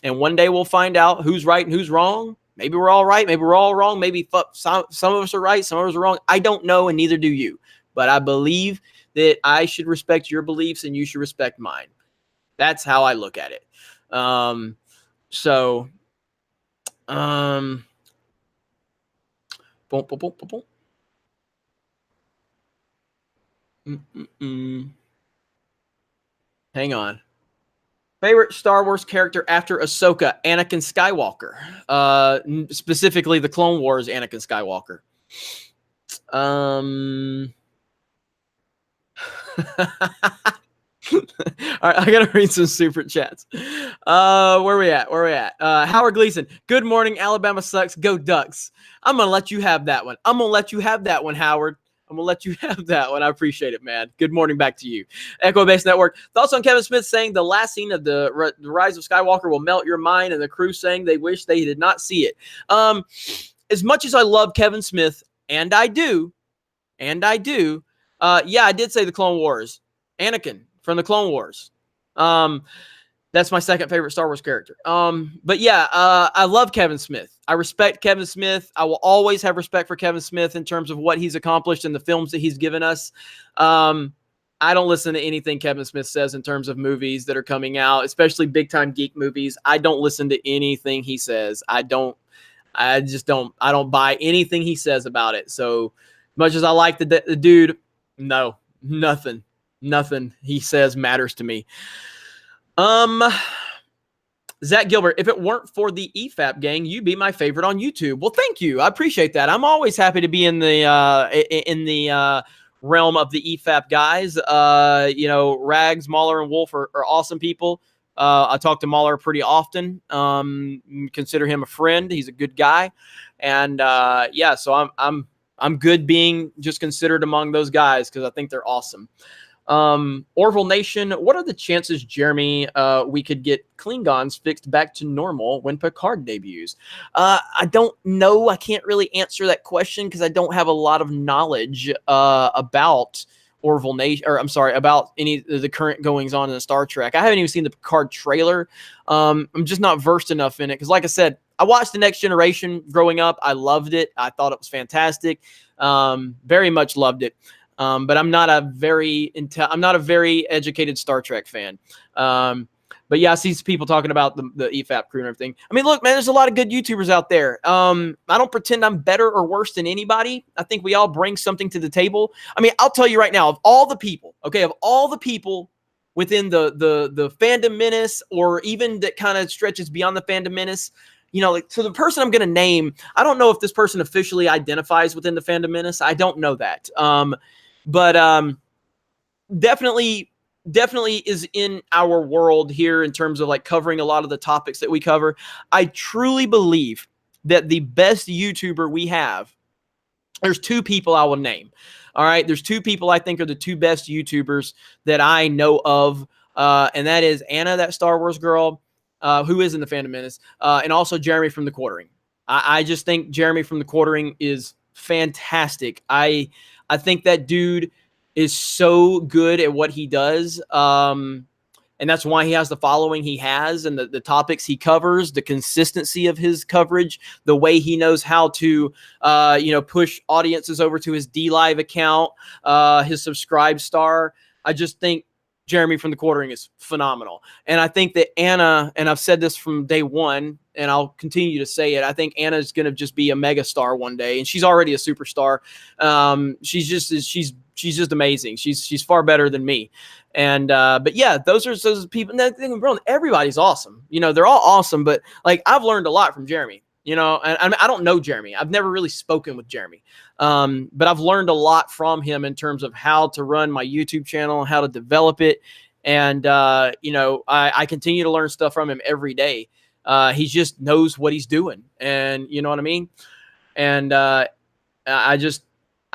And one day we'll find out who's right and who's wrong. Maybe we're all right. Maybe we're all wrong. Maybe some of us are right. Some of us are wrong. I don't know, and neither do you. But I believe that I should respect your beliefs and you should respect mine. That's how I look at it. So, boom, boom, boom, boom, boom. Hang on. Favorite Star Wars character after Ahsoka? Anakin Skywalker. Specifically the Clone Wars Anakin Skywalker. All right, I gotta read some super chats. Where we at? Howard Gleason. Good morning, Alabama sucks. Go Ducks. I'm gonna let you have that one. Howard. I'm gonna let you have that one. I appreciate it, man. Good morning back to you. Echo Base Network. Thoughts on Kevin Smith saying the last scene of the Rise of Skywalker will melt your mind, and the crew saying they wish they did not see it. As much as I love Kevin Smith, and I do, yeah, I did say the Clone Wars. Anakin from the Clone Wars. That's my second favorite Star Wars character. But yeah, I love Kevin Smith. I respect Kevin Smith. I will always have respect for Kevin Smith in terms of what he's accomplished in the films that he's given us. I don't listen to anything Kevin Smith says in terms of movies that are coming out, especially big time geek movies. I don't listen to anything he says. I don't buy anything he says about it. So much as I like the dude, no, nothing he says matters to me. Zach Gilbert, if it weren't for the EFAP gang, you'd be my favorite on YouTube. Well, thank you. I appreciate that. I'm always happy to be in the realm of the EFAP guys. Rags, Mahler, and Wolf are awesome people. I talk to Mahler pretty often. Consider him a friend. He's a good guy, and yeah, so I'm good being just considered among those guys because I think they're awesome. Orville Nation, what are the chances, Jeremy, we could get Klingons fixed back to normal when Picard debuts? I don't know. I can't really answer that question because I don't have a lot of knowledge about Orville Nation, or I'm sorry, about any of the current goings on in Star Trek. I haven't even seen the Picard trailer. I'm just not versed enough in it because, like I said, I watched The Next Generation growing up. I loved it. I thought it was fantastic. Very much loved it. But I'm not a very educated Star Trek fan. But yeah, I see people talking about the EFAP crew and everything. I mean, look, man, there's a lot of good YouTubers out there. I don't pretend I'm better or worse than anybody. I think we all bring something to the table. I mean, I'll tell you right now, of all the people within the fandom menace, or even that kind of stretches beyond the fandom menace, so the person I'm going to name, I don't know if this person officially identifies within the fandom menace. I don't know that. But definitely definitely is in our world here in terms of like covering a lot of the topics that we cover. I truly believe that the best YouTuber we have, there's two people I will name. All right. There's two people I think are the two best YouTubers that I know of. And that is Anna, that Star Wars girl, who is in the Phantom Menace, and also Jeremy from the Quartering. I just think Jeremy from the Quartering is fantastic. I think that dude is so good at what he does. And that's why he has the following he has, and the topics he covers, the consistency of his coverage, the way he knows how to, push audiences over to his DLive account, his subscribe star. I just think Jeremy from the Quartering is phenomenal. And I think that Anna, and I've said this from day one, and I'll continue to say it, I think Anna is going to just be a mega star one day, and she's already a superstar. She's just amazing. She's far better than me. And but yeah, those are those people. Everybody's awesome. They're all awesome. But like, I've learned a lot from Jeremy. And I don't know Jeremy. I've never really spoken with Jeremy. But I've learned a lot from him in terms of how to run my YouTube channel, how to develop it. And I continue to learn stuff from him every day. He just knows what he's doing, and you know what I mean. And I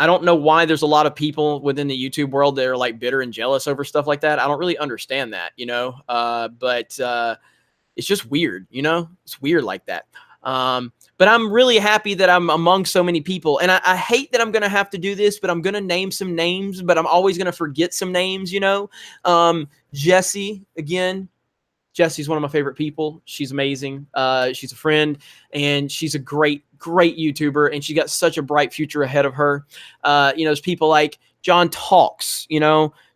don't know why there's a lot of people within the YouTube world that are like bitter and jealous over stuff like that. I don't really understand that, but it's just weird, it's weird like that. But I'm really happy that I'm among so many people, and I hate that I'm going to have to do this, but I'm going to name some names, but I'm always going to forget some names, Jessie, again. Jessie's one of my favorite people. She's amazing. She's a friend, and she's a great YouTuber, and she got such a bright future ahead of her. There's people like John Talks,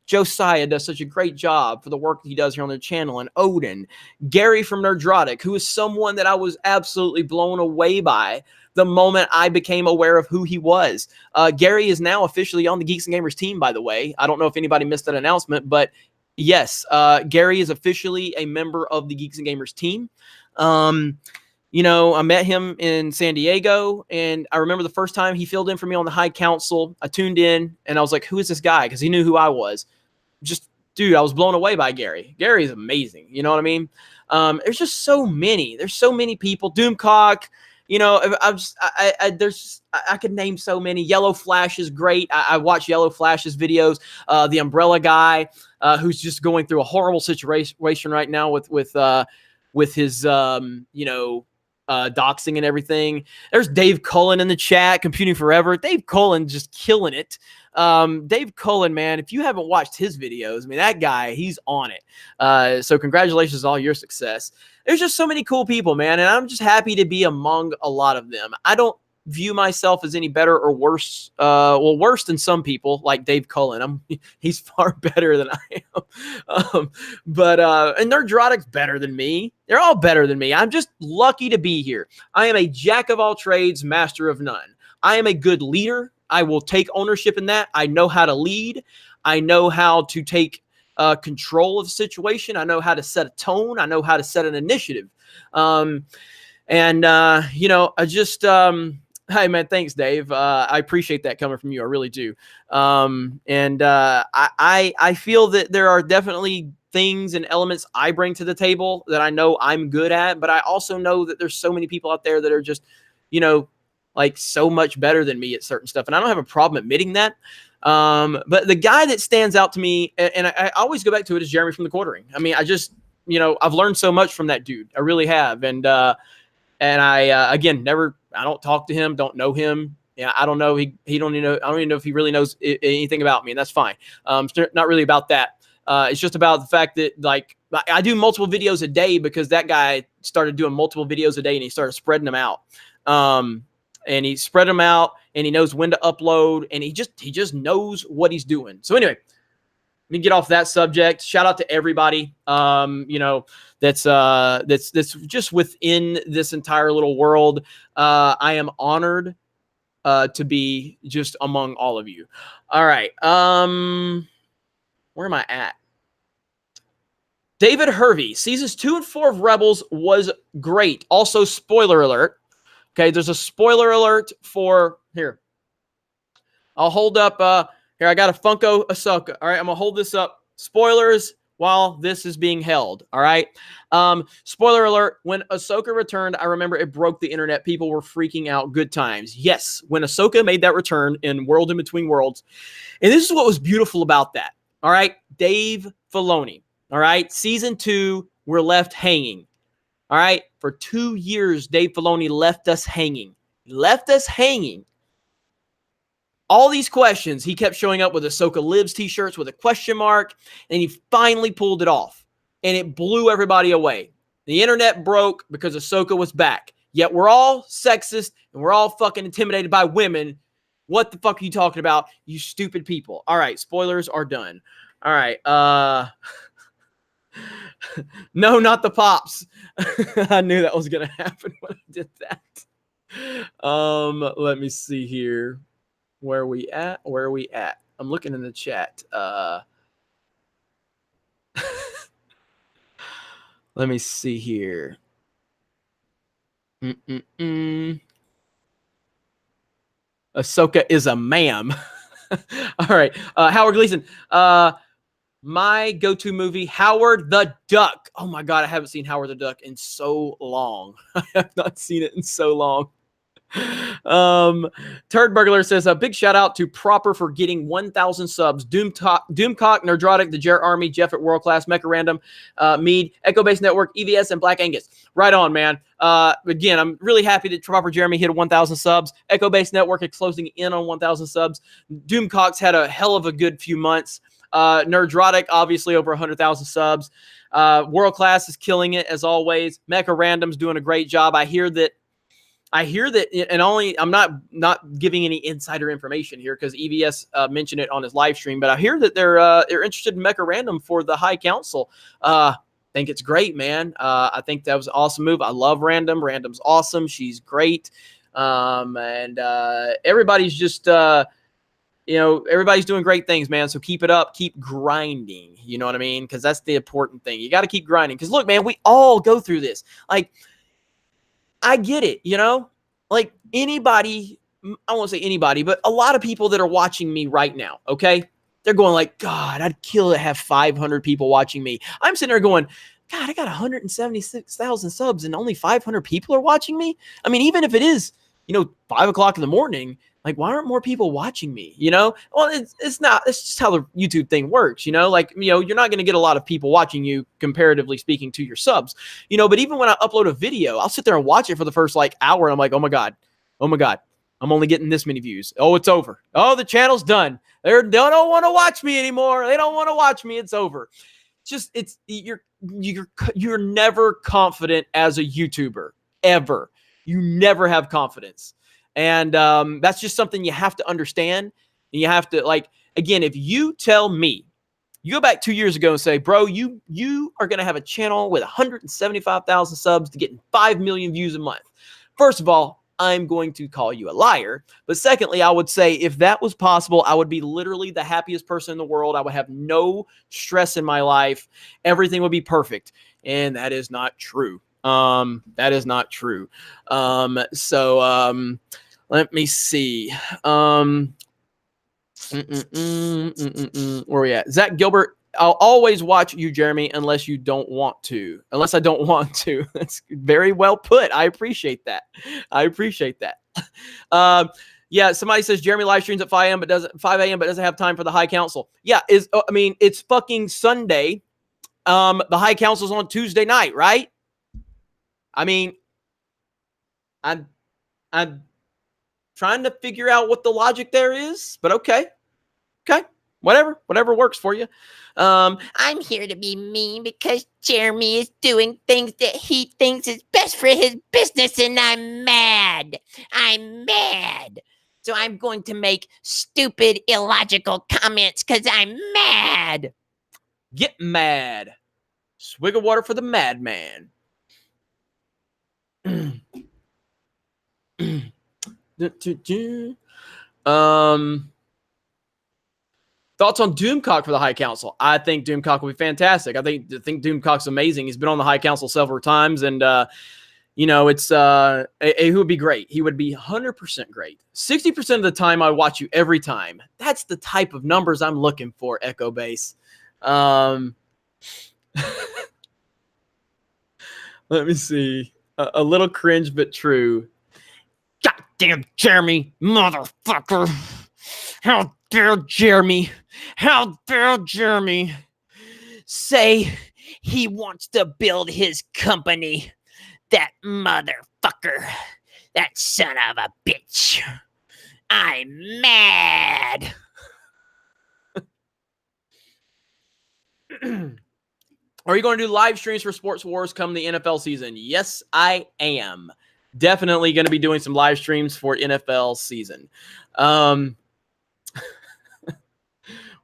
Josiah does such a great job for the work that he does here on the channel, and Odin, Gary from Nerdrotic, who is someone that I was absolutely blown away by the moment I became aware of who he was. Gary is now officially on the Geeks and Gamers team, by the way. I don't know if anybody missed that announcement, but yes, Gary is officially a member of the Geeks and Gamers team. I met him in San Diego, and I remember the first time he filled in for me on the High Council. I tuned in, and I was like, who is this guy? Because he knew who I was. Dude, I was blown away by Gary. Gary is amazing. You know what I mean? There's just so many. There's so many people. Doomcock, I could name so many. Yellow Flash is great. I watch Yellow Flash's videos. The Umbrella Guy, who's just going through a horrible situation right now with his doxing and everything. There's Dave Cullen in the chat, Computing Forever. Dave Cullen just killing it. Dave Cullen, man, if you haven't watched his videos, I mean, that guy, he's on it. So congratulations on all your success. There's just so many cool people, man, and I'm just happy to be among a lot of them. I don't view myself as any better or worse. Worse than some people like Dave Cullen. He's far better than I am. And Nerdrotic's better than me. They're all better than me. I'm just lucky to be here. I am a jack of all trades, master of none. I am a good leader. I will take ownership in that. I know how to lead. I know how to take control of the situation. I know how to set a tone. I know how to set an initiative. Hey, man, thanks, Dave. I appreciate that coming from you. I really do. I feel that there are definitely things and elements I bring to the table that I know I'm good at, but I also know that there's so many people out there that are just, like so much better than me at certain stuff. And I don't have a problem admitting that. But the guy that stands out to me, and I always go back to it, is Jeremy from the Quartering. I mean, I've learned so much from that dude. I really have. And I, again, I don't talk to him, don't know him. Yeah, I don't know. He don't even know. I don't even know if he really knows anything about me, and that's fine. It's not really about that. It's just about the fact that, like, I do multiple videos a day because that guy started doing multiple videos a day, and he started spreading them out. And he spread them out, and he knows when to upload, and he just knows what he's doing. So anyway, let me get off that subject. Shout out to everybody, that's just within this entire little world. I am honored to be just among all of you. All right. Where am I at? David Hervey, seasons 2 and 4 of Rebels was great. Also, spoiler alert. Okay, there's a spoiler alert for here. I'll hold up. Here, I got a Funko Ahsoka. All right, I'm gonna hold this up spoilers while this is being held. All right. Spoiler alert. When Ahsoka returned, I remember it broke the internet. People were freaking out. Good times. Yes. When Ahsoka made that return in World in Between Worlds. And this is what was beautiful about that. All right. Dave Filoni. All right. Season 2, we're left hanging. All right. For 2 years, Dave Filoni left us hanging. He left us hanging. All these questions, he kept showing up with Ahsoka Lives t-shirts with a question mark, and he finally pulled it off. And it blew everybody away. The internet broke because Ahsoka was back. Yet we're all sexist, and we're all fucking intimidated by women. What the fuck are you talking about, you stupid people? All right, spoilers are done. All right. No, not the pops. I knew that was going to happen when I did that. Let me see here. Where are we at? Where are we at? I'm looking in the chat. Let me see here. Ahsoka is a ma'am. All right. Howard Gleason. My go-to movie, Howard the Duck. Oh my God, I haven't seen Howard the Duck in so long. I have not seen it in so long. Turd Burglar says a big shout out to Proper for getting 1,000 subs. Doomcock, Nerdrotic, the Jarrett Army, Jeff at World Class, Mecha Random, Mead, Echo Base Network, EVS, and Black Angus. Right on, man. Again, I'm really happy that Proper Jeremy hit 1,000 subs. Echo Base Network is closing in on 1,000 subs. Doomcock's had a hell of a good few months. Nerdrotic, obviously over 100,000 subs. World Class is killing it as always. Mecha Random's doing a great job. I hear that, and only I'm not giving any insider information here because EVS mentioned it on his live stream, but I hear that they're interested in Mecha Random for the High Council. Think it's great, man. I think that was an awesome move. I love Random. Random's awesome. She's great, and everybody's just everybody's doing great things, man. So keep it up. Keep grinding. You know what I mean? Because that's the important thing. You got to keep grinding. Because look, man, we all go through this. Like, I get it, like anybody, I won't say anybody, but a lot of people that are watching me right now, okay? They're going like, God, I'd kill to have 500 people watching me. I'm sitting there going, God, I got 176,000 subs and only 500 people are watching me. I mean, even if it is, 5 o'clock in the morning, like, why aren't more people watching me? Well, it's not, it's just how the YouTube thing works, you're not going to get a lot of people watching you comparatively speaking to your subs, but even when I upload a video, I'll sit there and watch it for the first hour. And I'm like, oh my God, I'm only getting this many views. Oh, it's over. Oh, the channel's done. They don't want to watch me anymore. They don't want to watch me. It's over. You're never confident as a YouTuber, ever. You never have confidence. And that's just something you have to understand. And you have to, again, if you tell me, you go back 2 years ago and say, bro, you are going to have a channel with 175,000 subs to getting 5 million views a month. First of all, I'm going to call you a liar. But secondly, I would say if that was possible, I would be literally the happiest person in the world. I would have no stress in my life. Everything would be perfect. And that is not true. That is not true. Let me see. Where we at? Zach Gilbert. I'll always watch you, Jeremy, unless you don't want to. Unless I don't want to. That's very well put. I appreciate that. Yeah, somebody says Jeremy live streams at 5 a.m. but doesn't have time for the High Council. Yeah, it's fucking Sunday. The High Council's on Tuesday night, right? I mean, I'm trying to figure out what the logic there is, but okay, whatever works for you. I'm here to be mean because Jeremy is doing things that he thinks is best for his business, and I'm mad. So I'm going to make stupid, illogical comments because I'm mad. Get mad. Swig of water for the madman. Thoughts on Doomcock for the High Council? I think Doomcock will be fantastic. I think Doomcock's amazing. He's been on the High Council several times, and he would be great. He would be 100% great. 60% of the time, I watch you every time. That's the type of numbers I'm looking for, Echo Base. Let me see. A little cringe, but true. Goddamn Jeremy, motherfucker. How dare Jeremy? How dare Jeremy say he wants to build his company? That motherfucker. That son of a bitch. I'm mad. Are you going to do live streams for Sports Wars come the NFL season? Yes, I am. Definitely going to be doing some live streams for NFL season. Why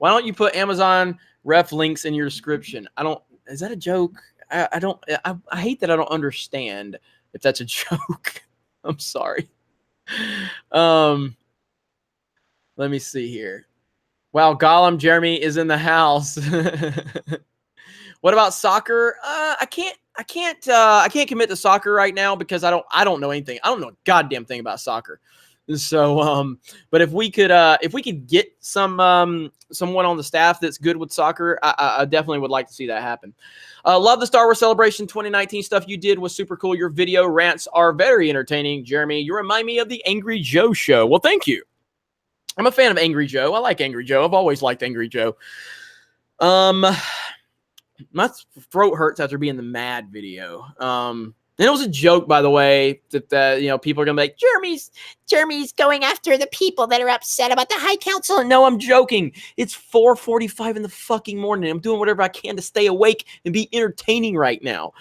don't you put Amazon ref links in your description? Is that a joke? I hate that I don't understand if that's a joke. I'm sorry. Let me see here. Wow, Gollum Jeremy is in the house. What about soccer? I can't commit to soccer right now because I don't know anything. I don't know a goddamn thing about soccer. So, but if we could get someone on the staff that's good with soccer, I definitely would like to see that happen. Love the Star Wars Celebration 2019 stuff you did was super cool. Your video rants are very entertaining, Jeremy. You remind me of the Angry Joe show. Well, thank you. I'm a fan of Angry Joe. I like Angry Joe. I've always liked Angry Joe. My throat hurts after being the mad video. And it was a joke, by the way, that people are gonna be like, Jeremy's going after the people that are upset about the High Council. no, I'm joking. It's 4:45 in the fucking morning. I'm doing whatever I can to stay awake and be entertaining right now.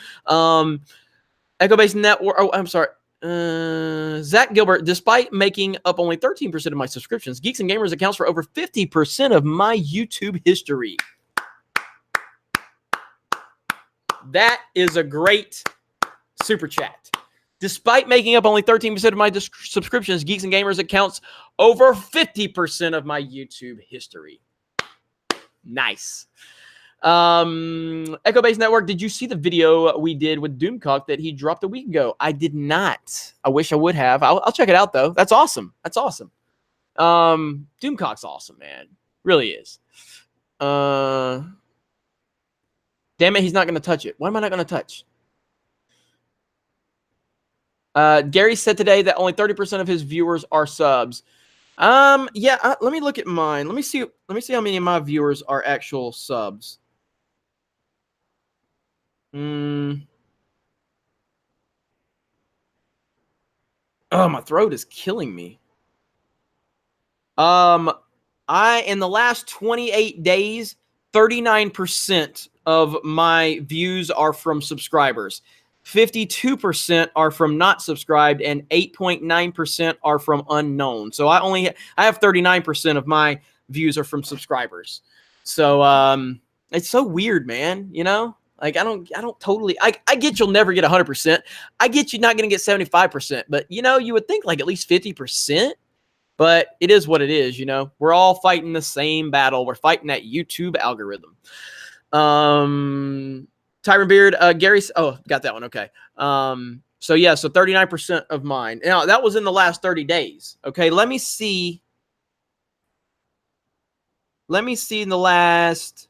Echo Base Network. Oh, I'm sorry. Zach Gilbert, despite making up only 13% of my subscriptions, Geeks and Gamers accounts for over 50% of my YouTube history. That is a great super chat. Despite making up only 13% of my subscriptions, Geeks and Gamers accounts over 50% of my YouTube history. Nice. Echo Base Network, did you see the video we did with Doomcock that he dropped a week ago? I did not. I wish I would have. I'll check it out, though. That's awesome. That's awesome. Doomcock's awesome, man. Really is. Damn it, he's not going to touch it. Why am I not going to touch? Gary said today that only 30% of his viewers are subs. Yeah, let me look at mine. Let me see how many of my viewers are actual subs. Oh, my throat is killing me. In the last 28 days, 39% of my views are from subscribers. 52% are from not subscribed, and 8.9% are from unknown. So I have 39% of my views are from subscribers. So it's so weird, man. Like I don't totally. I get you'll never get 100%. I get you're not gonna get 75%. But you would think like at least 50%. But it is what it is. We're all fighting the same battle. We're fighting that YouTube algorithm. Tyron Beard, Gary. Oh, got that one. Okay. So 39% of mine. Now that was in the last 30 days. Okay. Let me see in the last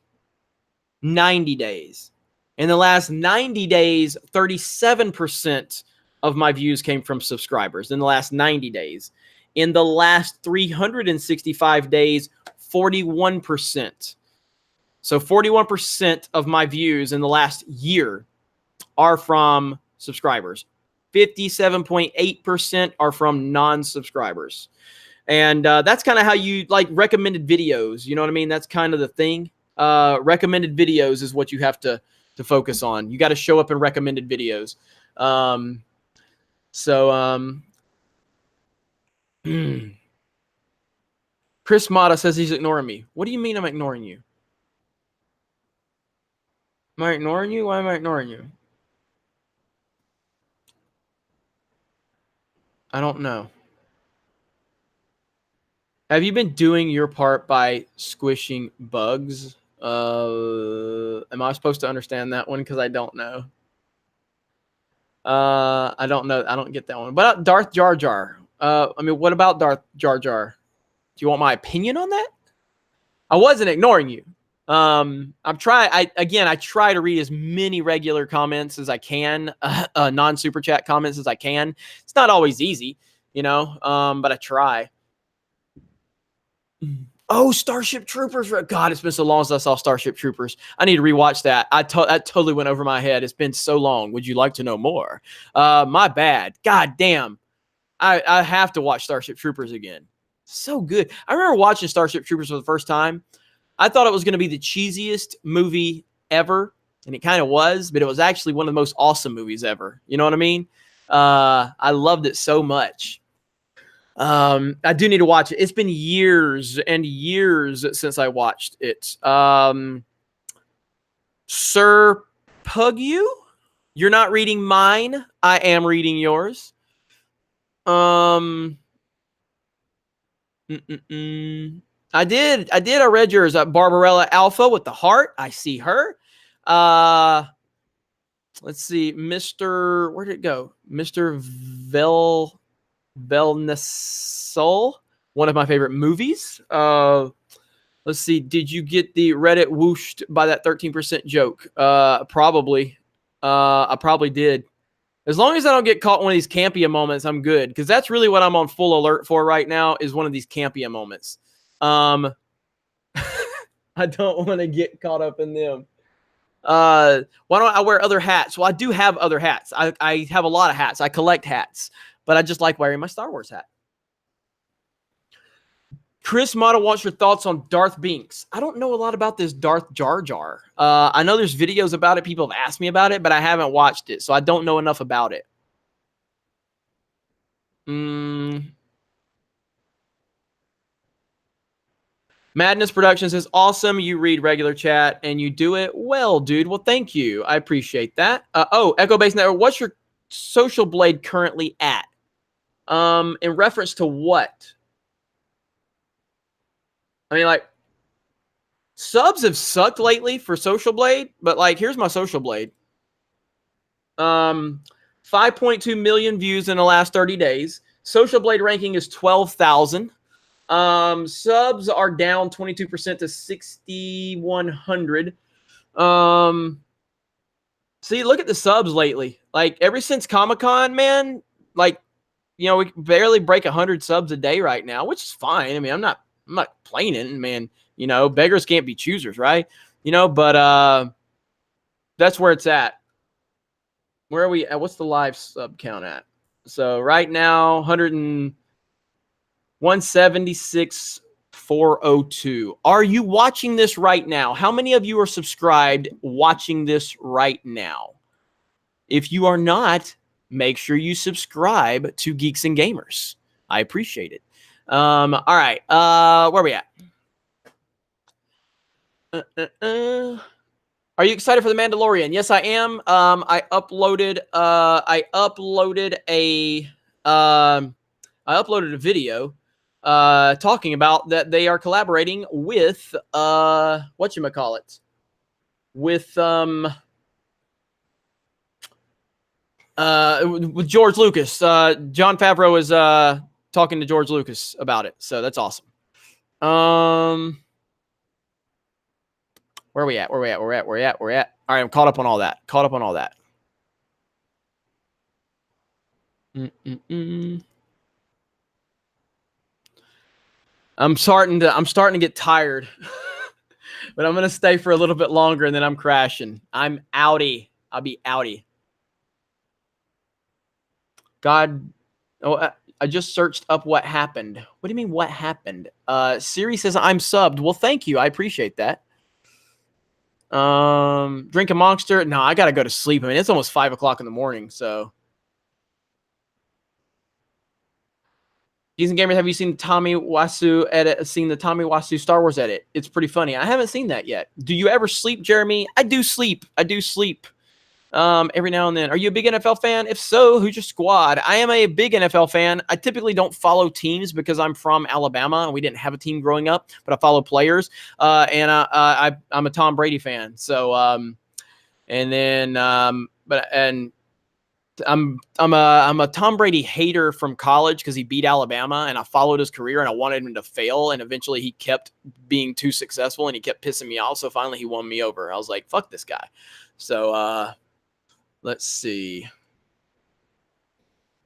90 days. In the last 90 days, 37% of my views came from subscribers in the last 90 days. In the last 365 days, 41%. So 41% of my views in the last year are from subscribers. 57.8% are from non-subscribers. And that's kind of how you like recommended videos. You know what I mean? That's kind of the thing. Recommended videos is what you have to focus on. You got to show up in recommended videos. Chris Mata says he's ignoring me. What do you mean I'm ignoring you? Am I ignoring you? Why am I ignoring you? I don't know. Have you been doing your part by squishing bugs? Am I supposed to understand that one? Because I don't know. I don't know. I don't get that one. But Darth Jar Jar. What about Darth Jar Jar? Do you want my opinion on that? I wasn't ignoring you. I try to read as many regular comments as I can, non-super chat comments as I can. It's not always easy, but I try. Oh, Starship Troopers. God, it's been so long since I saw Starship Troopers. I need to rewatch that. That totally went over my head. It's been so long. Would you like to know more? My bad. God damn. I have to watch Starship Troopers again. So good. I remember watching Starship Troopers for the first time. I thought it was going to be the cheesiest movie ever, and it kind of was, but it was actually one of the most awesome movies ever. You know what I mean? I loved it so much. I do need to watch it. It's been years and years since I watched it. Sir Pugyu, you're not reading mine. I am reading yours. I read yours. Barbarella Alpha with the heart. I see her. Let's see. Where did it go? Mr. Velnesol, one of my favorite movies. Let's see. Did you get the Reddit whooshed by that 13% joke? Probably. I probably did. As long as I don't get caught in one of these Campia moments, I'm good. Because that's really what I'm on full alert for right now is one of these Campia moments. I don't want to get caught up in them. Why don't I wear other hats? Well, I do have other hats. I have a lot of hats. I collect hats. But I just like wearing my Star Wars hat. Chris Motto wants your thoughts on Darth Binks. I don't know a lot about this Darth Jar Jar. I know there's videos about it. People have asked me about it, but I haven't watched it, so I don't know enough about it. Madness Productions is awesome. You read regular chat, and you do it well, dude. Well, thank you. I appreciate that. Echo Base Network, what's your Social Blade currently at? In reference to what? I mean, like, subs have sucked lately for Social Blade, but like, here's my Social Blade. 5.2 million views in the last 30 days. Social Blade ranking is 12,000. Subs are down 22% to 6,100. See, look at the subs lately. Like, ever since Comic-Con, man, like, we barely break 100 subs a day right now, which is fine. I mean, I'm not complaining, man. Beggars can't be choosers, right? But that's where it's at. Where are we at? What's the live sub count at? So right now, 176,402. Are you watching this right now? How many of you are subscribed watching this right now? If you are not, make sure you subscribe to Geeks and Gamers. I appreciate it. All right. Where are we at? Are you excited for The Mandalorian? Yes, I am. I uploaded a video talking about that they are collaborating with whatchamacallit? With George Lucas. Jon Favreau is talking to George Lucas about it. So that's awesome. Where are we at? All right, I'm caught up on all that. I'm starting to get tired. But I'm gonna stay for a little bit longer and then I'm crashing. I'm outie. I'll be outie. God, I just searched up what happened. What do you mean what happened? Siri says I'm subbed. Well, thank you. I appreciate that. Drink a Monster. No, I gotta go to sleep. I mean, it's almost 5 o'clock in the morning. So, Geeks and Gamers, have you seen Tommy Wasu edit? Seen the Tommy Wasu Star Wars edit? It's pretty funny. I haven't seen that yet. Do you ever sleep, Jeremy? I do sleep. Every now and then. Are you a big NFL fan? If so, who's your squad? I am a big NFL fan. I typically don't follow teams because I'm from Alabama and we didn't have a team growing up, but I follow players. And I'm a Tom Brady fan. So, I'm a Tom Brady hater from college because he beat Alabama, and I followed his career and I wanted him to fail, and eventually he kept being too successful and he kept pissing me off. So finally he won me over. I was like, fuck this guy. So let's see.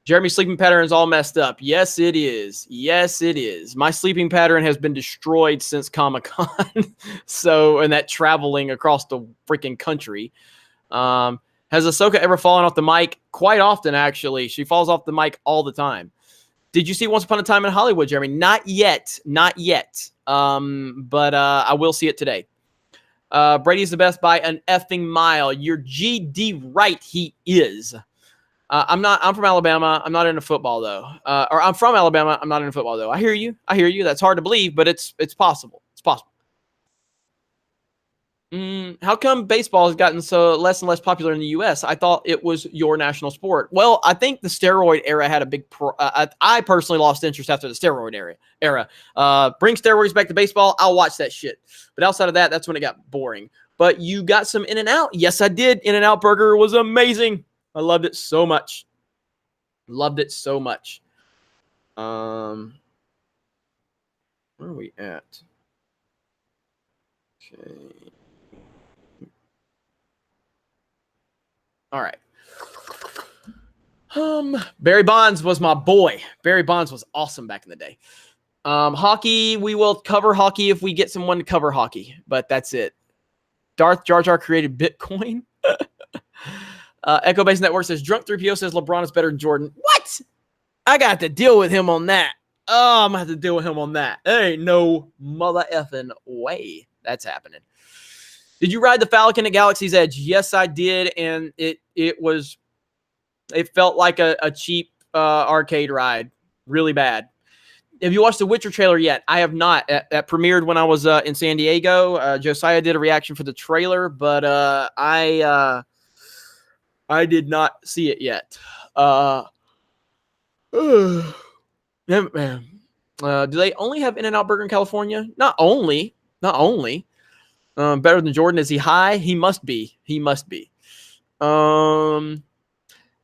Jeremy's sleeping pattern is all messed up. Yes, it is. Yes, it is. My sleeping pattern has been destroyed since Comic-Con. And that traveling across the freaking country. Has Ahsoka ever fallen off the mic? Quite often, actually. She falls off the mic all the time. Did you see Once Upon a Time in Hollywood, Jeremy? Not yet. Not yet. But I will see it today. Brady's the best by an effing mile. You're GD right, he is. I'm from Alabama. I'm not into football, though. Or I'm from Alabama. I'm not into football, though. I hear you. That's hard to believe, but it's possible. It's possible. How come baseball has gotten so less and less popular in the U.S.? I thought it was your national sport. Well, I think the steroid era had a big I personally lost interest after the steroid era. Bring steroids back to baseball, I'll watch that shit. But outside of that, that's when it got boring. But you got some In-N-Out. Yes, I did. In-N-Out burger was amazing. I loved it so much. Loved it so much. Where are we at? Okay. All right. Barry Bonds was my boy. Barry Bonds was awesome back in the day. Hockey, we will cover hockey if we get someone to cover hockey, but that's it. Darth Jar Jar created Bitcoin. Echo Base Network says Drunk 3PO says LeBron is better than Jordan. What? I got to deal with him on that. Oh, I'm gonna have to deal with him on that. There ain't no mother effing way that's happening. Did you ride the Falcon at Galaxy's Edge? Yes, I did, and it felt like a cheap arcade ride. Really bad. Have you watched the Witcher trailer yet? I have not. That premiered when I was in San Diego. Josiah did a reaction for the trailer, but I did not see it yet. Man. Do they only have In-N-Out Burger in California? Not only. Better than Jordan. Is he high? He must be.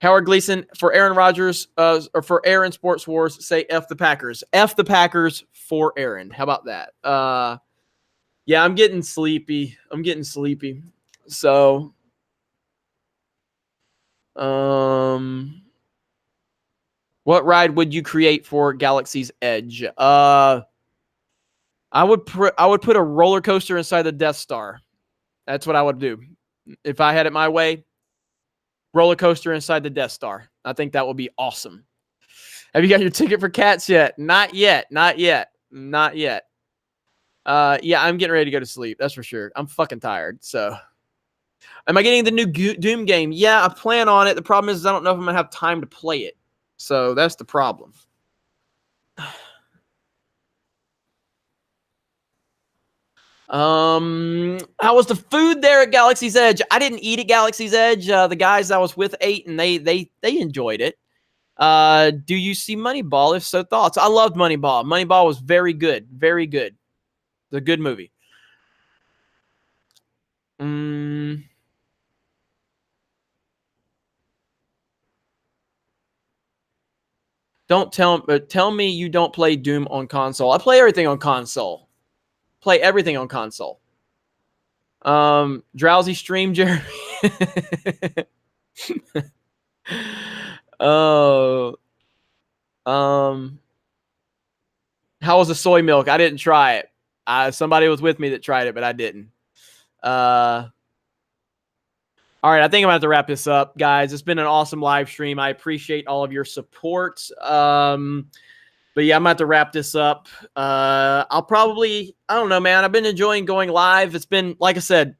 Howard Gleason, for Aaron Rodgers, or for Aaron Sports Wars, say F the Packers. F the Packers for Aaron. How about that? Yeah, I'm getting sleepy. So, what ride would you create for Galaxy's Edge? I would put a roller coaster inside the Death Star. That's what I would do. If I had it my way, roller coaster inside the Death Star. I think that would be awesome. Have you got your ticket for Cats yet? Not yet. Yeah, I'm getting ready to go to sleep. That's for sure. I'm fucking tired. So, am I getting the new Doom game? Yeah, I plan on it. The problem is I don't know if I'm going to have time to play it. So, that's the problem. How was the food there at Galaxy's Edge? I didn't eat at Galaxy's Edge. The guys I was with ate, and they enjoyed it. Do you see Moneyball? If so, thoughts? I loved Moneyball. Moneyball was very good. Very good. It's a good movie. Don't tell me you don't play Doom on console. I play everything on console. Drowsy stream, Jeremy. Oh. How was the soy milk? I didn't try it. Somebody was with me that tried it, but I didn't. All right, I think I'm going to have to wrap this up, guys. It's been an awesome live stream. I appreciate all of your support. But yeah, I'm about to wrap this up. I'll probably, I don't know, man. I've been enjoying going live. It's been, like I said,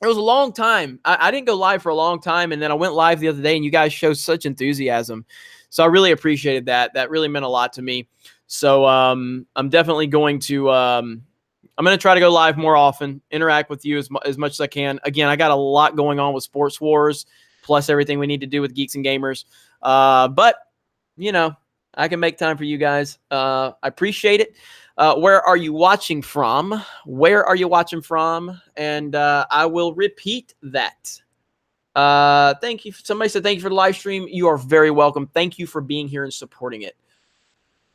it was a long time. I didn't go live for a long time, and then I went live the other day, and you guys showed such enthusiasm. So I really appreciated that. That really meant a lot to me. So I'm definitely going to I'm going to try to go live more often, interact with you as much as I can. Again, I got a lot going on with Sports Wars, plus everything we need to do with Geeks and Gamers. But, you know, I can make time for you guys. I appreciate it. Where are you watching from? And I will repeat that. Thank you. Somebody said thank you for the live stream. You are very welcome. Thank you for being here and supporting it.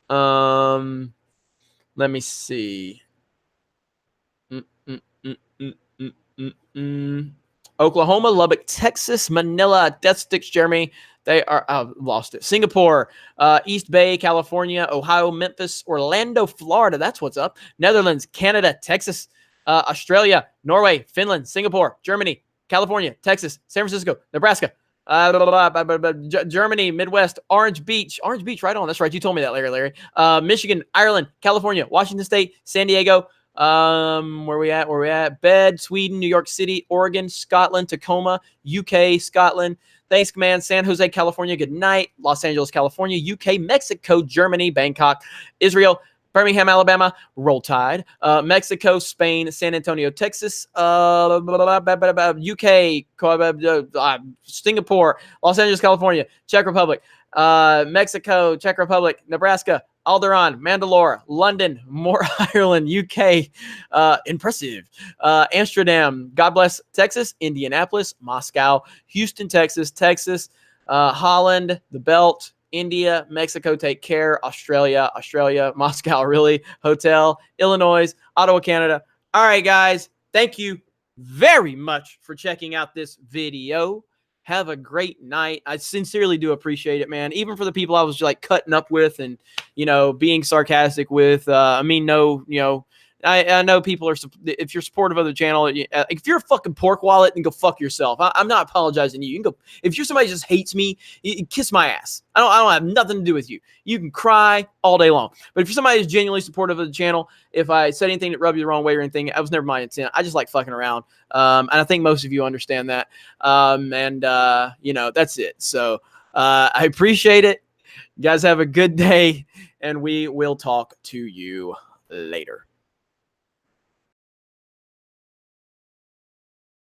Let me see. Oklahoma, Lubbock, Texas, Manila, Death Sticks, Jeremy. They are lost it. Singapore, East Bay, California, Ohio, Memphis, Orlando, Florida. That's what's up. Netherlands, Canada, Texas, Australia, Norway, Finland, Singapore, Germany, California, Texas, San Francisco, Nebraska, Germany, Midwest, Orange Beach, right on. That's right. You told me that, Larry. Michigan, Ireland, California, Washington State, San Diego. Where we at? Bed, Sweden, New York City, Oregon, Scotland, Tacoma, UK, Scotland. Thanks, man. San Jose, California. Good night. Los Angeles, California, UK, Mexico, Germany, Bangkok, Israel, Birmingham, Alabama, Roll Tide, Mexico, Spain, San Antonio, Texas, UK, Singapore, Los Angeles, California, Czech Republic, Mexico, Czech Republic, Nebraska, Alderaan, Mandalore, London, Moore, Ireland, UK, impressive, Amsterdam, God bless Texas, Indianapolis, Moscow, Houston, Texas, Holland, the Belt, India, Mexico, take care, Australia, Moscow, really, Hotel, Illinois, Ottawa, Canada. All right, guys, thank you very much for checking out this video. Have a great night. I sincerely do appreciate it, man. Even for the people I was like cutting up with and, being sarcastic with. I know people are, if you're supportive of the channel, if you're a fucking pork wallet, then go fuck yourself. I'm not apologizing to you. You can go, if you're somebody who just hates me, kiss my ass. I don't have nothing to do with you. You can cry all day long. But if you're somebody who's genuinely supportive of the channel, if I said anything that rubbed you the wrong way or anything, that was never my intent. I just like fucking around. And I think most of you understand that. That's it. So I appreciate it. You guys have a good day, and we will talk to you later.